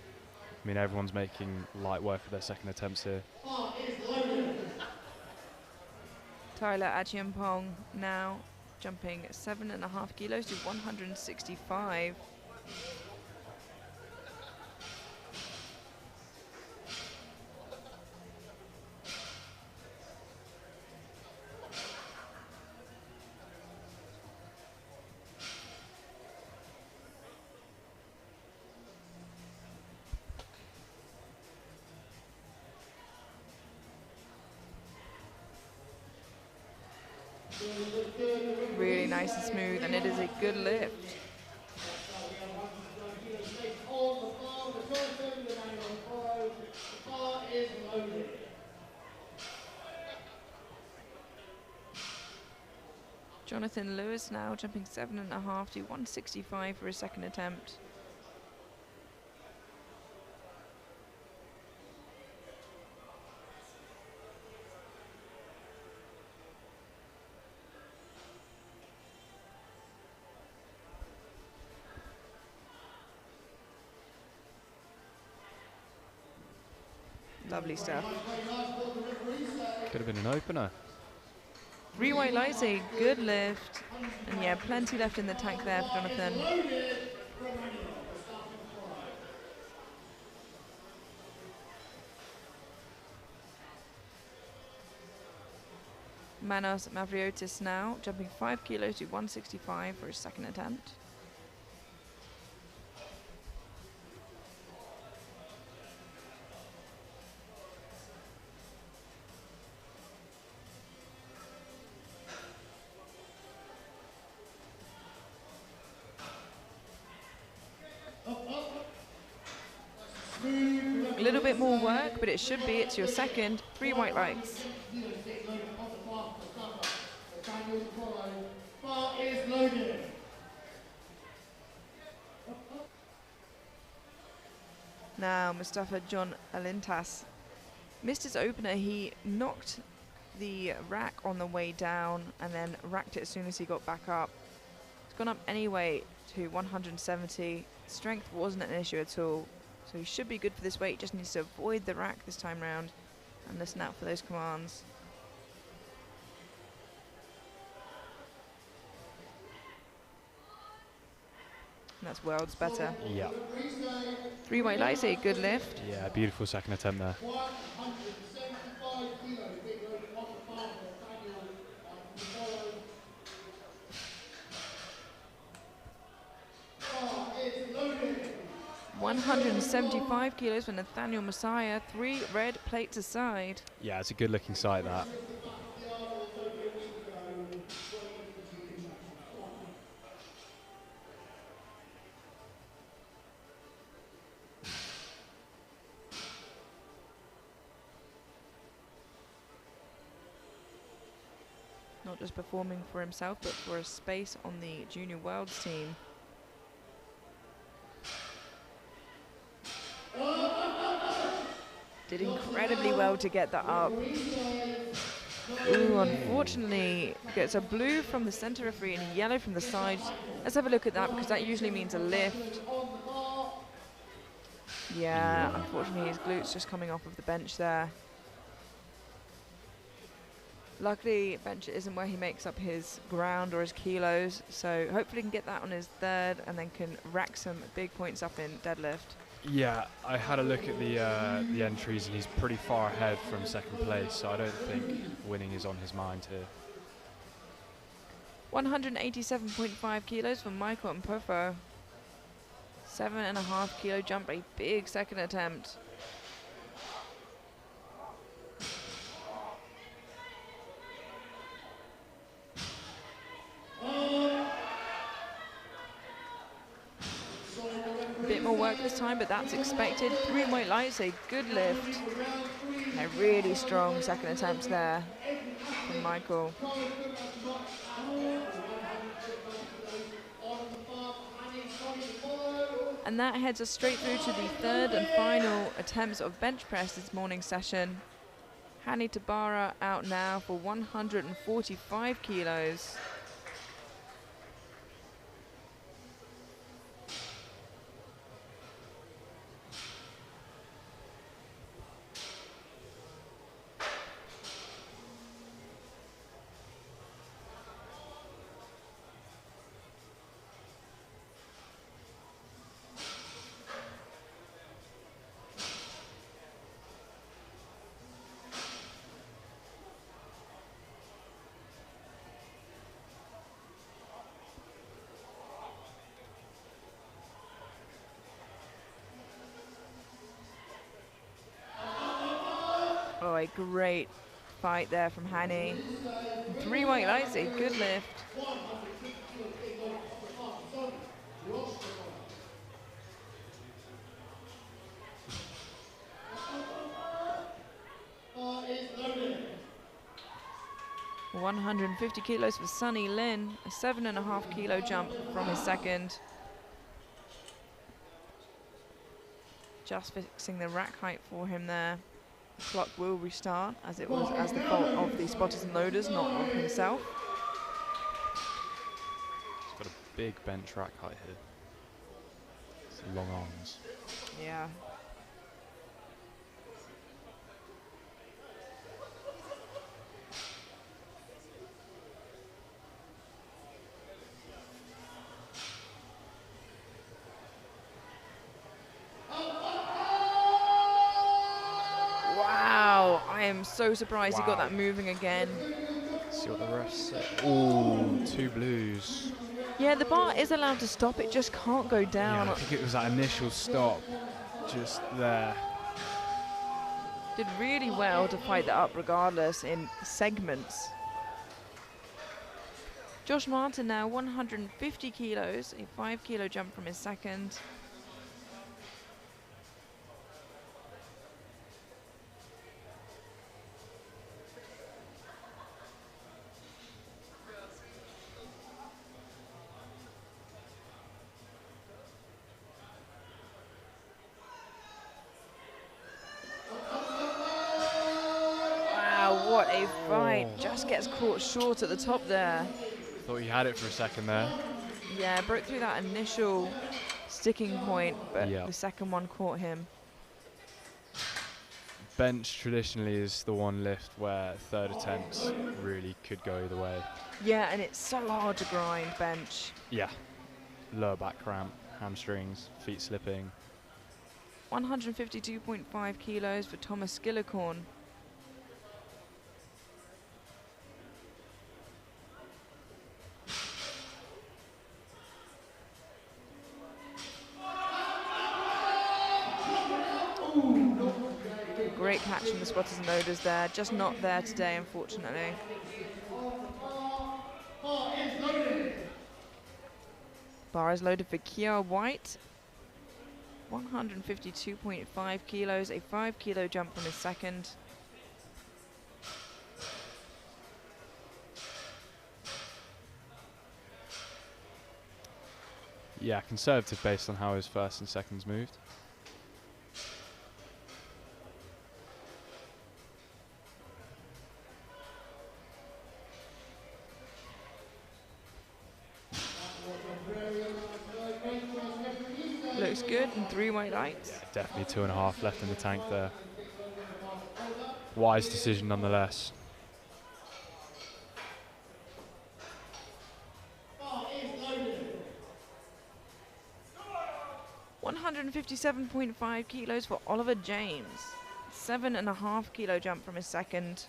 I mean, everyone's making light work of their second attempts here. Tyler Achiampong now jumping 7.5 kilos to 165. Really nice and smooth, and it is a good lift. Jonathan Lewis now jumping 7.5 to 165 for his second attempt. Lovely stuff. Could have been an opener. 3 white lights, a good lift. And yeah, plenty left in the tank there for Jonathan. Manos Mavriotis now, jumping 5 kilos to 165 for his second attempt. A little bit more work, but it should be. It's your second. 3 white lights. Now Mustafa John Alintas missed his opener. He knocked the rack on the way down and then racked it as soon as he got back up. It's gone up anyway to 170. Strength wasn't an issue at all. So he should be good for this weight, just needs to avoid the rack this time round and listen out for those commands. And that's worlds better. Yeah. 3 white lights, a good lift. Yeah, beautiful second attempt there. 175 kilos for Nathaniel Messiah, 3 red plates aside. Yeah, it's a good looking sight, that. Not just performing for himself, but for a space on the Junior Worlds team. Did incredibly well to get that up. Ooh, unfortunately, gets a blue from the center referee and a yellow from the sides. Let's have a look at that, because that usually means a lift. Yeah, unfortunately his glute's just coming off of the bench there. Luckily, bench isn't where he makes up his ground or his kilos, so hopefully he can get that on his third and then can rack some big points up in deadlift. Yeah, I had a look at the entries and he's pretty far ahead from second place, so I don't think winning is on his mind here. 187.5 kilos for Michael Mpofo. 7.5 kilo jump, a big second attempt. Bit more work this time, but that's expected. 3 white lights, a good lift. A really strong second attempt there from Michael. And that heads us straight through to the third and final attempts of bench press this morning session. Hani Tabara out now for 145 kilos. Oh, a great fight there from Hani. 3 white lights, a good lift. – 150 kilos for Sunny Lin, a 7.5 kilo jump from his second. Just fixing the rack height for him there. The clock will restart, as it was as the fault of the spotters and loaders, not of himself. He's got a big bench rack height here. It's long arms. Yeah. I'm so surprised he got that moving again. See what the refs say. Ooh, 2 blues. Yeah, the bar is allowed to stop, it just can't go down. Yeah, I think it was that initial stop just there. Did really well to fight that up regardless in segments. Josh Martin now 150 kilos, a 5 kilo jump from his second. Wow, what a fight. Just gets caught short at the top there. Thought he had it for a second there. Yeah, broke through that initial sticking point, but Yeah. the second one caught him. Bench traditionally is the one lift where third attempts really could go either way. Yeah, and it's so hard to grind bench. Yeah. Lower back cramp, hamstrings, feet slipping. 152.5 kilos for Thomas Skillicorn. Great catch from the spotters and loaders there, just not there today, unfortunately. Bar is loaded for Kiara White. 152.5 kilos, a 5 kilo jump from his second. Yeah, conservative based on how his first and seconds moved. Looks good, and 3 white lights. Yeah, definitely 2.5 left in the tank there. Wise decision nonetheless. $157.5 kilos for Oliver James. 7.5 kilo jump from his second.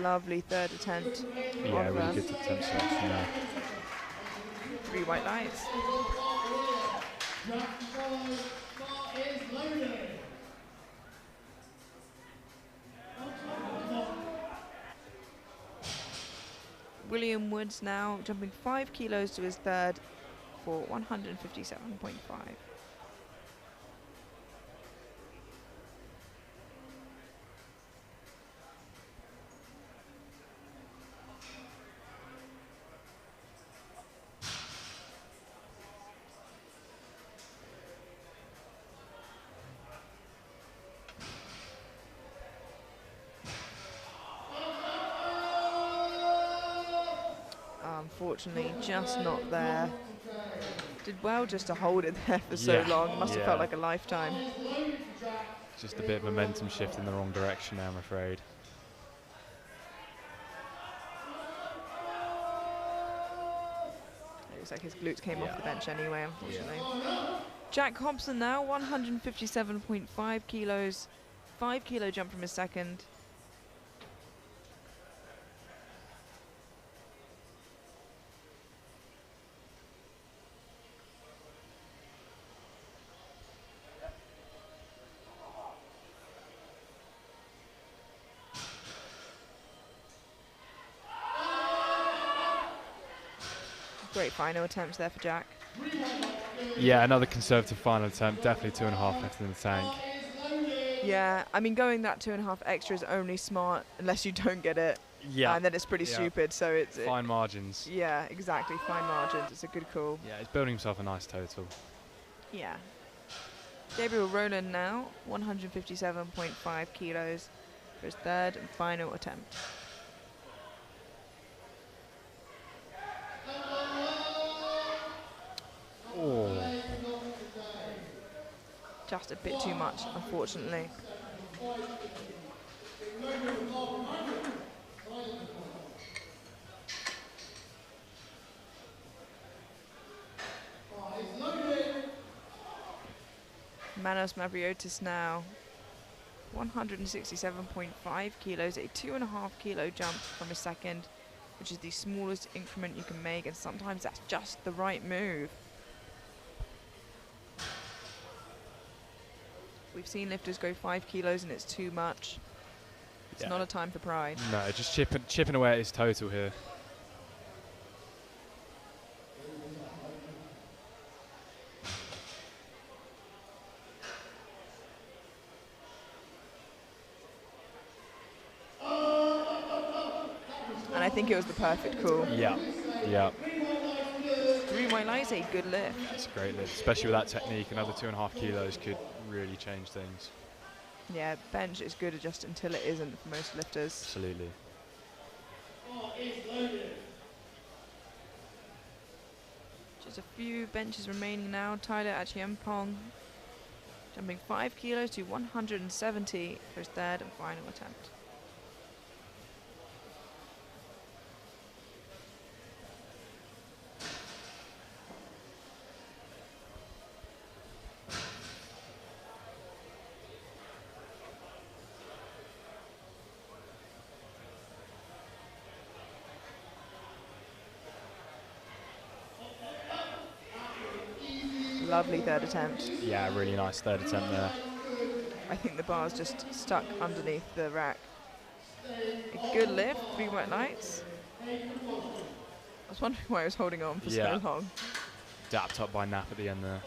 Lovely third attempt. Yeah, really good attempt selection there. 3 white lights. William Woods now jumping 5 kilos to his third for 157.5. Unfortunately, just not there. Did well just to hold it there for so long. Must have felt like a lifetime. Just a bit of momentum shift in the wrong direction there, I'm afraid. It looks like his glutes came off the bench anyway, unfortunately. Jack Hobson now, 157.5 kilos. 5 kilo jump from his second. Great final attempts there for Jack. Yeah, another conservative final attempt. Definitely 2.5 left in the tank. Yeah, I mean, going that 2.5 extra is only smart unless you don't get it. Yeah. And then it's pretty stupid, so it's... Fine margins. Yeah, exactly, fine margins. It's a good call. Yeah, he's building himself a nice total. Yeah. Gabriel Rowland now, 157.5 kilos for his third and final attempt. just a bit too much, unfortunately. Manos Mavriotis now, 167.5 kilos, a 2.5 kilo jump from a second, which is the smallest increment you can make, and sometimes that's just the right move. We've seen lifters go 5 kilos and it's too much. It's not a time for pride. No, just chipping away at his total here. And I think it was the perfect call. Yeah, yeah. 3 white lights, a good lift. It's a great lift, especially with that technique. Another 2.5 kilos could really change things. Yeah, bench is good just until it isn't for most lifters. Absolutely. Just a few benches remaining now. Tyler Achiampong jumping 5 kilos to 170 for his third and final attempt. Lovely third attempt. Yeah, really nice third attempt there. I think the bar's just stuck underneath the rack. A good lift, 3 white lights. I was wondering why I was holding on for so long. Dapped up by Nap at the end there.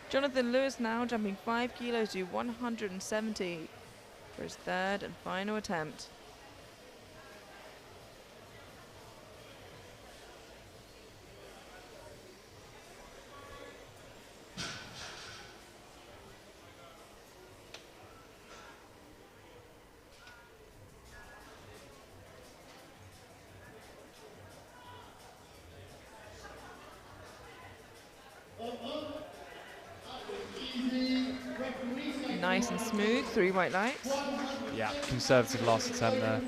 Jonathan Lewis now jumping 5 kilos to 170 for his third and final attempt. Nice and smooth, 3 white lights. Yeah, conservative last attempt there.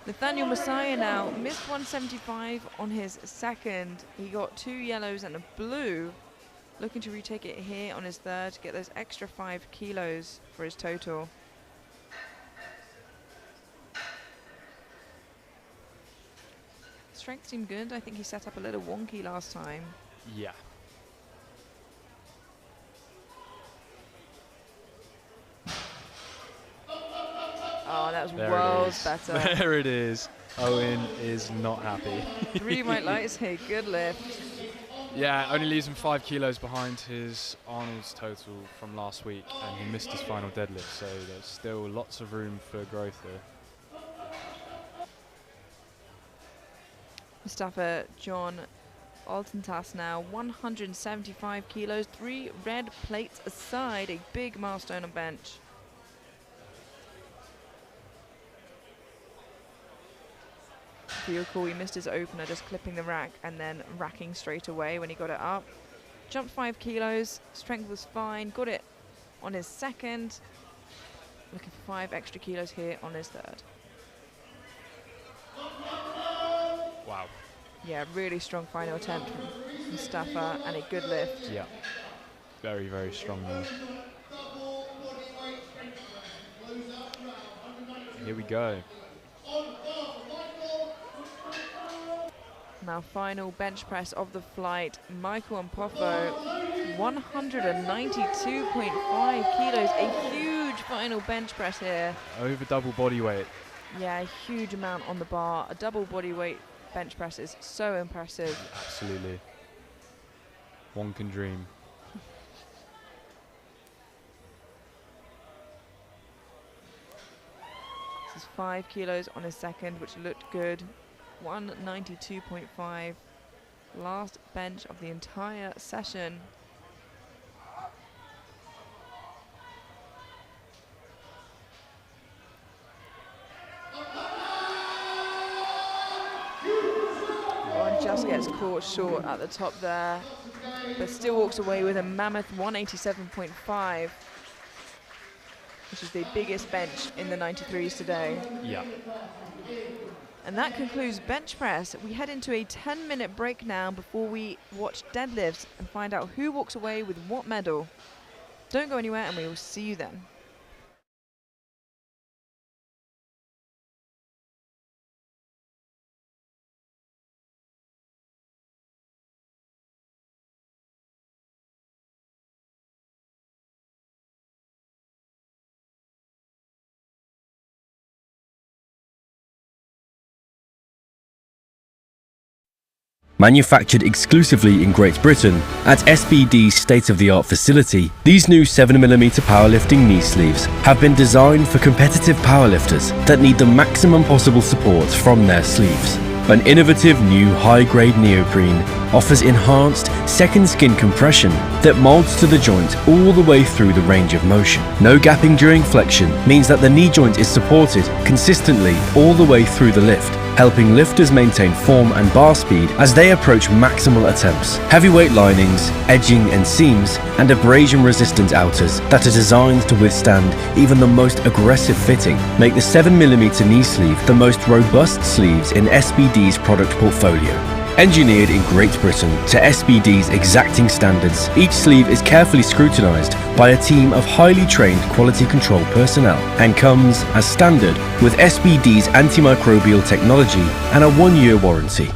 Nathaniel Messiah now missed 175 on his second. He got 2 yellows and a blue. Looking to retake it here on his third to get those extra 5 kilos for his total. Strength seemed good. I think he set up a little wonky last time. Yeah. Oh, that was There worlds better. There it is. Owen is not happy. 3 white lights, hey, good lift. Yeah, only leaves him 5 kilos behind his Arnold's total from last week, and he missed his final deadlift, so there's still lots of room for growth here. Mustafa John Altentas now 175 kilos, 3 red plates aside, a big milestone on bench. If you recall, he missed his opener just clipping the rack and then racking straight away when he got it up. Jumped 5 kilos, strength was fine, got it on his second. Looking for 5 extra kilos here on his third. Wow. Yeah, really strong final attempt from Mustafa and a good lift. Yeah. Very, very strong there. Here we go. Now final bench press of the flight. Michael Ampofo, 192.5 kilos. A huge final bench press here. Over double body weight. Yeah, a huge amount on the bar. A double body weight bench press is so impressive. Absolutely. One can dream. This is 5 kilos on his second, which looked good. 192.5. Last bench of the entire session. thought short at the top there, but still walks away with a mammoth 187.5, which is the biggest bench in the 93s today. Yeah. And that concludes bench press. We head into a 10-minute break now before we watch deadlifts and find out who walks away with what medal. Don't go anywhere, and we will see you then. Manufactured exclusively in Great Britain at SBD's state-of-the-art facility, these new 7mm powerlifting knee sleeves have been designed for competitive powerlifters that need the maximum possible support from their sleeves. An innovative new high-grade neoprene offers enhanced second skin compression that molds to the joint all the way through the range of motion. No gapping during flexion means that the knee joint is supported consistently all the way through the lift, helping lifters maintain form and bar speed as they approach maximal attempts. Heavyweight linings, edging and seams, and abrasion-resistant outers that are designed to withstand even the most aggressive fitting make the 7mm knee sleeve the most robust sleeves in SBD's product portfolio. Engineered in Great Britain to SBD's exacting standards, each sleeve is carefully scrutinised by a team of highly trained quality control personnel and comes as standard with SBD's antimicrobial technology and a 1-year warranty.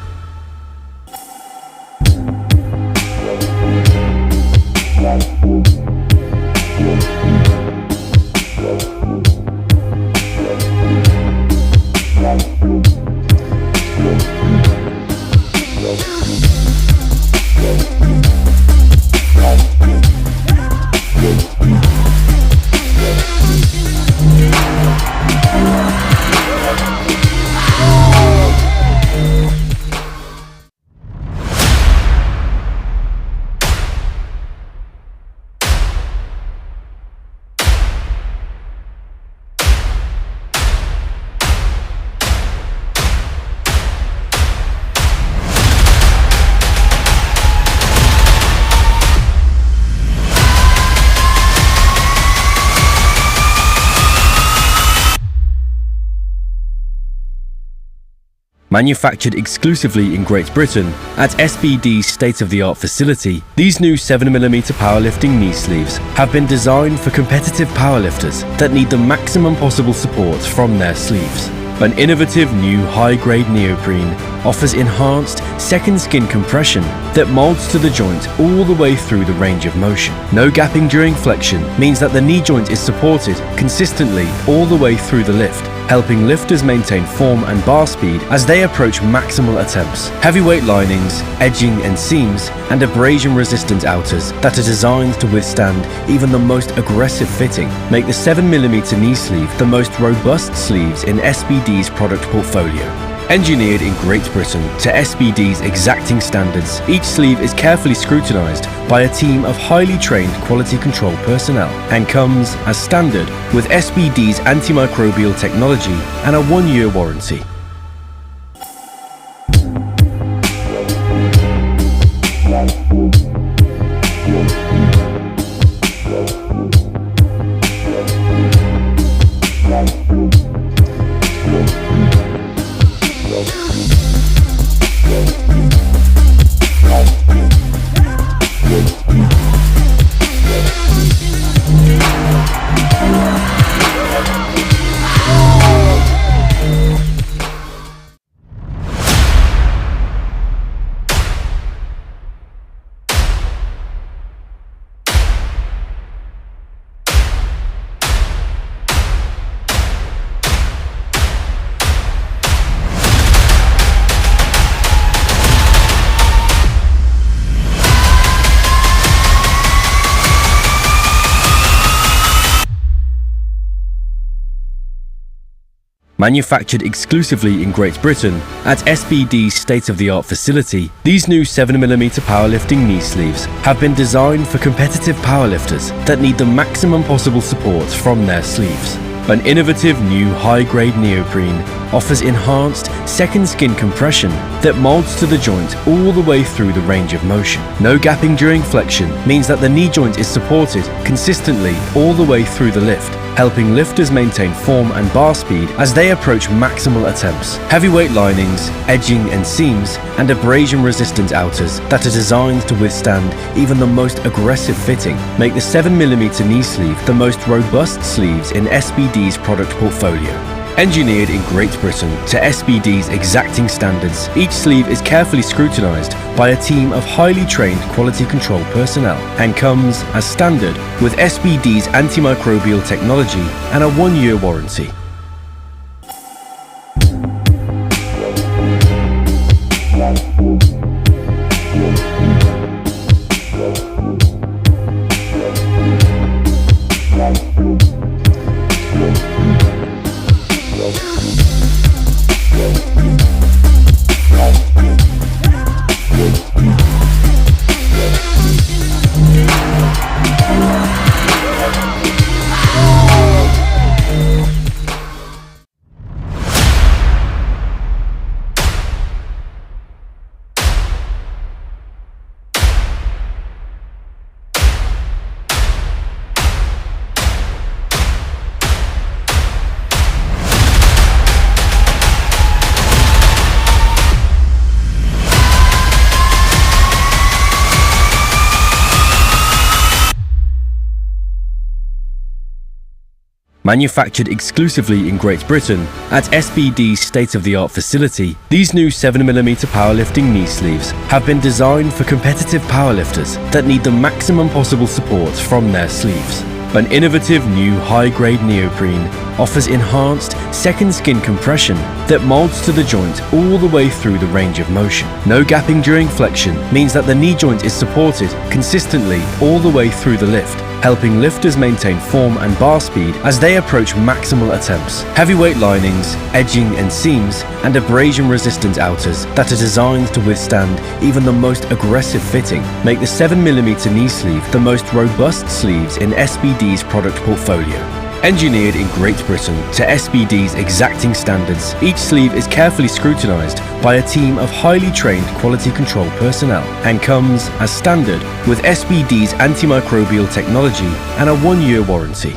Manufactured exclusively in Great Britain at SBD's state-of-the-art facility, these new 7mm powerlifting knee sleeves have been designed for competitive powerlifters that need the maximum possible support from their sleeves. An innovative new high-grade neoprene offers enhanced second skin compression that molds to the joint all the way through the range of motion. No gapping during flexion means that the knee joint is supported consistently all the way through the lift, helping lifters maintain form and bar speed as they approach maximal attempts. Heavyweight linings, edging and seams, and abrasion-resistant outers that are designed to withstand even the most aggressive fitting make the 7mm knee sleeve the most robust sleeves in SBD's product portfolio. Engineered in Great Britain to SBD's exacting standards, each sleeve is carefully scrutinised by a team of highly trained quality control personnel and comes as standard with SBD's antimicrobial technology and a 1-year warranty. Manufactured exclusively in Great Britain at SBD's state-of-the-art facility, these new 7mm powerlifting knee sleeves have been designed for competitive powerlifters that need the maximum possible support from their sleeves. An innovative new high-grade neoprene offers enhanced second skin compression that molds to the joint all the way through the range of motion. No gapping during flexion means that the knee joint is supported consistently all the way through the lift, helping lifters maintain form and bar speed as they approach maximal attempts. Heavyweight linings, edging and seams, and abrasion-resistant outers that are designed to withstand even the most aggressive fitting make the 7mm knee sleeve the most robust sleeves in SBD's product portfolio. Engineered in Great Britain to SBD's exacting standards, each sleeve is carefully scrutinised by a team of highly trained quality control personnel and comes as standard with SBD's antimicrobial technology and a 1-year warranty. Manufactured exclusively in Great Britain at SBD's state-of-the-art facility, these new 7mm powerlifting knee sleeves have been designed for competitive powerlifters that need the maximum possible support from their sleeves. An innovative new high-grade neoprene offers enhanced second skin compression that molds to the joint all the way through the range of motion. No gapping during flexion means that the knee joint is supported consistently all the way through the lift, helping lifters maintain form and bar speed as they approach maximal attempts. Heavyweight linings, edging and seams, and abrasion-resistant outers that are designed to withstand even the most aggressive fitting make the 7mm knee sleeve the most robust sleeves in SBD's product portfolio. Engineered in Great Britain to SBD's exacting standards, each sleeve is carefully scrutinised by a team of highly trained quality control personnel and comes as standard with SBD's antimicrobial technology and a 1-year warranty.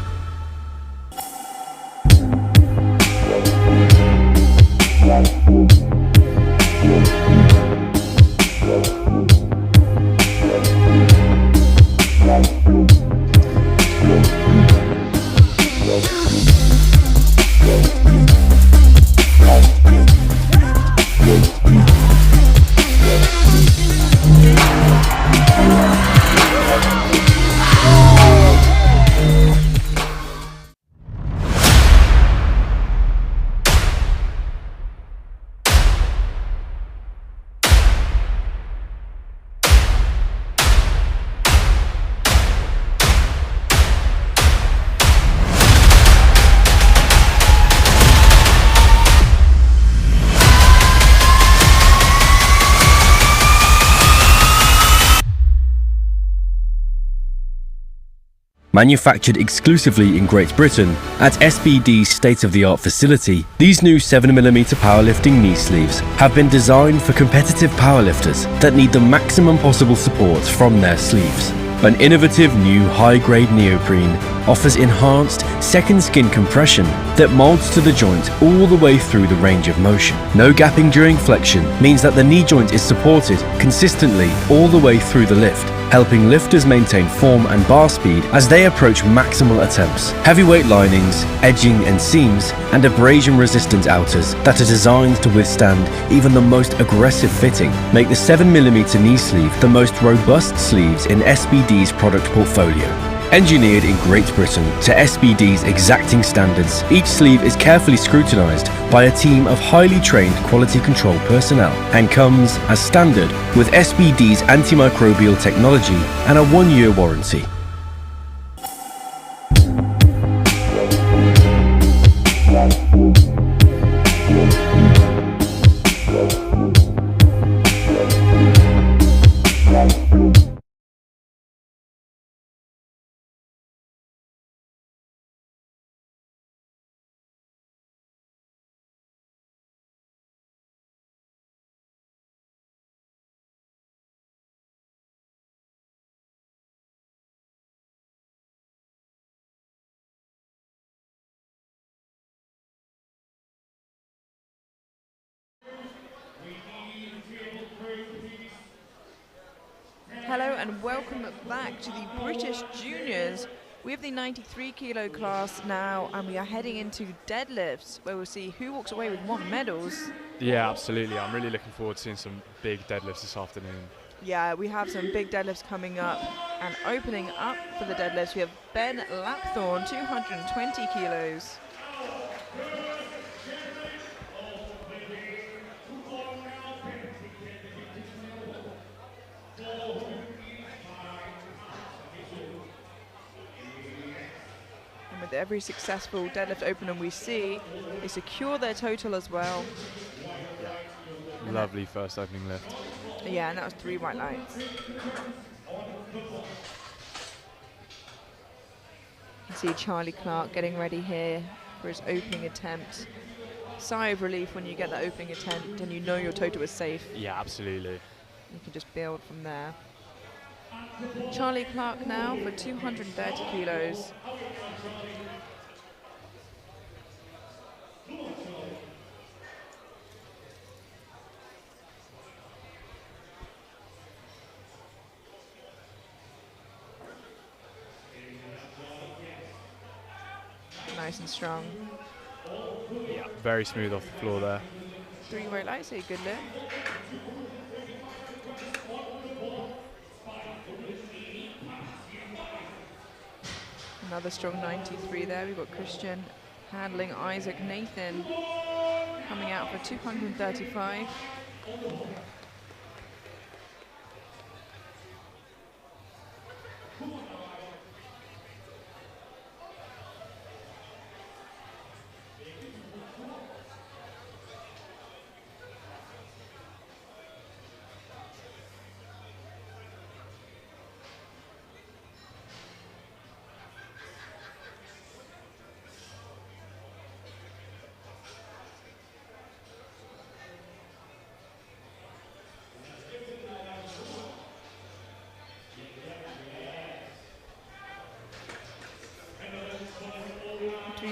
Manufactured exclusively in Great Britain at SBD's state-of-the-art facility, these new 7mm powerlifting knee sleeves have been designed for competitive powerlifters that need the maximum possible support from their sleeves. An innovative new high-grade neoprene offers enhanced second skin compression that molds to the joint all the way through the range of motion. No gapping during flexion means that the knee joint is supported consistently all the way through the lift, helping lifters maintain form and bar speed as they approach maximal attempts. Heavyweight linings, edging and seams, and abrasion-resistant outers that are designed to withstand even the most aggressive fitting make the 7mm knee sleeve the most robust sleeves in SBD's product portfolio. Engineered in Great Britain to SBD's exacting standards, each sleeve is carefully scrutinised by a team of highly trained quality control personnel and comes as standard with SBD's antimicrobial technology and a 1-year warranty. Hello and welcome back to the British Juniors. We have the 93 kilo class now, and we are heading into deadlifts, where we'll see who walks away with what medals. Yeah, absolutely. I'm really looking forward to seeing some big deadlifts this afternoon. Yeah, we have some big deadlifts coming up, and opening up for the deadlifts, we have Ben Lapthorne, 220 kilos. With every successful deadlift opener we see, they secure their total as well. Yeah. Lovely first opening lift. Yeah, and that was 3 white lights. You can see Charlie Clark getting ready here for his opening attempt. Sigh of relief when you get that opening attempt and you know your total is safe. Yeah, absolutely. You can just build from there. Charlie Clark now for 230 kilos. Nice and strong. Yeah, very smooth off the floor there. 3 white lights, a good lift. Another strong 93 there. We've got Christian handling Isaac Nathan coming out for 235.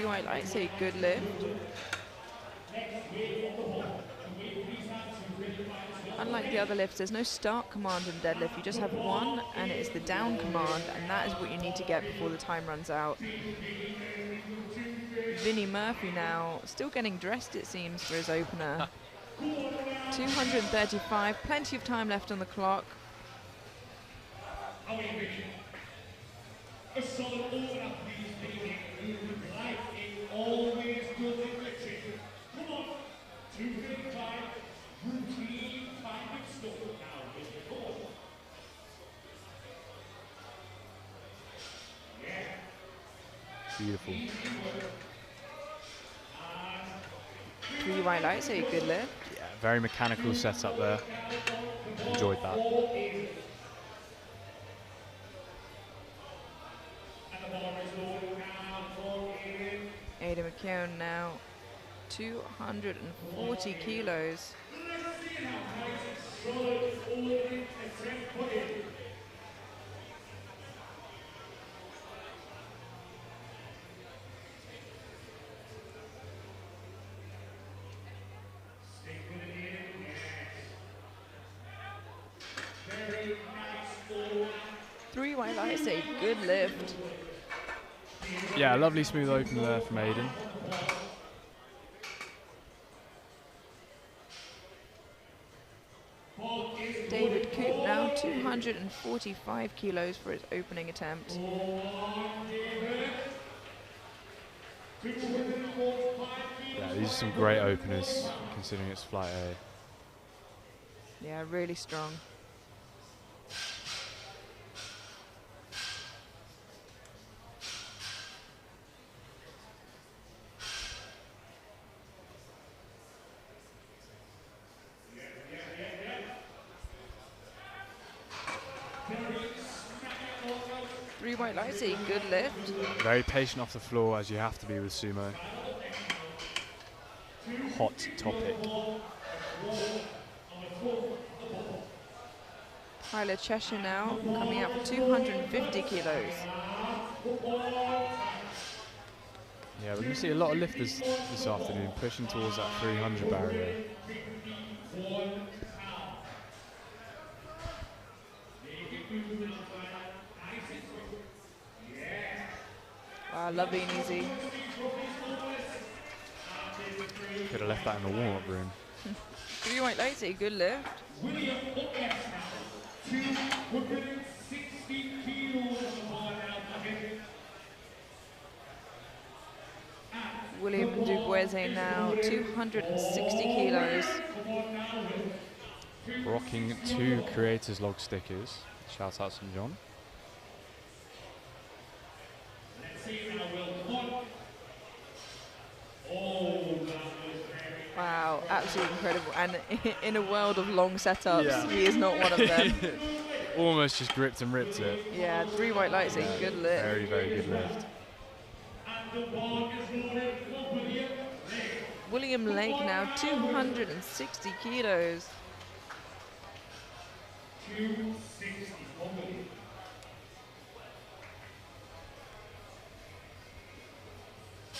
White lights, a good lift. Unlike the other lifts, there's no start command in deadlift. You just have one, and it is the down command, and that is what you need to get before the time runs out. Vinnie Murphy now, still getting dressed it seems for his opener. 235, plenty of time left on the clock. A solid opener, please, baby. Life is always good in glitching. Come on, 235, routine, 5 stop. Now, with the ball. Yeah. Beautiful. 3 white lights, a good lift. Yeah, very mechanical setup there. Enjoyed that. Ada McKeown now 240 kilos. Three white lights, a good lift. Yeah, lovely smooth opener there from Aiden. David Coop now 245 kilos for his opening attempt. Yeah, these are some great openers considering it's flight A. Yeah, really strong. Three white lights, a good lift. Very patient off the floor, as you have to be with sumo. Hot topic. Tyler Cheshire now coming out for 250 kilos. Yeah, we're going to see a lot of lifters this afternoon pushing towards that 300 barrier. Wow, lovely and easy. Could have left that in the warm-up room. 3 white lights, a good lift. William up next now. 260 kilos on now for him. William Dubois now 260 kilos. Rocking 2 creators log stickers. Shout out St. John. Let's see now, Will. Come on. Oh, that was very Wow, absolutely incredible. And in a world of long setups, Yeah. he is not one of them. Almost just gripped and ripped it. Yeah, 3 white lights, a good lift. Very, very good lift. And the ball is loaded for William. William Lake now 260 kilos. 260 on William.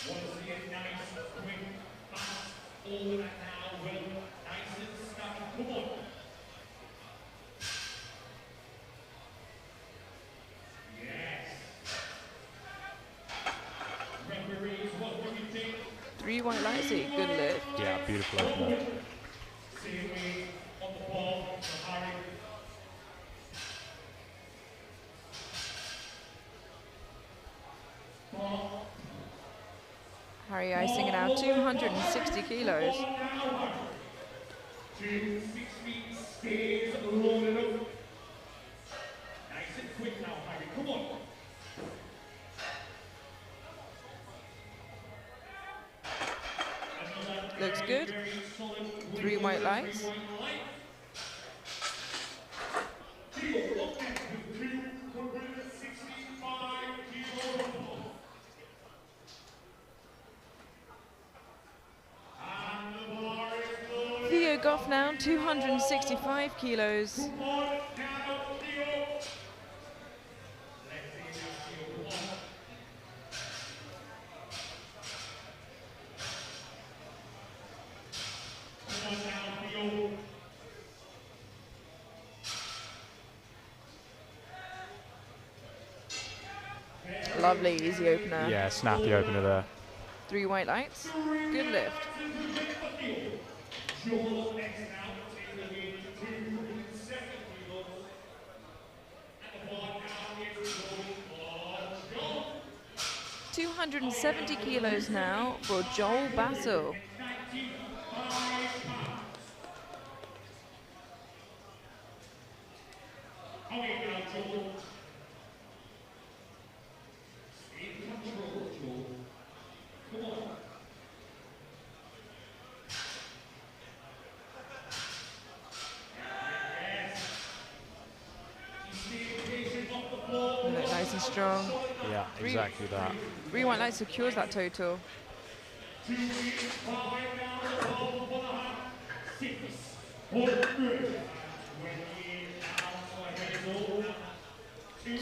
Want to see a nice, quick, fast, all that now, Will. Nice and snappy. Come on. Yes. Referees, what do you think? 3 white lights, a good lift. Yeah, beautiful opener. Same way on the ball for Harry. Harry Icing now 260 kilos. 260 stays loaded up. Nice and quick now, Harry. Come on. Looks good. 3 white lights. Theo Goff now 265 kilos. Lovely, easy opener. Yeah, snappy opener there. 3 white lights. Good lift. Joel next now, taking the lead to 270 kilos. And the ball now is going for Joel. 270 kilos now for Joel Bassel. 95 pounds. Okay, now Joel. Stay in control, Joel. Come on. Look nice and strong. Yeah, exactly that. 3 white lights secures that total.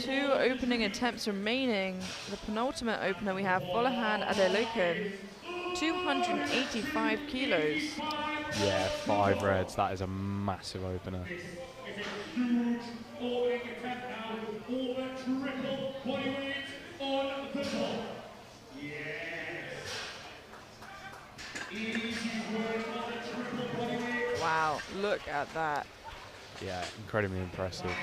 2 opening attempts remaining. The penultimate opener we have Bolahan at Eleiko, 285 kilos. Yeah, 5 reds. That is a massive opener. Huge opening attempt now over triple bodyweight on the top. Yes. Easy work on the triple bodyweight. Wow, look at that. Yeah, incredibly impressive.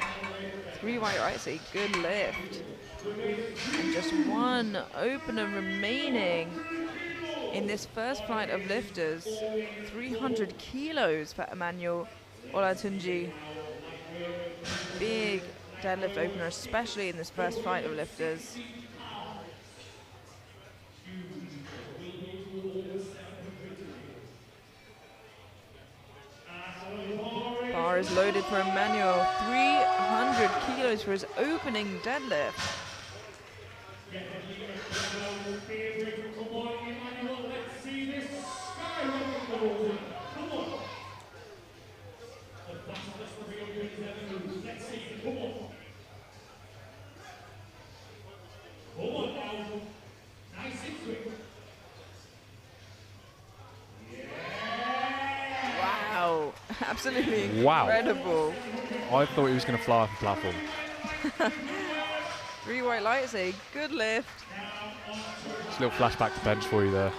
3 white lights, a good lift. And just 1 opener remaining in this first flight of lifters. 300 kilos for Emmanuel Olatunji. Big deadlift opener, especially in this first flight of lifters. Bar is loaded for Emmanuel. 300 kilos for his opening deadlift. Wow, absolutely Wow. incredible. I thought he was going to fly off the platform. Three white lights, a good lift. Just a little flashback to bench for you there.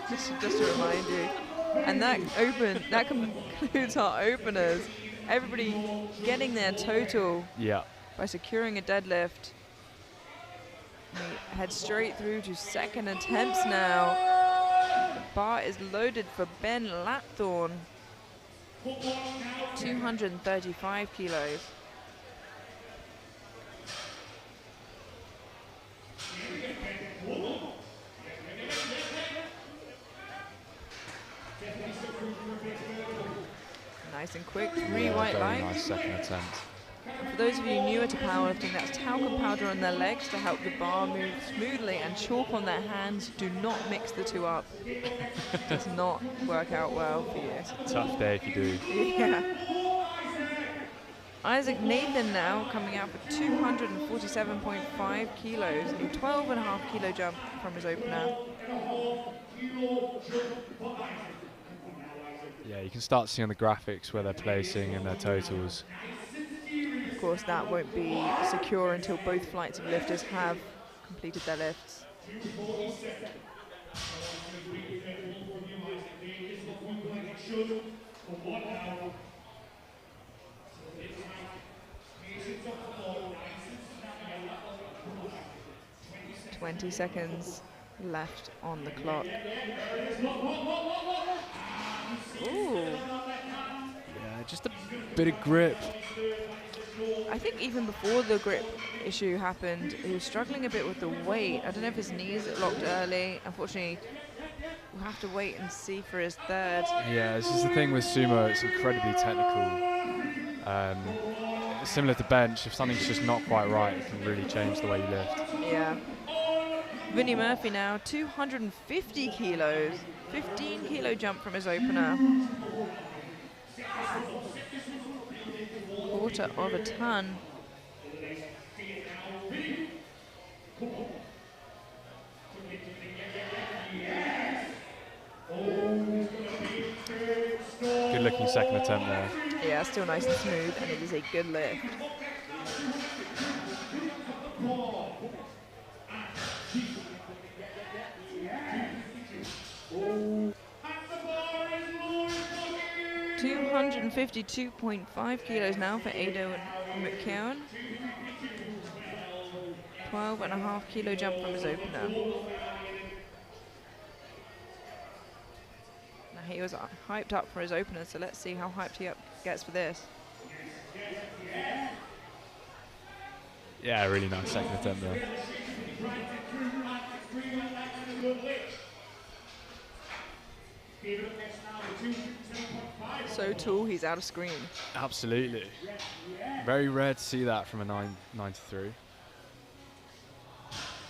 Just to remind you. And that concludes our openers. Everybody getting their total by securing a deadlift. We head straight through to second attempts now. The bar is loaded for Ben Lapthorne. 235 kilos. Nice and quick, three white lights. Nice second attempt. For those of you newer to powerlifting, that's talcum powder on their legs to help the bar move smoothly, and chalk on their hands. Do not mix the two up. Does not work out well for you. It's a tough day if you do. Yeah. Isaac Nathan now coming out for 247.5 kilos, a 12.5 kilo jump from his opener. Yeah, you can start seeing on the graphics where they're placing and their totals. Of course, that won't be secure until both flights of lifters have completed their lifts. "20 seconds left on the clock." Ooh. Yeah, just a bit of grip. I think even before the grip issue happened, he was struggling a bit with the weight. I don't know if his knees locked early. Unfortunately, we'll have to wait and see for his third. Yeah, this is the thing with sumo, it's incredibly technical. Similar to bench, if something's just not quite right, it can really change the way you lift. Yeah. Vinnie Murphy now, 250 kilos. 15 kilo jump from his opener. Quarter of a ton. Good looking second attempt there. Yeah, still nice and smooth, and it is a good lift. $252.5 kilos now for Ado and McKeown. 12.5 kilo jump from his opener. Now he was hyped up for his opener, so let's see how hyped he gets for this. Yeah, really nice second attempt there. So tall, he's out of screen. Absolutely. Very rare to see that from a 993.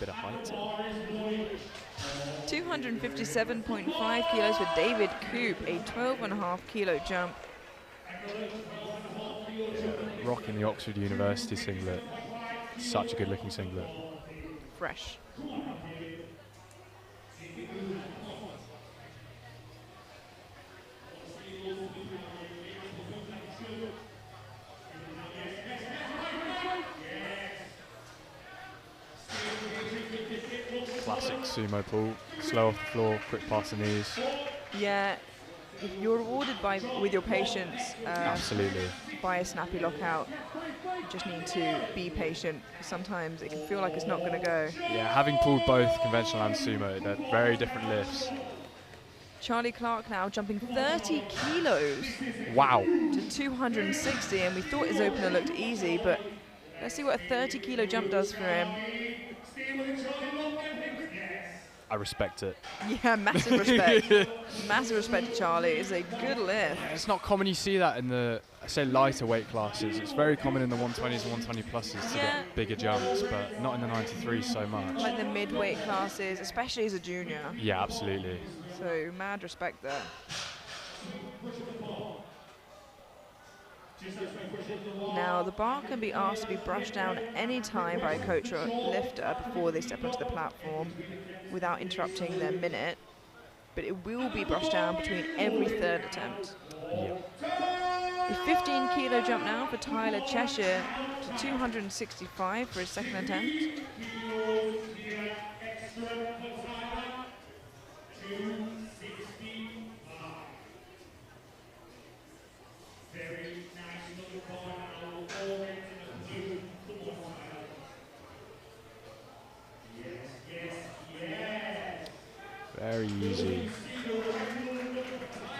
Bit of height. 257.5 kilos for David Coop, a 12.5 kilo jump. Rocking the Oxford University singlet. Such a good looking singlet. Fresh. Classic sumo pull. Slow off the floor, quick past the knees. Yeah, if you're rewarded with your patience. Absolutely. By a snappy lockout. You just need to be patient. Sometimes it can feel like it's not going to go. Yeah, having pulled both conventional and sumo, they're very different lifts. Charlie Clark now jumping 30 kilos. Wow. To 260, and we thought his opener looked easy, but let's see what a 30 kilo jump does for him. I respect it. Yeah, massive respect. Massive respect to Charlie. It's a good lift. It's not common you see that in the, say, lighter weight classes. It's very common in the 120s and 120 pluses to get bigger jumps, but not in the 93s so much. Like the mid-weight classes, especially as a junior. Yeah, absolutely. So mad respect there. Now, the bar can be asked to be brushed down any time by a coach or lifter before they step onto the platform without interrupting their minute, but it will be brushed down between every third attempt. Yeah. A 15 kilo jump now for Tyler Cheshire to 265 for his second attempt. Very easy.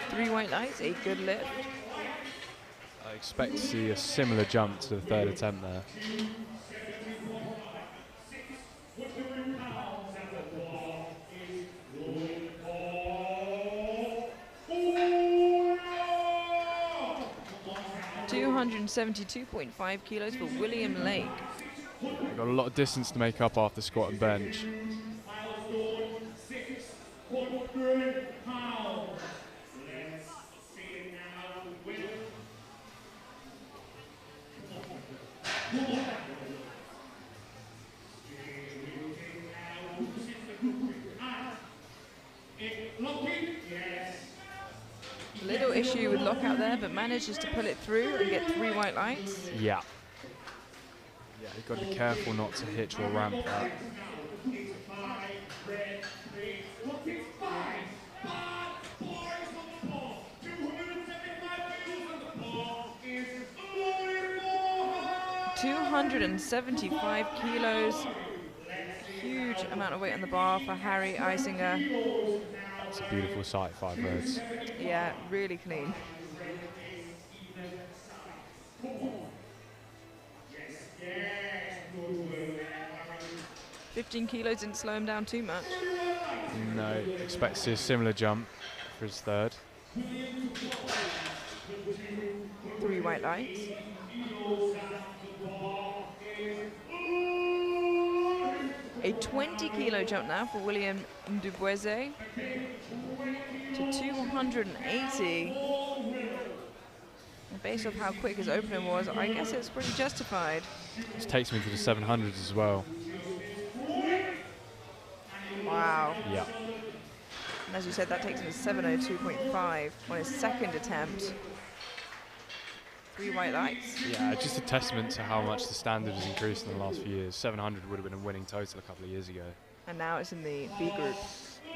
3 white lights, a good lift. I expect to see a similar jump to the third attempt there. $272.5 kilos for William Lake. We've got a lot of distance to make up after squat and bench. A little issue with lockout there, but manages to pull it through and get 3 white lights. Yeah. Yeah, you've got to be careful not to hitch or ramp that. $275 kilos. Huge amount of weight on the bar for Harry Eisinger. It's a beautiful sight, 5 reds. Yeah, really clean. $15 kilos didn't slow him down too much. No, expect to see a similar jump for his third. 3 white lights. A 20 kilo jump now for William Duboise to 280. And based off how quick his opening was, I guess it's pretty justified. This takes me to the 700s as well. Wow. Yeah. And as you said, that takes him to 702.5 on his second attempt. 3 white lights. Yeah, just a testament to how much the standard has increased in the last few years. 700 would have been a winning total a couple of years ago. And now it's in the B group.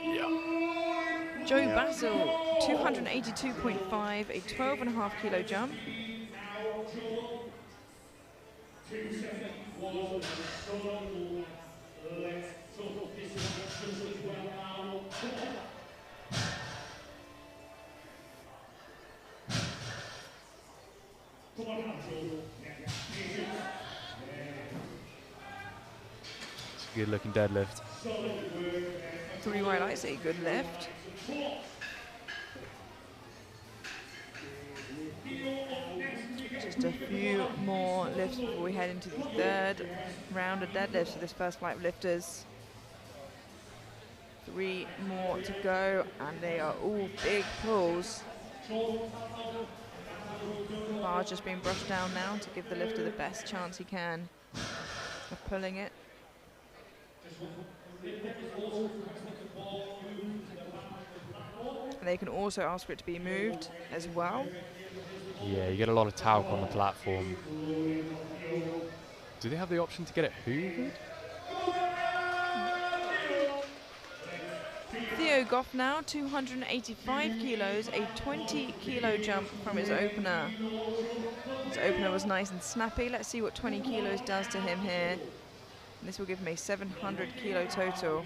Yeah. Joe Bassel, 282.5, a 12.5 kilo jump. It's a good looking deadlift. 3 white lights, a good lift. Just a few more lifts before we head into the third round of deadlifts for this first flight of lifters. 3 more to go, and they are all big pulls. Bar's just being brushed down now to give the lifter the best chance he can of pulling it. And they can also ask for it to be moved as well. Yeah, you get a lot of talc on the platform. Do they have the option to get it hoovered? Theo Goff now, 285 kilos, a 20 kilo jump from his opener. His opener was nice and snappy. Let's see what 20 kilos does to him here. And this will give him a 700 kilo total.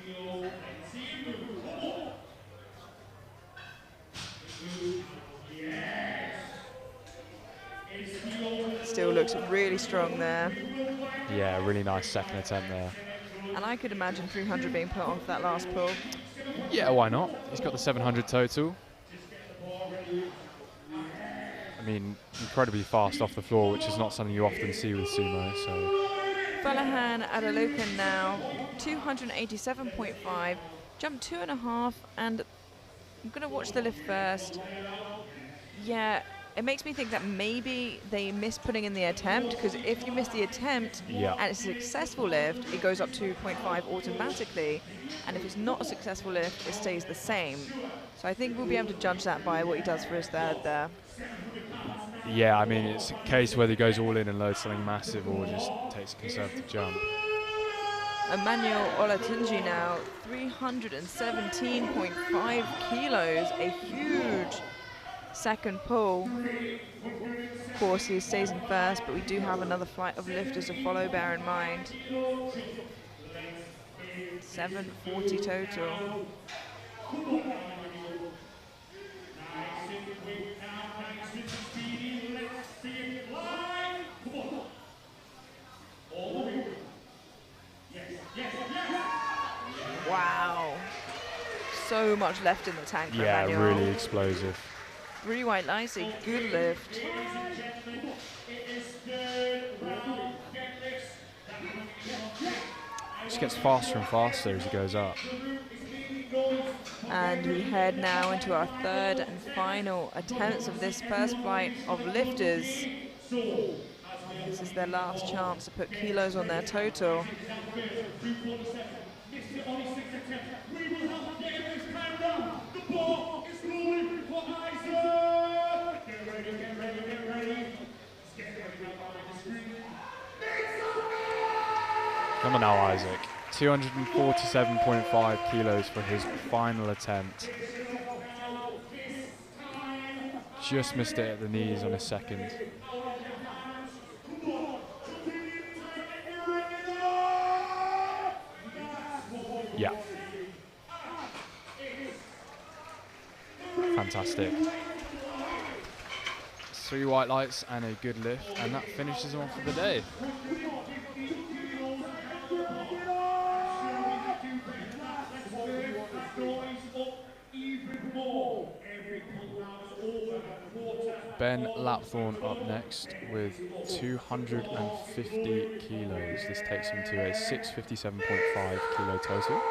Still looks really strong there. Yeah, really nice second attempt there. And I could imagine 300 being put on for that last pull. Yeah, why not? He's got the 700 total. I mean, incredibly fast off the floor, which is not something you often see with sumo. So Falahan Eleiko now, 287.5, jumped 2.5, and I'm going to watch the lift first. Yeah, it makes me think that maybe they missed putting in the attempt, because if you miss the attempt and it's a successful lift, it goes up 2.5 automatically, and if it's not a successful lift, it stays the same. So I think we'll be able to judge that by what he does for his third there. Yeah, I mean, it's a case whether he goes all in and loads something massive or just takes a conservative jump. Emmanuel Olatunji now, 317.5 kilos, a huge second pull. Of course, he stays in first, but we do have another flight of lifters to follow, bear in mind. 740 total. Wow. So much left in the tank for Yeah, Emmanuel. really explosive. 3 white lights, a good lift. Just gets faster and faster as he goes up. And we head now into our third and final attempts of this first flight of lifters. This is their last chance to put kilos on their total. Come on now, Isaac. 247.5 kilos for his final attempt. Just missed it at the knees on his second. Yeah. Fantastic. 3 white lights and a good lift, and that finishes him off for the day. Ben Lapthorne up next with 250 kilos. This takes him to a 657.5 kilo total.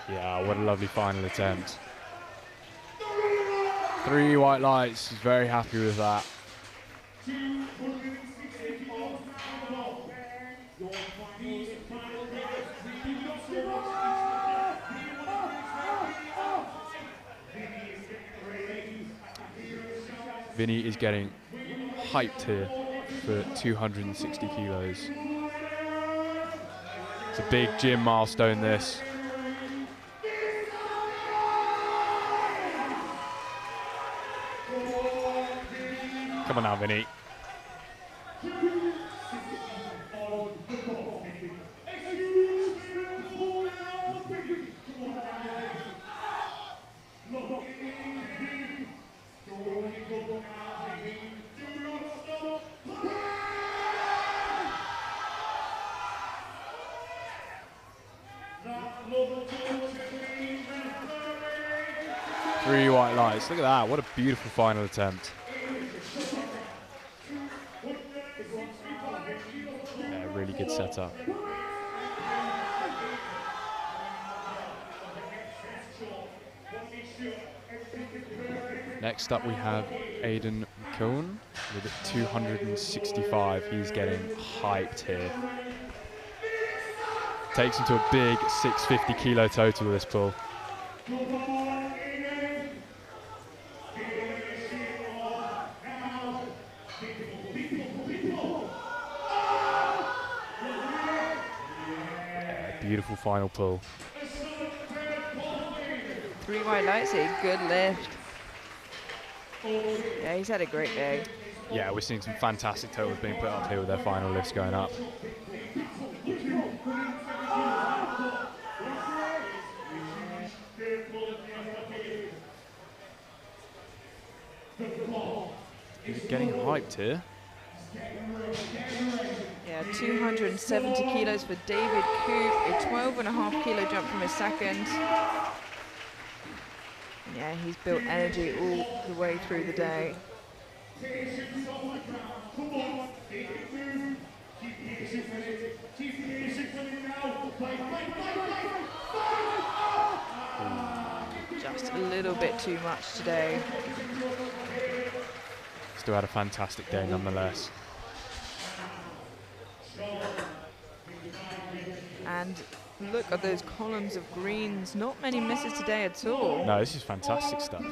Yeah, what a lovely final attempt. 3 white lights, he's very happy with that. Vinny is getting hyped here for 260 kilos. It's a big gym milestone, this. Come on now, Vinny. Three white lights. Look at that. What a beautiful final attempt. Yeah, really good setup. Next up we have Aidan McKeown with 265. He's getting hyped here. Takes him to a big 650 kilo total this pull. Beautiful final pull. 3 white lights, a good lift. Yeah, he's had a great day. Yeah, we're seeing some fantastic totals being put up here with their final lifts going up. He's getting hyped here. Yeah, 270 kilos for David Coop, a 12.5 kilo jump from his second. Yeah, he's built energy all the way through the day. Just a little bit too much today. still had a fantastic day nonetheless. And look at those columns of greens. Not many misses today at all. No, this is fantastic stuff.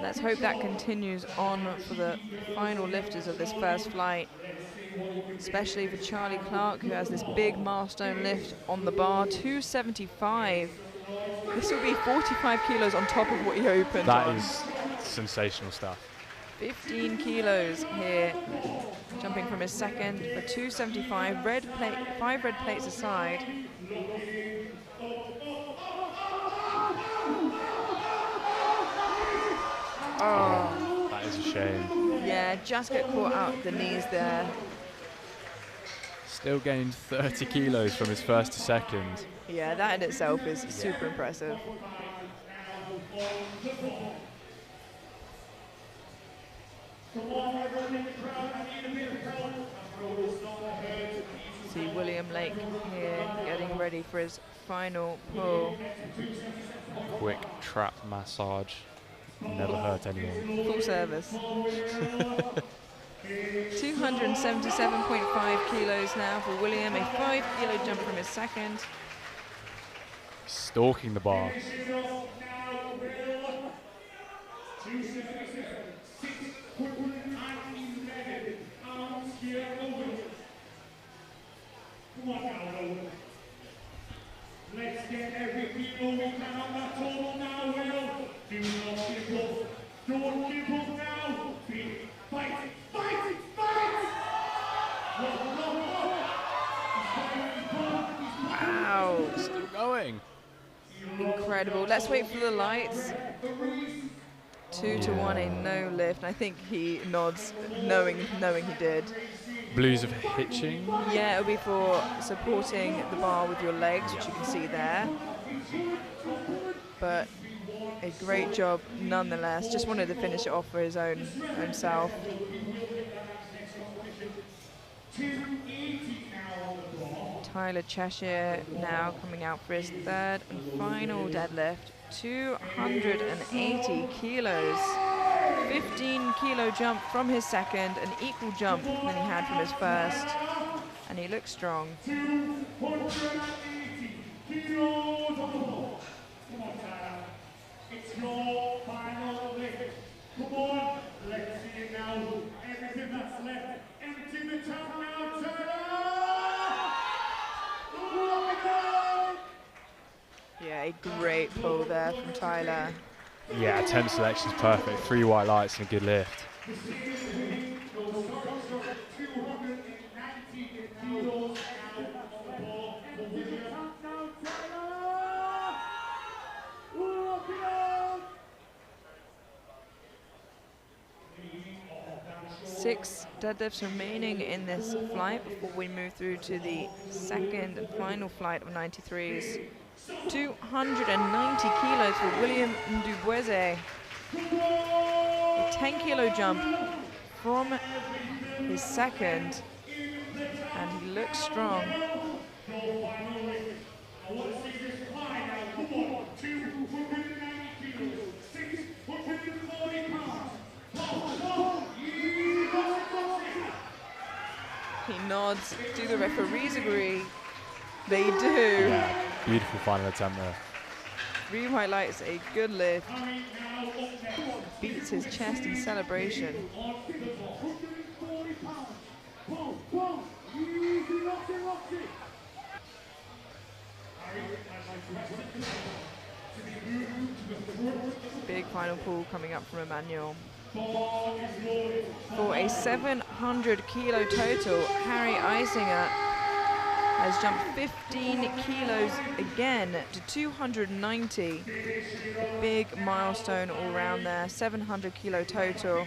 Let's hope that continues on for the final lifters of this first flight, especially for Charlie Clark, who has this big milestone lift on the bar, 275. This will be 45 kilos on top of what he opened That on. is sensational stuff. 15 kilos here, jumping from his second for 275. 5 red plates aside. Oh, That is a shame. yeah, just get caught out the knees there. Still gained 30 kilos from his first to second. Yeah, that in itself is super impressive. See William Lake here getting ready for his final pull. Quick trap massage. Never hurt anyone. Full service. 277.5 kilos now for William, a 5 kilo jump from his second. Stalking the bar. Let's get every kilo we can on that total now, Will. Do not give up. Don't give up now. Fight, fight, fight! Wow, Still going. incredible. Let's wait for the lights. 2 to 1, a no lift. I think he nods, knowing he did. Blues of hitching. Yeah, it'll be for supporting the bar with your legs, which you can see there. But a great job nonetheless. Just wanted to finish it off for his own self. Tyler Cheshire now coming out for his third and final deadlift. 280 kilos. 15 kilo jump from his second, an equal jump than he had from his first. And he looks strong. 280 kilos. Come on, Tyler. It's your final lift. Come on, let's see it now. Everything that's left, empty the tank now, Tyler. Look it up. Yeah, a great pull there from Tyler. Yeah, attempt selection's perfect. 3 white lights and a good lift. Six deadlifts remaining in this flight before we move through to the second and final flight of 93s. 290 kilos for William Duboise. A 10 kilo jump from his second, and he looks strong. He nods. Do the referees agree? They do. Yeah, beautiful final attempt there. 3 white lights, a good lift. Beats his chest in celebration. Big final pull coming up from Emmanuel. For a 700 kilo total, Harry Eisinger has jumped 15 kilos again to 290. A big milestone all round there, 700 kilo total.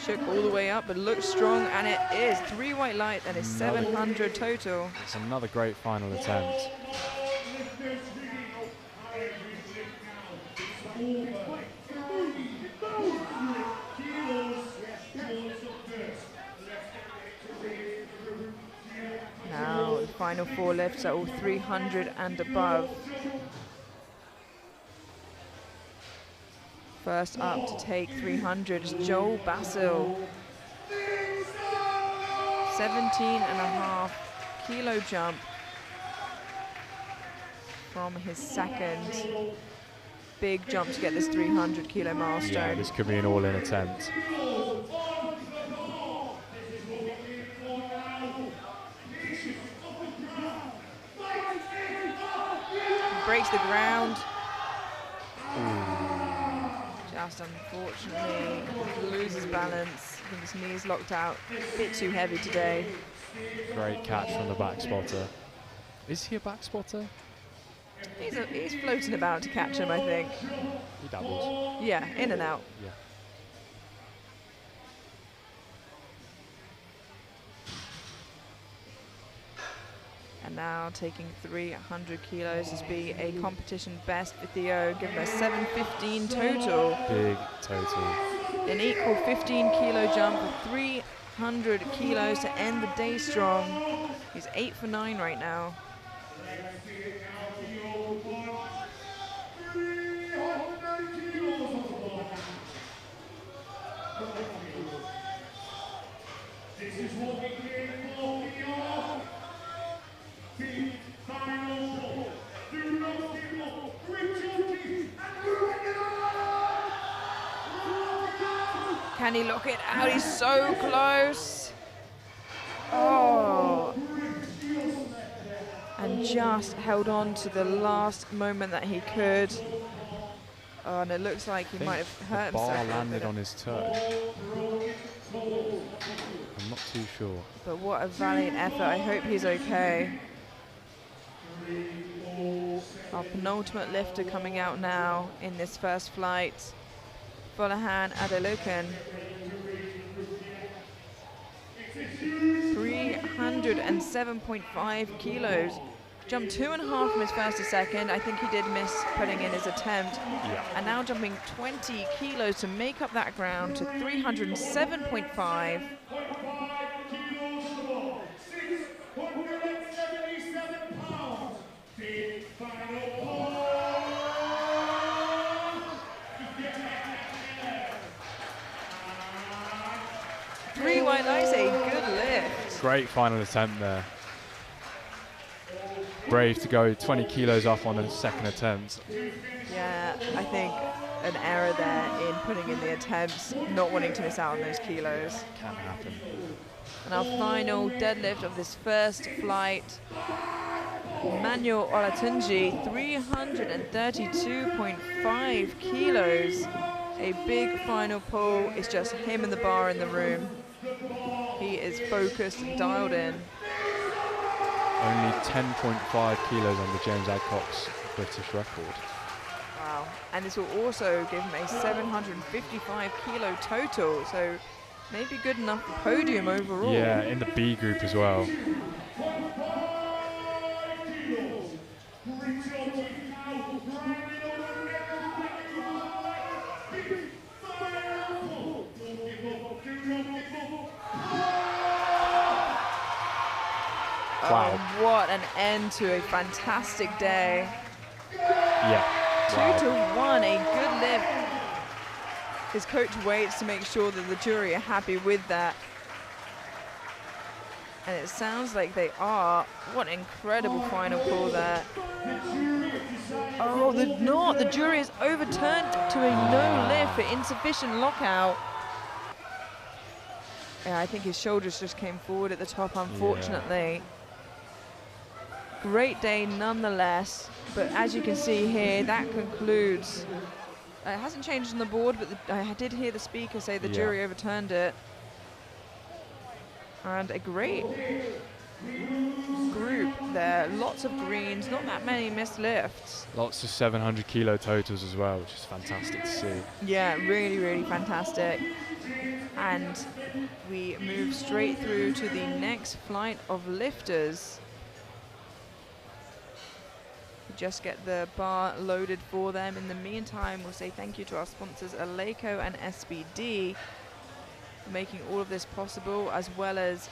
Shook all the way up, but looks strong, and it is 3 white light and a 700 total. It's another great final attempt. Now the final 4 lifts are all 300 and above. First up to take 300 is Joel Basil. 17.5 kilo jump from his second big jump to get this 300 kilo milestone. Yeah, this could be an all-in attempt. Breaks the ground. Just unfortunately loses balance. I think his knee's locked out. A bit too heavy today. Great catch from the back spotter. Is he a back spotter? He's floating about to catch him, I think. He dabbles. Yeah, in and out. Yeah. And now taking 300 kilos is be a competition best for Theo, giving us 715 total. Big total. An equal 15 kilo jump with 300 kilos to end the day strong. He's 8 for 9 right now. This is what we came for, Theo. The final ball. Do not give up. Grit your teeth and move it on. Can he lock it out? He's so close. Oh. And just held on to the last moment that he could. Oh, and it looks like he might have hurt the bar himself. landed on his toe. I'm not too sure. But what a valiant effort. I hope he's okay. Our penultimate lifter coming out now in this first flight. Folahan Adelokan. 307.5 kilos. Jumped 2.5 from his first to second. I think he did miss putting in his attempt. Yeah. And now jumping 20 kilos to make up that ground to 307.5. 677 pounds. Big final ball. 3 white lights, a good lift. Great final attempt there. Brave to go 20 kilos off on a second attempt. Yeah, I think an error there in putting in the attempts, not wanting to miss out on those kilos. Can happen. And our final deadlift of this first flight, Manuel Olatunji, 332.5 kilos. A big final pull. It's just him and the bar in the room. He is focused and dialed in. Only 10.5 kilos on the James Adcock's British record. Wow. And this will also give him a 755 kilo total. So maybe good enough for podium overall. Yeah, in the B group as well. Wow. What an end to a fantastic day. Yeah. 2 to 1, a good lift. His coach waits to make sure that the jury are happy with that. And it sounds like they are. What an incredible final pull there. Oh, the jury is overturned to a no lift for insufficient lockout. Yeah, I think his shoulders just came forward at the top, unfortunately. Yeah. Great day nonetheless, but as you can see here, that concludes. It hasn't changed on the board, but I did hear the speaker say the jury overturned it. And a great group there, lots of greens, not that many missed lifts. Lots of 700 kilo totals as well, which is fantastic to see. Yeah, really, really fantastic. And we move straight through to the next flight of lifters. Just get the bar loaded for them. In the meantime, we'll say thank you to our sponsors Eleiko and SBD for making all of this possible, as well as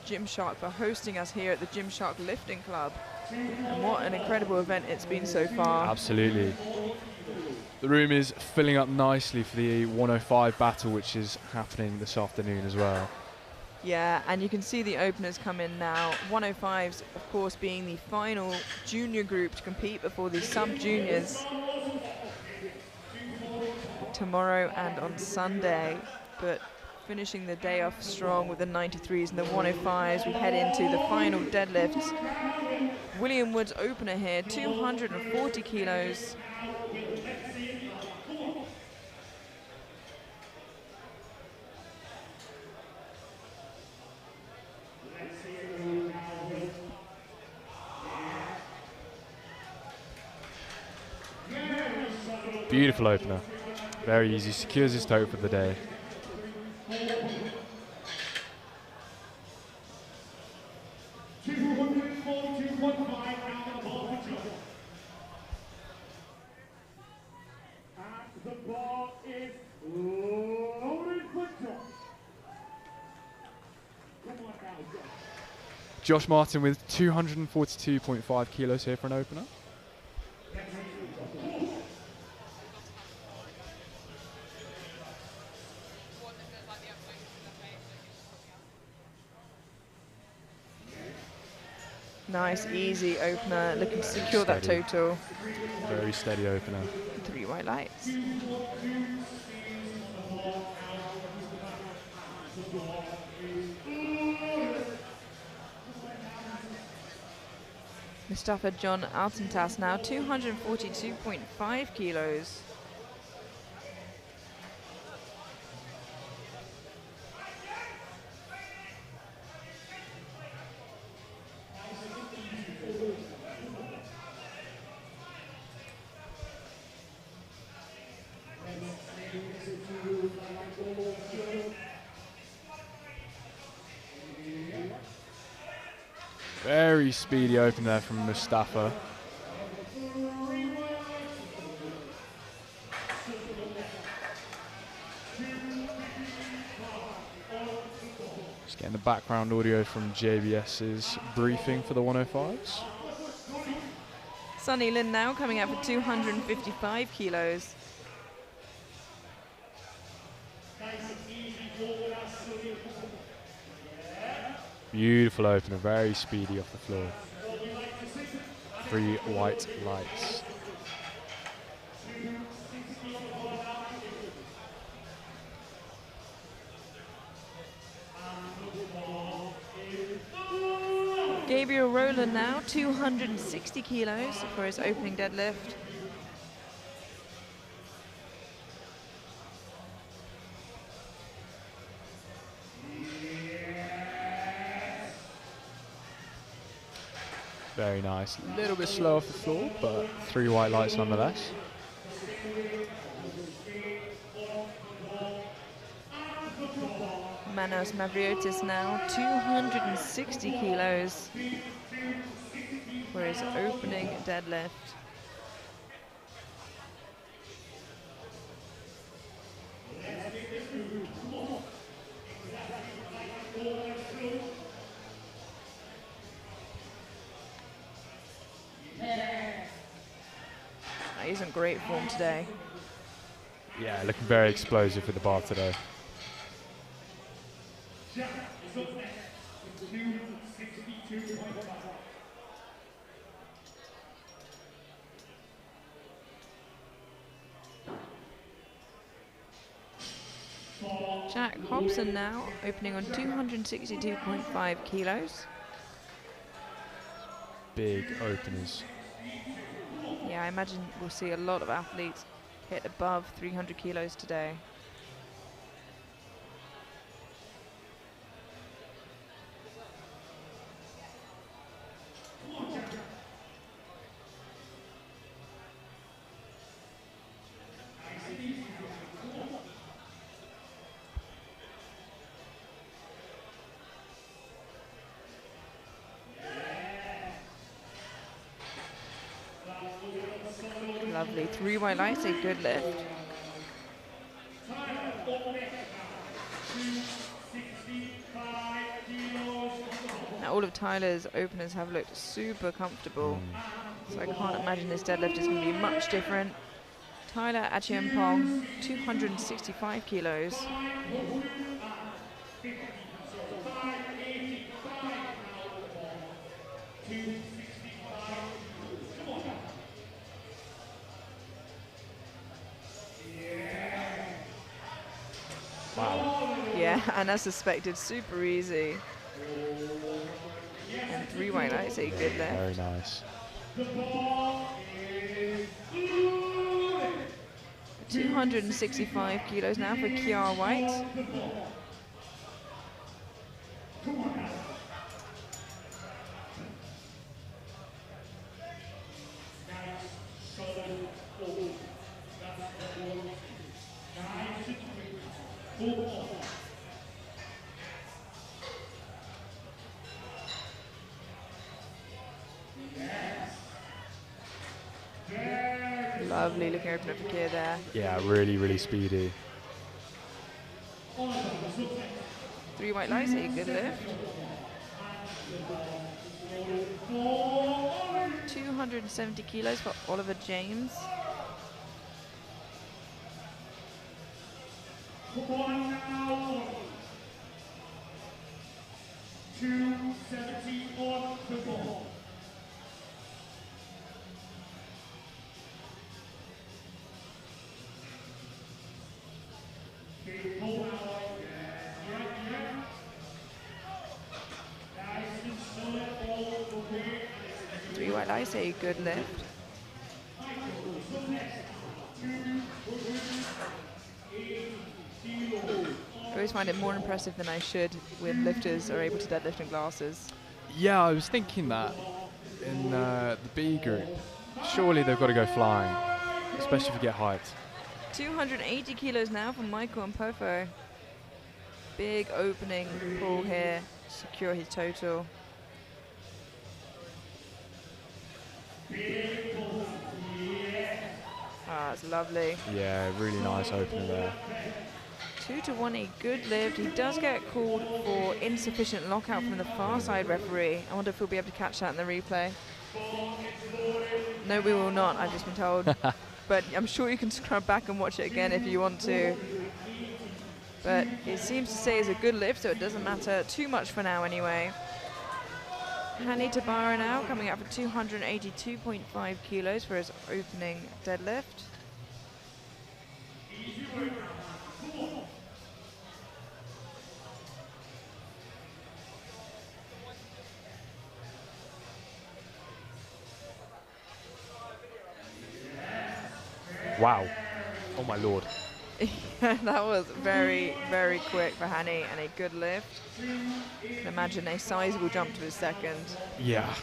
Gymshark for hosting us here at the Gymshark Lifting Club. And what an incredible event it's been so far. Absolutely. The room is filling up nicely for the 105 battle, which is happening this afternoon as well. Yeah, and you can see the openers come in now. 105s, of course, being the final junior group to compete before the sub-juniors tomorrow and on Sunday. But finishing the day off strong with the 93s and the 105s, we head into the final deadlifts. William Wood's opener here, 240 kilos. Beautiful opener. Very easy. Secures his total for the day. Josh Martin with 242.5 kilos here for an opener. Nice, easy opener, looking to secure that total. Very steady opener. 3 white lights. Mustafa John Altentas now 242.5 kilos. Very speedy open there from Mustafa. Just getting the background audio from JBS's briefing for the 105s. Sonny Lin now coming out for 255 kilos. Beautiful opener, very speedy off the floor. 3 white lights. Gabriel Rowland now 260 kilos for his opening deadlift. Very nice. A little bit slow off the floor, but 3 white lights nonetheless. Manos Mavriotis now 260 kilos for his opening deadlift. He's in great form today. Yeah, looking very explosive with the bar today. Jack Hobson now opening on 262.5 kilos. Big openers. Yeah, I imagine we'll see a lot of athletes hit above 300 kilos today. Lovely, 3 white lights, a good lift. Now all of Tyler's openers have looked super comfortable, so I can't imagine this deadlift is going to be much different. Tyler Achiampong, 265 kilos. Wow. Yeah, and as suspected, super easy. And 3 white lights, a good lift. Very nice. 265 kilos now for Kiara White. Lovely looking opener for Kier there. Yeah, really, really speedy. 3 white lights, a good lift. 270 kilos for Oliver James. Come on now. 270 on the ball. Three white lights, a good lift. I always find it more impressive than I should when lifters are able to deadlift in glasses. Yeah, I was thinking that in the B group. Surely they've got to go flying, especially if you get height. 280 kilos now from Michael and Pofo. Big opening pull here to secure his total. Ah, it's lovely. Yeah, really nice opener there. 2-1, a good lift. He does get called for insufficient lockout from the far side referee. I wonder if we'll be able to catch that in the replay. No, we will not, I've just been told. But I'm sure you can scrub back and watch it again if you want to. But it seems to say it's a good lift, so it doesn't matter too much for now anyway. Hani Tabara now coming up for 282.5 kilos for his opening deadlift. Wow. Oh my lord. That was very, very quick for Hani and a good lift. You can imagine a sizable jump to his second. Yeah.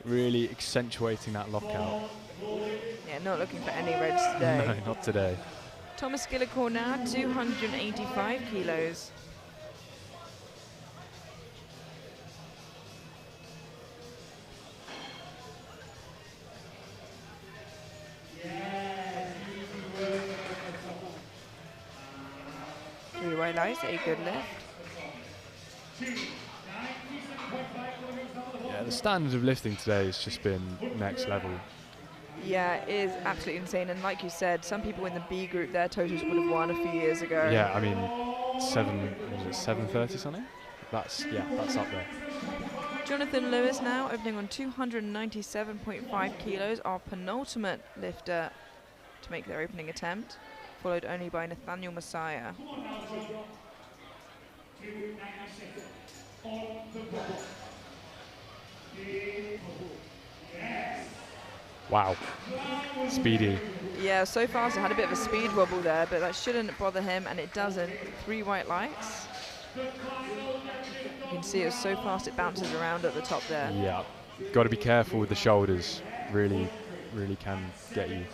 Really accentuating that lockout. Yeah, not looking for any reds today. No, not today. Thomas Gillicore now, 285 kilos. Three white lights, a good lift. Yeah, the standard of lifting today has just been next level. Yeah, it is absolutely insane. And like you said, some people in the B group, their totals would have won a few years ago. Yeah, I mean, 730 something? That's up there. Jonathan Lewis now opening on 297.5 kilos, our penultimate lifter to make their opening attempt, followed only by Nathaniel Messiah. Wow. Speedy. Yeah, so fast. It had a bit of a speed wobble there, but that shouldn't bother him, and it doesn't. Three white lights. You can see it's so fast it bounces around at the top there. Yeah. Got to be careful with the shoulders. Really, really can get you.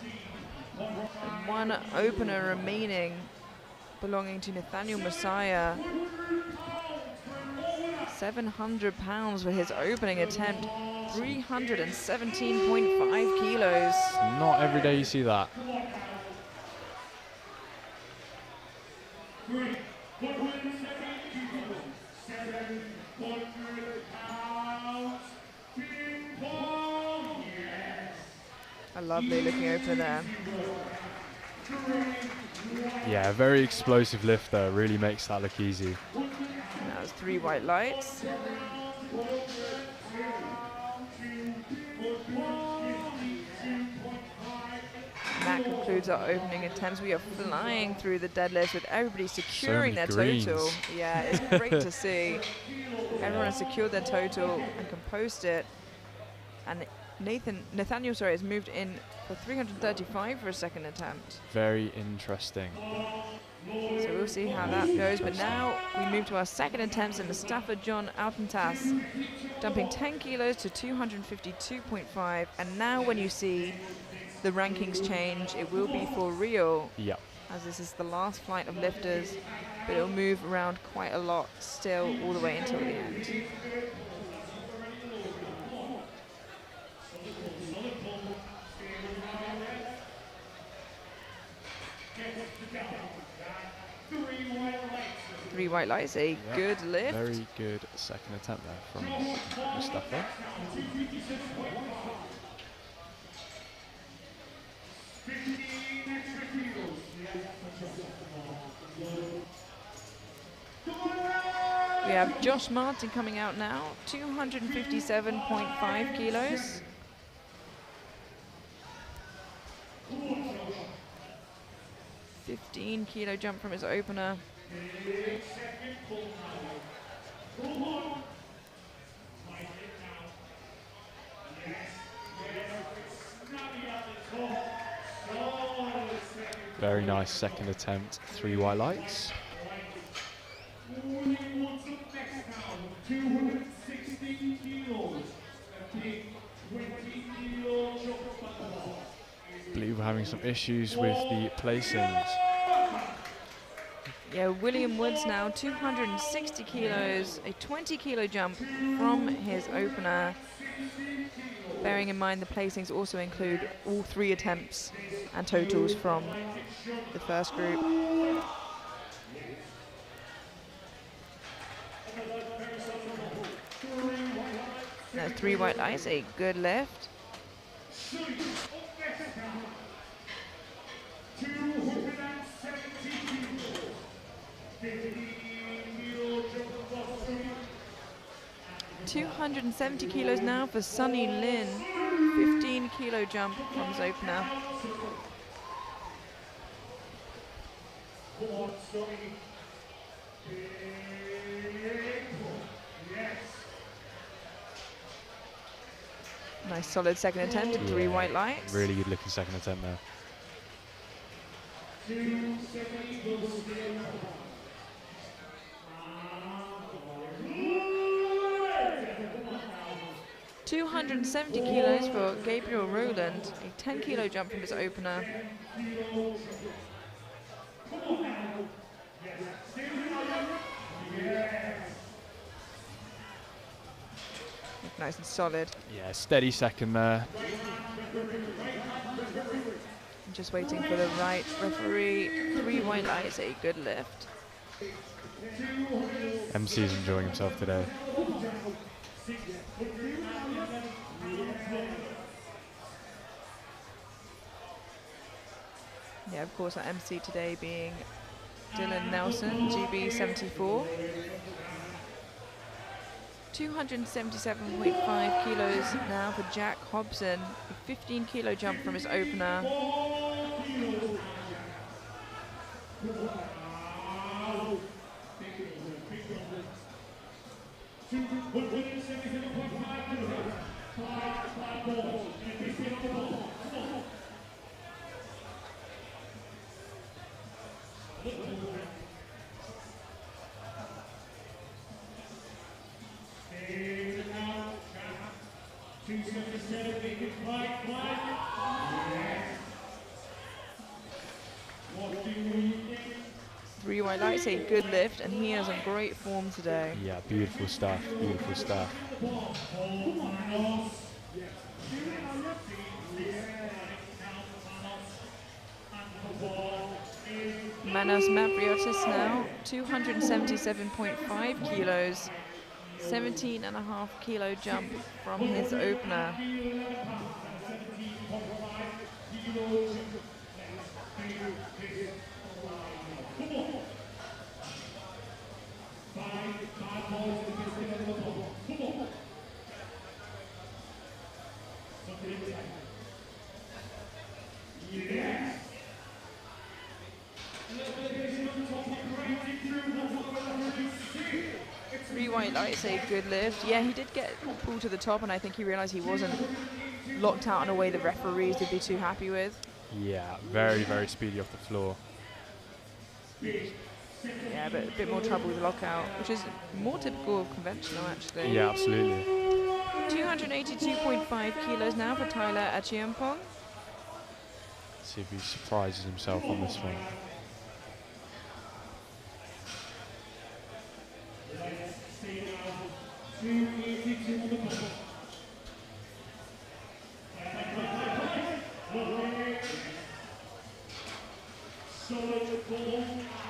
And one opener remaining, belonging to Nathaniel Messiah. 700 pounds for his opening attempt. 317.5 kilos. Not every day you see that. A lovely looking opener there. Yeah, very explosive lift there. Really makes that look easy. And that was 3 white lights. And that concludes our opening attempts. We are flying through the deadlifts with everybody securing their total. Yeah, it's great to see. Everyone has secured their total and can post it. And Nathaniel, has moved in for 335 for a second attempt. Very interesting. So we'll see how that goes. But now we move to our second attempts, and Mustafa John Altentas dumping 10 kilos to 252.5. And now when you see the rankings change, it will be for real. Yep. As this is the last flight of lifters, but it'll move around quite a lot still all the way until the end. Three white lights, a good lift. Very good second attempt there from Mustafa. We have Josh Martin coming out now, 257.5 kilos. $15-kilo jump from his opener. Very nice second attempt, 3 white lights. I believe we're having some issues with the placings. Yeah, William Woods now, 260 kilos, a 20-kilo jump from his opener. Bearing in mind the placings also include all 3 attempts and totals from the first group. Now 3 white lights, a good lift. $270 kilos now for Sonny Lin. 15-kilo jump from his opener. Nice solid second attempt and 3 white lights. Really good looking second attempt there. 270 kilos for Gabriel Rowland, a 10-kilo jump from his opener. Nice and solid. Yeah, steady second there. Just waiting for the right referee. 3 white lights, a good lift. MC is enjoying himself today. Yeah, of course, our MC today being Dylan Nelson, GB 74. 277.5 kilos now for Jack Hobson, a 15-kilo jump from his opener. Three white lights, a good lift, and he is in great form today. Yeah, beautiful stuff, beautiful stuff. Manos Mavriotis now, 277.5 kilos, 17.5 kilo jump from his opener. Three white lights, a good lift. Yeah, he did get pulled to the top, and I think he realized he wasn't locked out in a way the referees would be too happy with. Yeah, very, very speedy off the floor. Yeah, but a bit more trouble with the lockout, which is more typical of conventional, actually. Yeah, absolutely. 282.5 kilos now for Tyler Achiampong. See if he surprises himself on this one.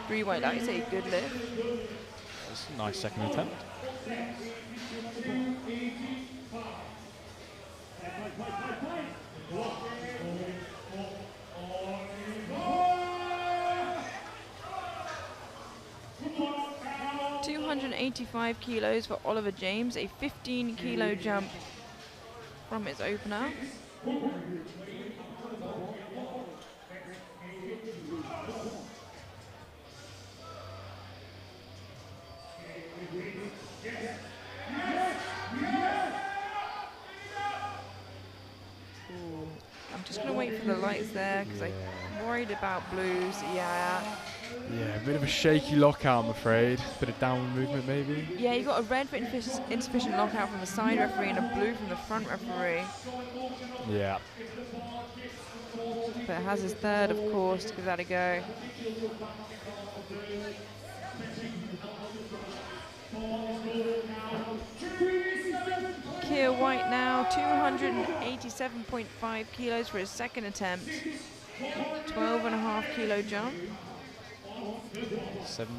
Three white lights, a good lift. That's a nice second attempt. .285 kilos for Oliver James, a 15-kilo jump from his opener. I'm just going to wait for the lights there because I'm worried about blues. Yeah, a bit of a shaky lockout, I'm afraid. Bit of downward movement, maybe. Yeah, you got a red for insufficient lockout from the side referee and a blue from the front referee. Yeah. But has his third, of course, to give that a go. Keir White now, 287.5 kilos for his second attempt. 12.5 kilo jump. 7.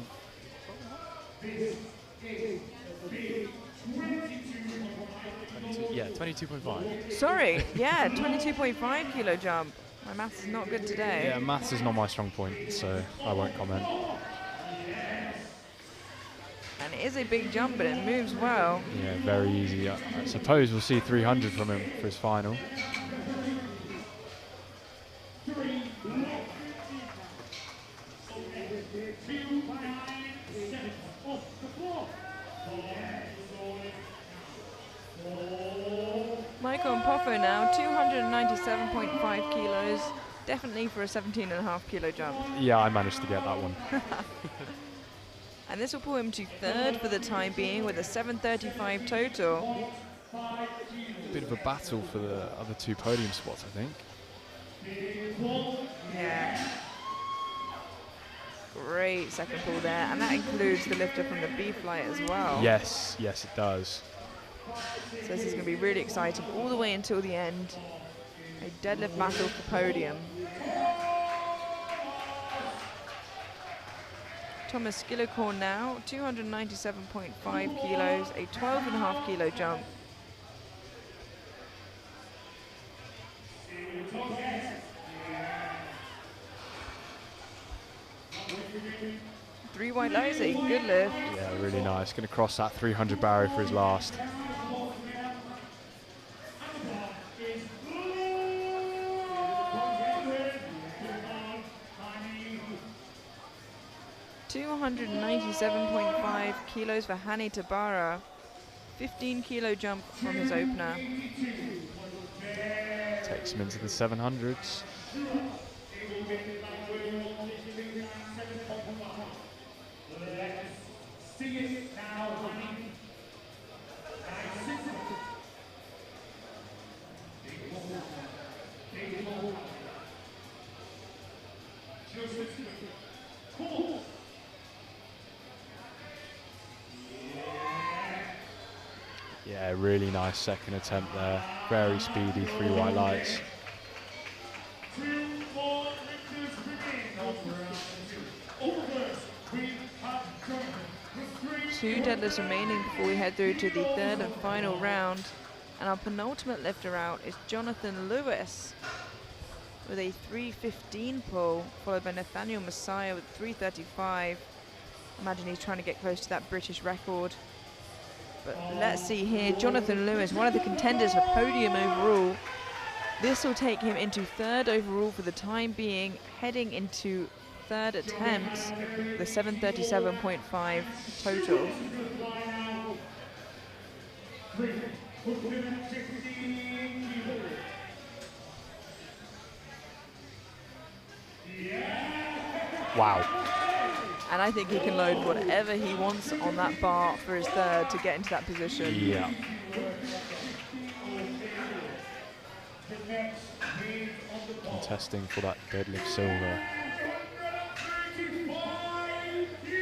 Yeah, 22.5. Sorry, yeah, 22.5 kilo jump. My maths is not good today. Yeah, maths is not my strong point, so I won't comment. And it is a big jump, but it moves well. Yeah, very easy. I suppose we'll see 300 from him for his final. Michael and Poffo now, 297.5 kilos. Definitely for a 17.5 kilo jump. Yeah, I managed to get that one. And this will pull him to third for the time being with a 735 total. Bit of a battle for the other two podium spots, I think. Yeah. Great second pull there. And that includes the lifter from the B flight as well. Yes, yes it does. So this is going to be really exciting all the way until the end. A deadlift battle for podium. Thomas Skillicorn now, 297.5 kilos, a 12.5 kilo jump. Three white lights, a good lift. Yeah, really nice. Going to cross that 300 barrier for his last. .297.5 kilos for Hani Tabara. 15 kilo jump from his opener. Takes him into the 700s. Yeah, really nice second attempt there. Very speedy, 3 white lights. Two deadlifts remaining before we head through to the third and final round. And our penultimate lifter out is Jonathan Lewis. with a 3:15 pull, followed by Nathaniel Messiah with 3:35. Imagine he's trying to get close to that British record. But let's see here, Jonathan Lewis, one of the contenders for podium overall. This will take him into 3rd overall for the time being, heading into 3rd attempt, the 7:37.5 total. Wow. And I think he can load whatever he wants on that bar for his 3rd to get into that position. Yeah. Contesting for that deadlift silver.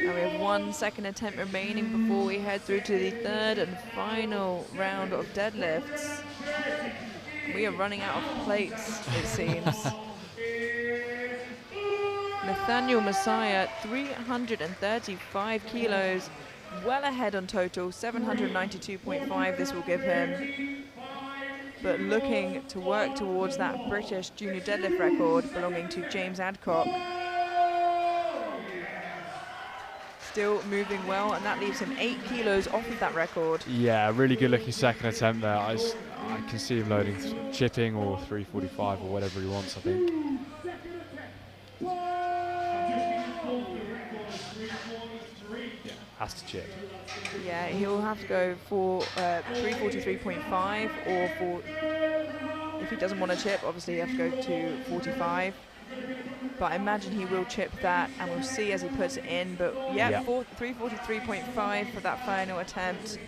Now we have 1 second attempt remaining before we head through to the 3rd and final round of deadlifts. We are running out of plates, it seems. Nathaniel Messiah, 335 kilos, well ahead on total, 792.5 this will give him. But looking to work towards that British junior deadlift record belonging to James Adcock. Still moving well, and that leaves him 8 kilos off of that record. Yeah, really good looking second attempt there. I can see him loading chipping or 345 or whatever he wants, I think. Yeah, has to chip. Yeah, he'll have to go for 343.5, or for, if he doesn't want to chip, obviously he has to go to 45. But I imagine he will chip that, and we'll see as he puts it in. But yeah, 343.5 for that final attempt.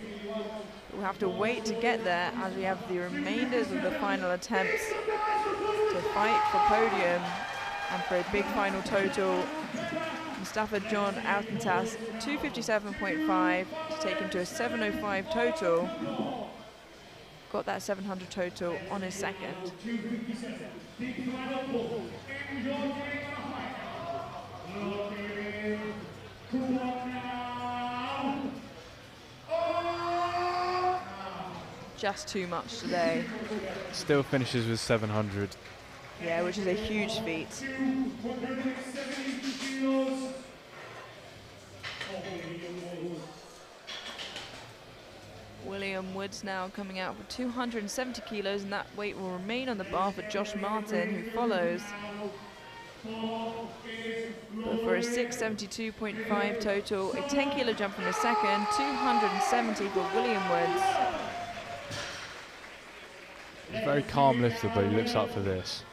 We'll have to wait to get there as we have the remainders of the final attempts to fight for podium and for a big final total. Mustafa John Altentas, 257.5 to take him to a 705 total. Got that 700 total on his second. Just too much today. Still finishes with 700. Yeah, which is a huge feat. William Woods now coming out for 270 kilos, and that weight will remain on the bar for Josh Martin, who follows. But for a 672.5 total, a 10 kilo jump from the second, 270 for William Woods. He's a very calm lifter, but he looks up for this.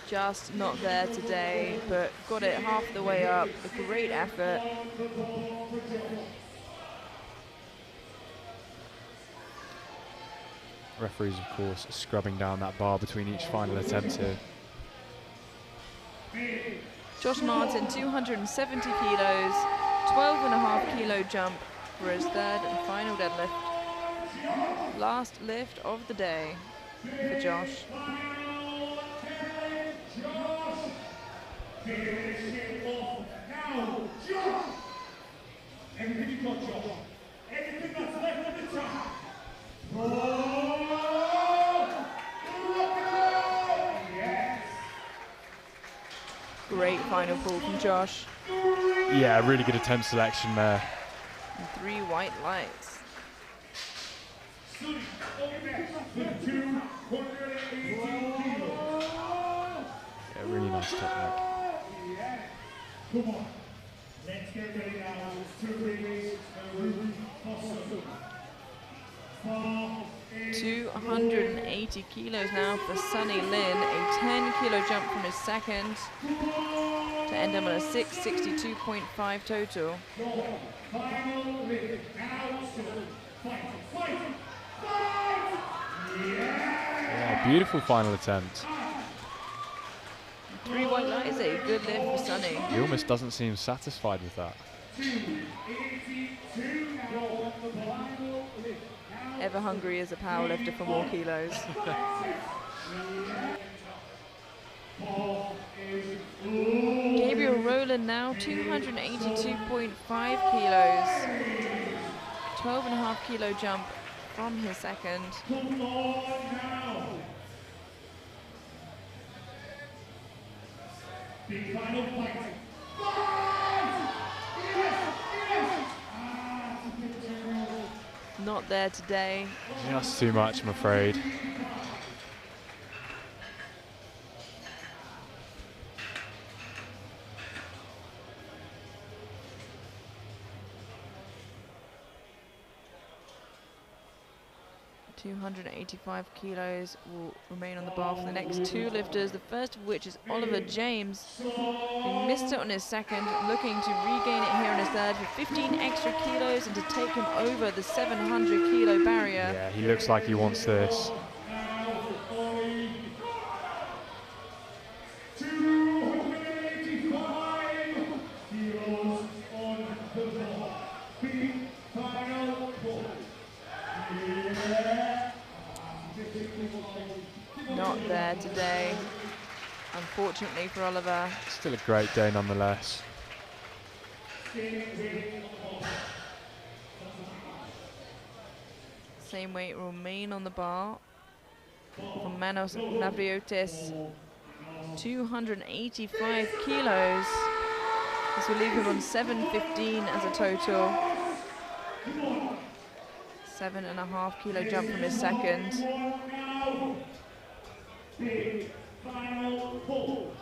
Just not there today, but got it half the way up. A great effort. Referees, of course, scrubbing down that bar between each final attempt here. Josh Martin, 270 kilos, 12.5 kilo jump for his 3rd and final deadlift. Last lift of the day for Josh. Everything got Josh. Everything that's left at the top. Yes. Great final pull from Josh. Yeah, really good attempt selection there. And 3 white lights. Yeah, really nice technique. Come on. Let's get ready now to release the 280 kilos now for Sonny Lin. A 10 kilo jump from his second to end him on a 662.5 total. Yeah, beautiful final attempt. 3 white lights, a good lift for Sonny. He almost doesn't seem satisfied with that. Ever hungry as a powerlifter for more kilos. Gabriel Rowland now 282.5 kilos. 12.5 kilo jump from his second. Come on now. Big final fight. Not there today. Just too much, I'm afraid. .285 kilos will remain on the bar for the next two lifters, the first of which is Oliver James, who missed it on his second, looking to regain it here on his third for 15 extra kilos and to take him over the 700 kilo barrier. Yeah, he looks like he wants this. Not there today, unfortunately for Oliver. Still a great day nonetheless. Same weight will remain on the bar for Manos Navriotis, 285 kilos. This will leave him on 715 as a total. 7.5 kilo jump from his second. Big final pull.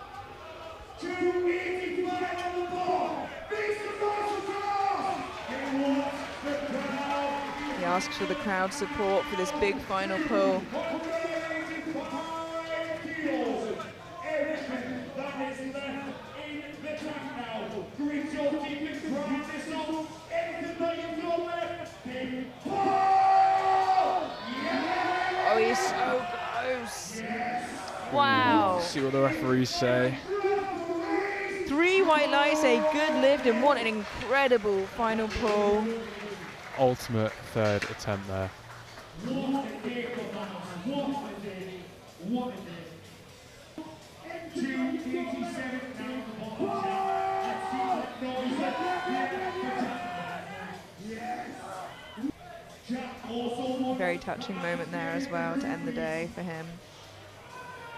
285 on the ball. Big surprise across. He wants the crowd. He asks for the crowd support for this big final pull. Everything that is left in the track now. Grit your teeth and grind this on. Everything that you've got left. Big pull. Yeah. Oh, he's so close. Wow. See what the referees say. 3 white lights, a good lift, and what an incredible final pull. Ultimate third attempt there. What a day for Manos. What a day. What a day. 287 down the bottom. Let's see what noise yes. Jack also won. Very touching moment there as well to end the day for him.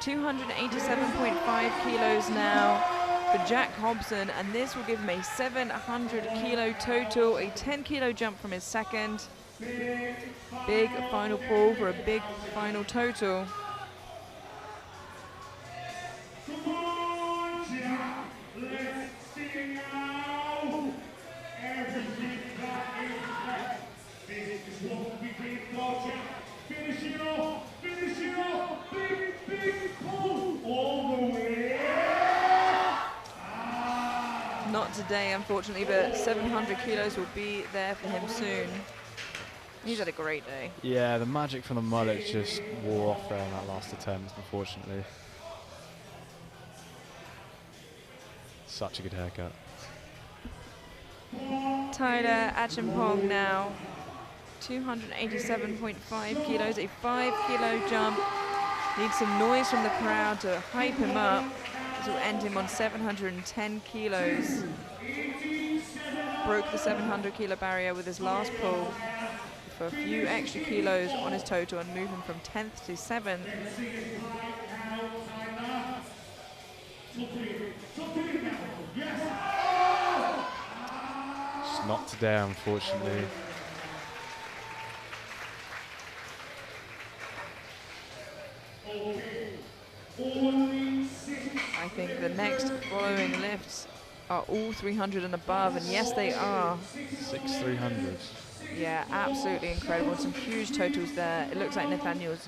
287.5 kilos now for Jack Hobson, and this will give him a 700 kilo total, a 10 kilo jump from his second. Big final pull for a big final total. Come on, Jack. Let's see now. Everything that is left. This is what we did for Jack. Finish it off. Finish it off. Big pull all the way. Not today, unfortunately, but 700 kilos will be there for him soon. He's had a great day. Yeah, the magic from the mullet just wore off there in that last attempt, unfortunately. Such a good haircut. Tyler Achimpong now, 287.5 kilos, a 5 kilo jump. Needs some noise from the crowd to hype him up. This will end him on 710 kilos. Broke the 700 kilo barrier with his last pull for a few extra kilos on his total and move him from 10th to 7th. Just not today, unfortunately. I think the next following lifts are all 300 and above, and yes, they are. 6 300s. Yeah, absolutely incredible. Some huge totals there. It looks like Nathaniel's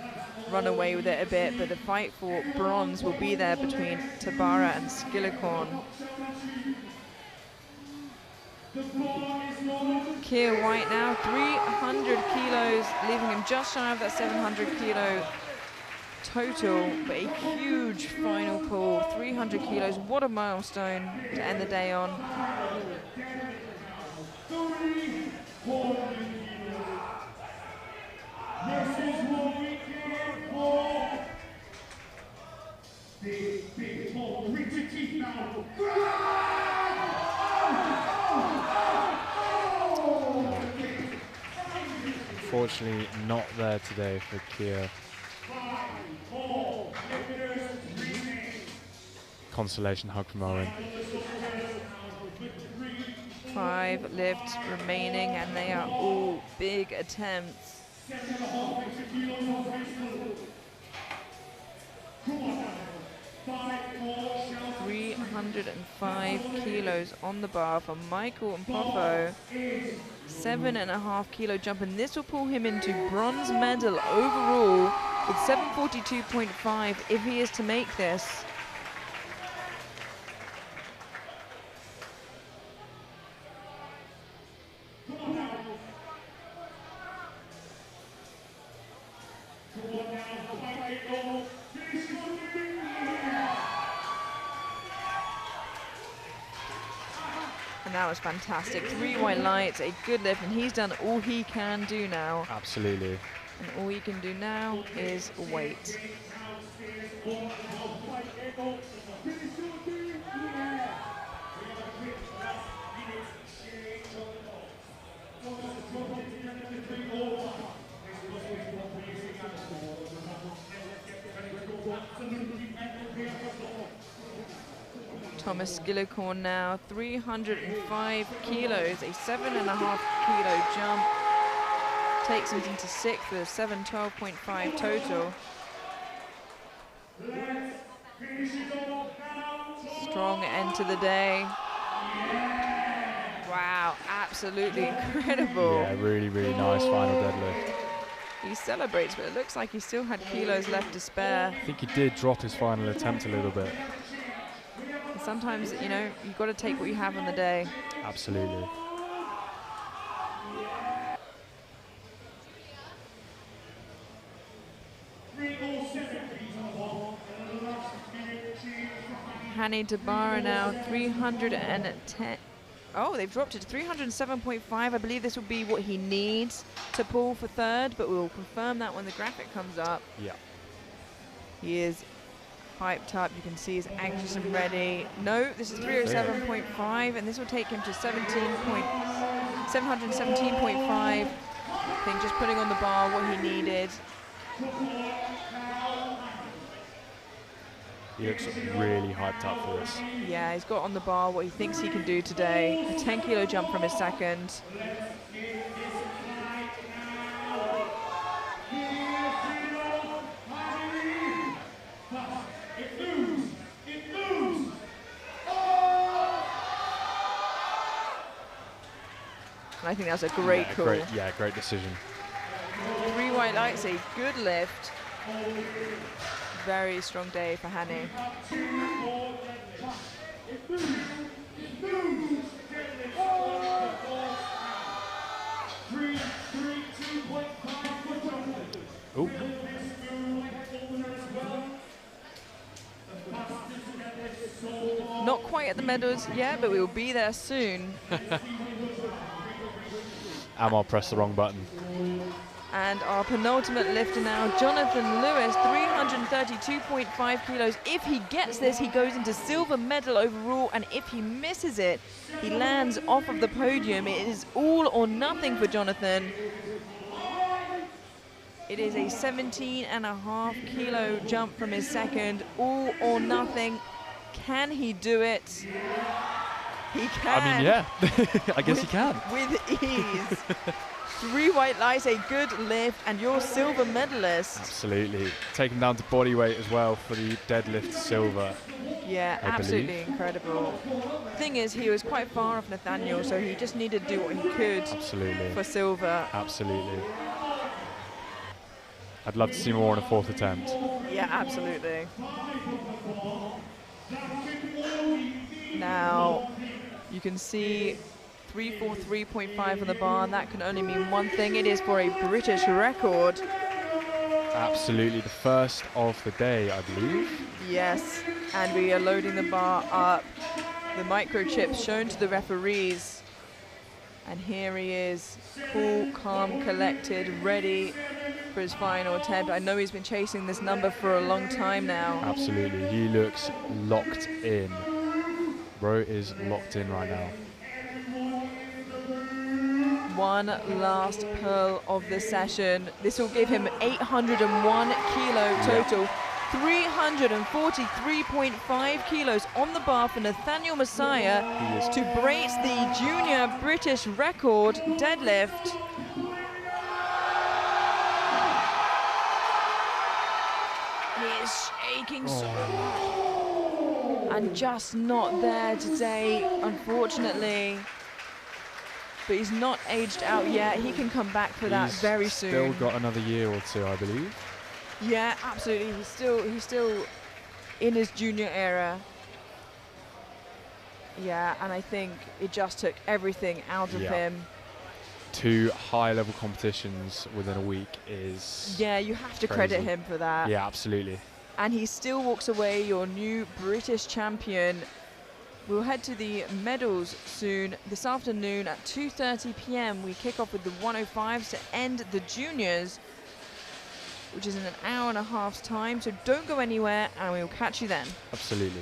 run away with it a bit, but the fight for bronze will be there between Tabara and Skillicorn. Keir White now, 300 kilos, leaving him just shy of that 700 kilo total, but a huge final pull, 300 kilos. What a milestone to end the day on. This is what we came for. Big unfortunately not there today for Kia. Consolation hug from Owen. 5 lifts remaining, and they are all big attempts. 305 kilos on the bar for Michael and Popo. 7.5 kilo jump, and this will pull him into bronze medal overall with 742.5 if he is to make this. And that was fantastic. 3 white lights, a good lift, and he's done all he can do now. Absolutely. And all he can do now is wait. Thomas Skillicorn now, 305 kilos, a 7.5 kilo jump. Takes him into 6th with a 712.5 total. Strong end to the day. Wow, absolutely incredible. Yeah, really, really nice final deadlift. He celebrates, but it looks like he still had kilos left to spare. I think he did drop his final attempt a little bit. And sometimes, you know, you've got to take what you have on the day. Absolutely. Hani Dabara now, 310. Oh, they've dropped it to 307.5. I believe this will be what he needs to pull for 3rd, but we'll confirm that when the graphic comes up. Yeah. He is hyped up. You can see he's anxious and ready. No, this is 307.5, and this will take him to 717.5. I think just putting on the bar what he needed. He looks really hyped up for this. Yeah, he's got on the bar what he thinks he can do today. A 10 kilo jump from his 2nd. And I think that's a great call. Great decision. 3 white lights, a good lift. Very strong day for Hani. Oh. Not quite at the medals yet, but we will be there soon. Amar pressed the wrong button. And our penultimate lifter now, Jonathan Lewis, 332.5 kilos. If he gets this, he goes into silver medal overall, and if he misses it, he lands off of the podium. It is all or nothing for Jonathan. It is a 17.5 kilo jump from his 2nd, all or nothing. Can he do it? He can. I mean, yeah, I guess he can. With ease. 3 white lights, a good lift, and your silver medalist. Absolutely. Take him down to body weight as well for the deadlift silver. Yeah, absolutely incredible. Thing is, he was quite far off Nathaniel, so he just needed to do what he could for silver. Absolutely. I'd love to see more on a 4th attempt. Yeah, absolutely. Now, you can see 343.5 on the bar, and that can only mean one thing. It is for a British record. Absolutely, the first of the day, I believe. Yes, and we are loading the bar up. The microchips shown to the referees. And here he is, cool, calm, collected, ready for his final attempt. I know he's been chasing this number for a long time now. Absolutely, he looks locked in. Bro is locked in right now. one last pearl of the session. This will give him 801 kilo total. 343.5 kilos on the bar for Nathaniel Messiah to break the junior British record deadlift. He is shaking so much. And just not there today, unfortunately. But he's not aged out yet. He can come back for that very soon. Still got another year or two, I believe. Yeah, absolutely. He's still in his junior era. Yeah, and I think it just took everything out of him. 2 high-level competitions within a week is you have to crazy. credit him for that. Yeah, absolutely. And he still walks away your new British champion. We'll head to the medals soon. This afternoon at 2:30 p.m. we kick off with the 105s to end the juniors, which is in an hour and a half's time. So don't go anywhere, and we'll catch you then. Absolutely.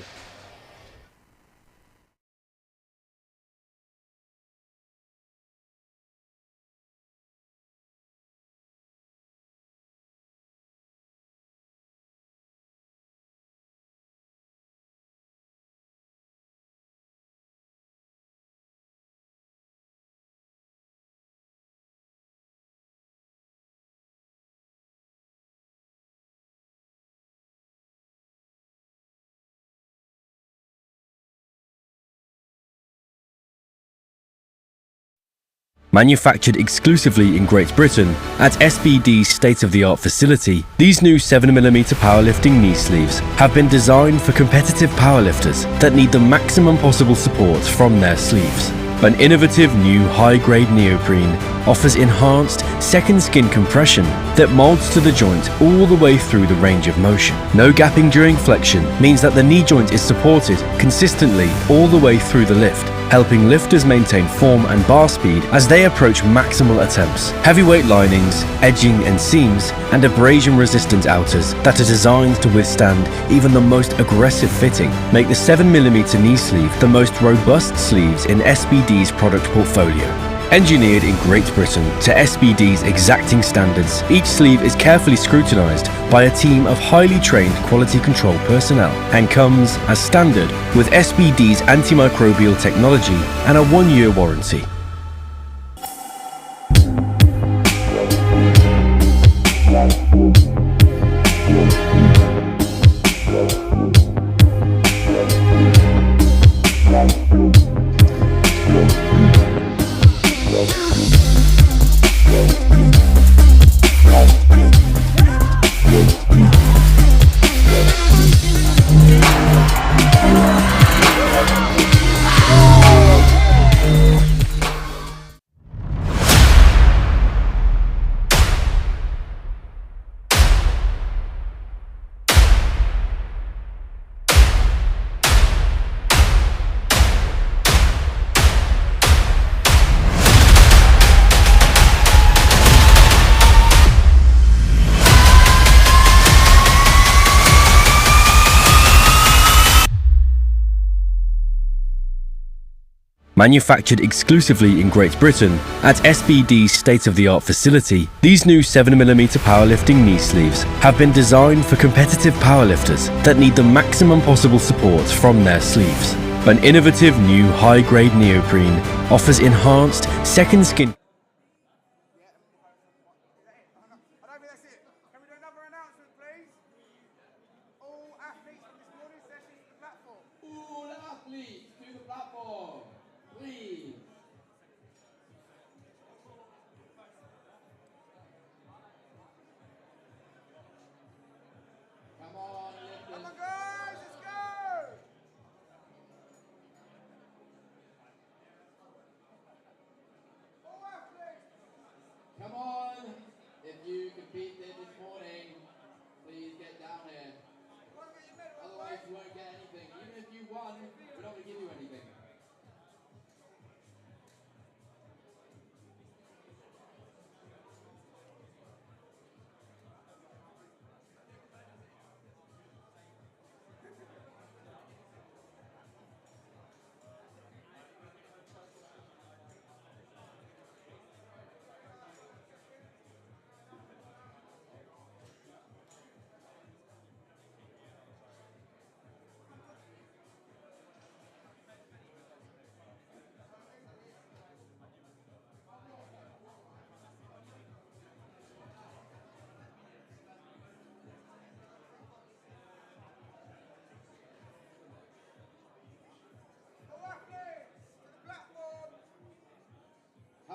Manufactured exclusively in Great Britain at SBD's state-of-the-art facility, these new 7mm powerlifting knee sleeves have been designed for competitive powerlifters that need the maximum possible support from their sleeves. An innovative new high-grade neoprene offers enhanced second skin compression that molds to the joint all the way through the range of motion. No gapping during flexion means that the knee joint is supported consistently all the way through the lift, helping lifters maintain form and bar speed as they approach maximal attempts. Heavyweight linings, edging and seams, and abrasion-resistant outers that are designed to withstand even the most aggressive fitting make the 7mm knee sleeve the most robust sleeves in SBD's product portfolio. Engineered in Great Britain to SBD's exacting standards, each sleeve is carefully scrutinised by a team of highly trained quality control personnel and comes as standard with SBD's antimicrobial technology and a 1-year warranty. Manufactured exclusively in Great Britain at SBD's state-of-the-art facility, these new 7mm powerlifting knee sleeves have been designed for competitive powerlifters that need the maximum possible support from their sleeves. An innovative new high-grade neoprene offers enhanced second skin. All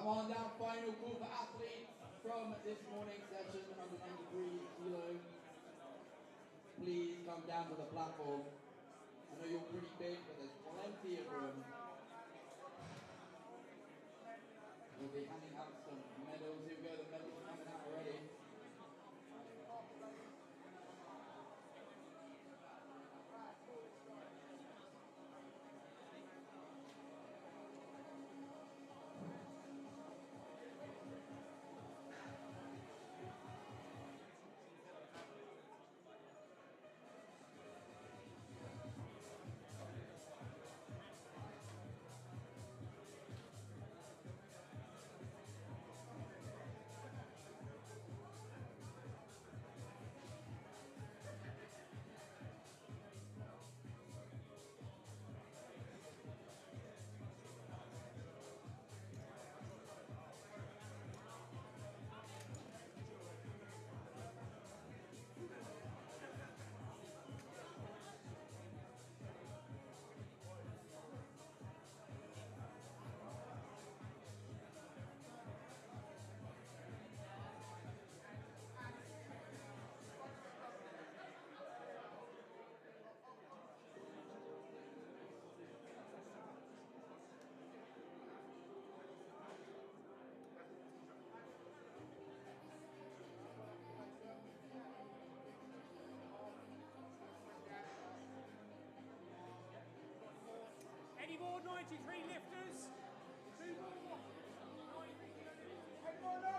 Come on down, final call for athletes from this morning's session, 193 kilo. Please come down to the platform. I know you're pretty big, but there's plenty of room. We'll be handing out some medals. Here we go, the medals are coming out already. Any more 93 lifters? Two more.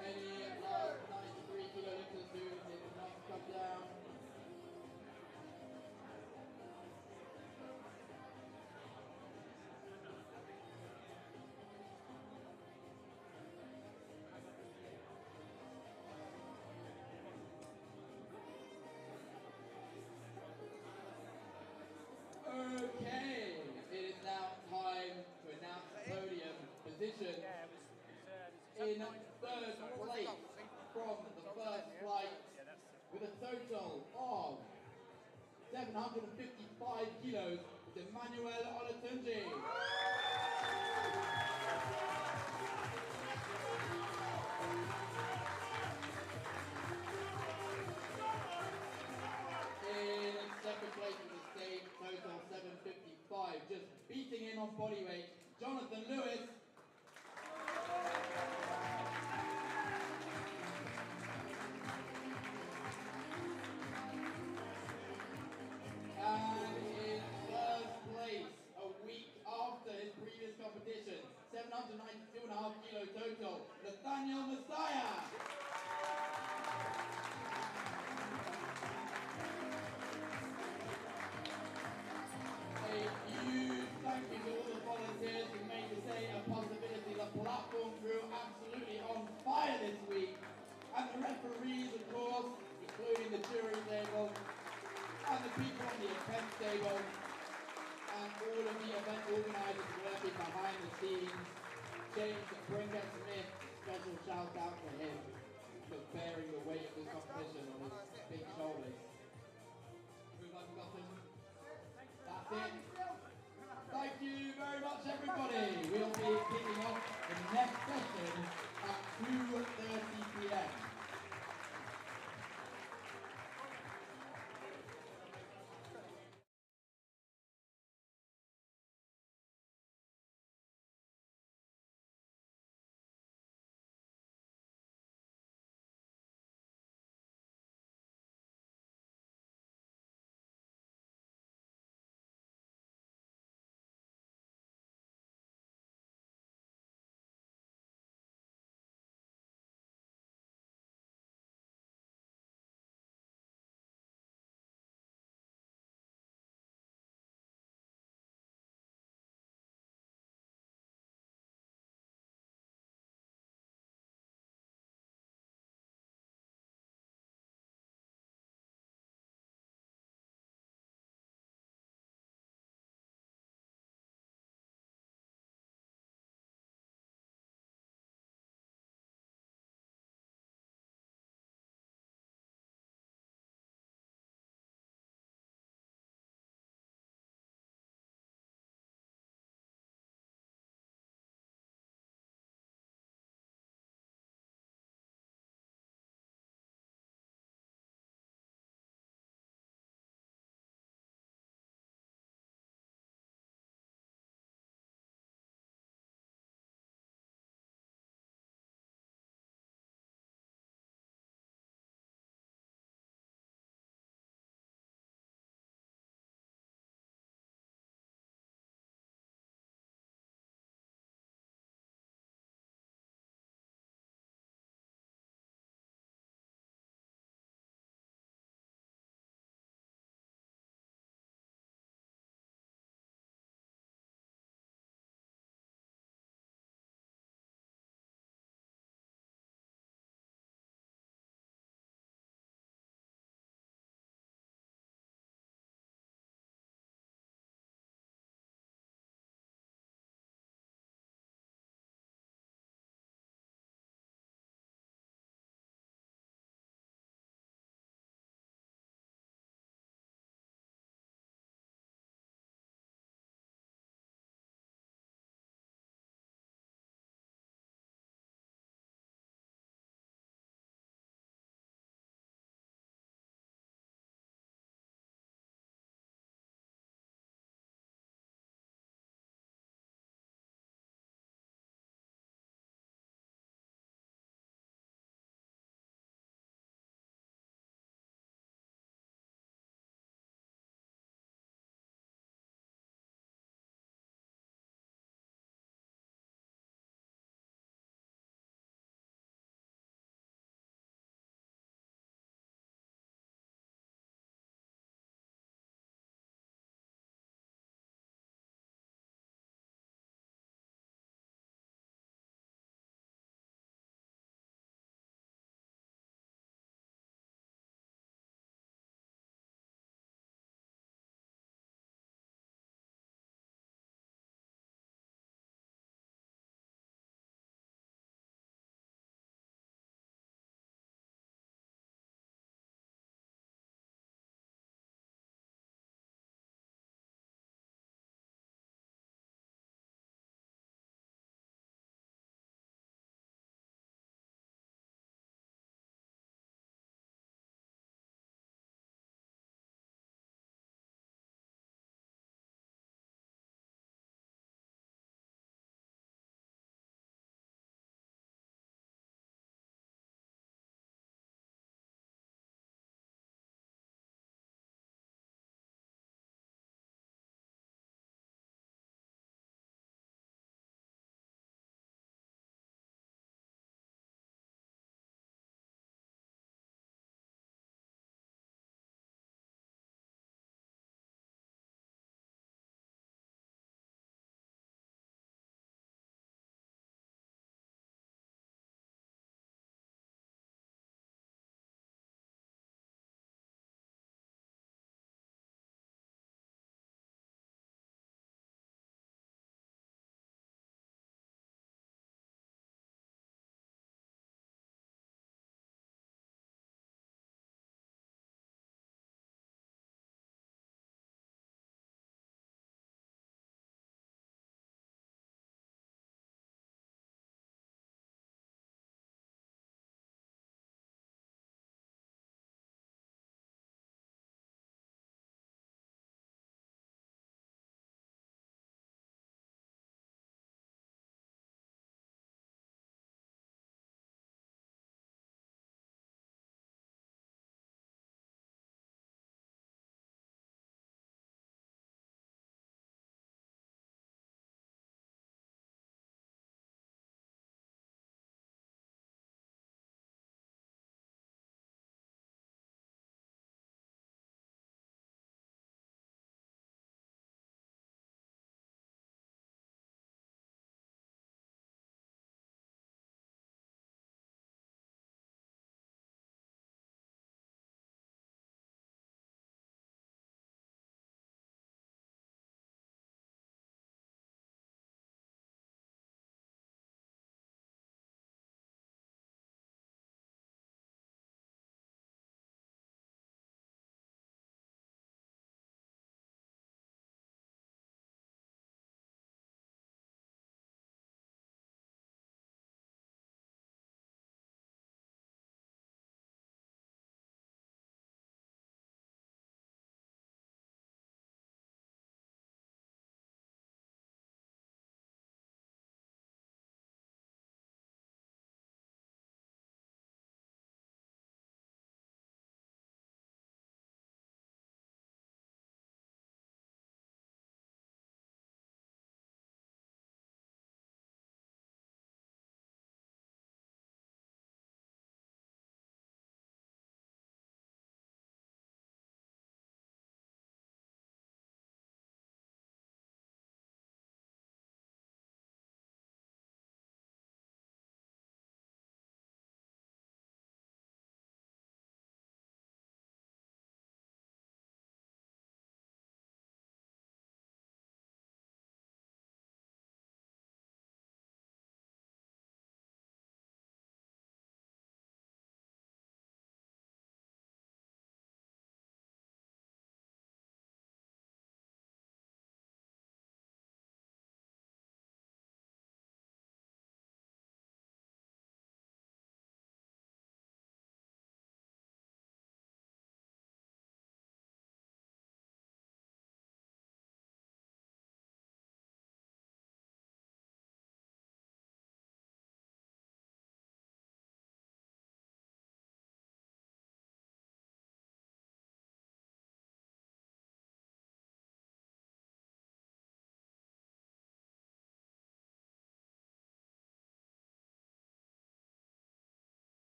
Any 93 kilo lifters who did not come down? Okay, it is now time to announce the podium position. In third place from the first flight with a total of 755 kilos is Emmanuel Olatunji. In second place with the same total 755, just beating in on body weight, Jonathan Lewis. And in first place, a week after his previous competition, 792.5 kilo total, Nathaniel Messiah. A huge thank you to all the volunteers who made this day a possibility. The platform crew absolutely on fire this week. And the referees, of course, including the jury table, and the people on the event table, and all of the event organisers working behind the scenes. James Brinker Smith, special shout out to him for bearing the weight of this competition on his big shoulders. That's it. Thank you very much, everybody. We'll be kicking off the next session at 2:30 p.m.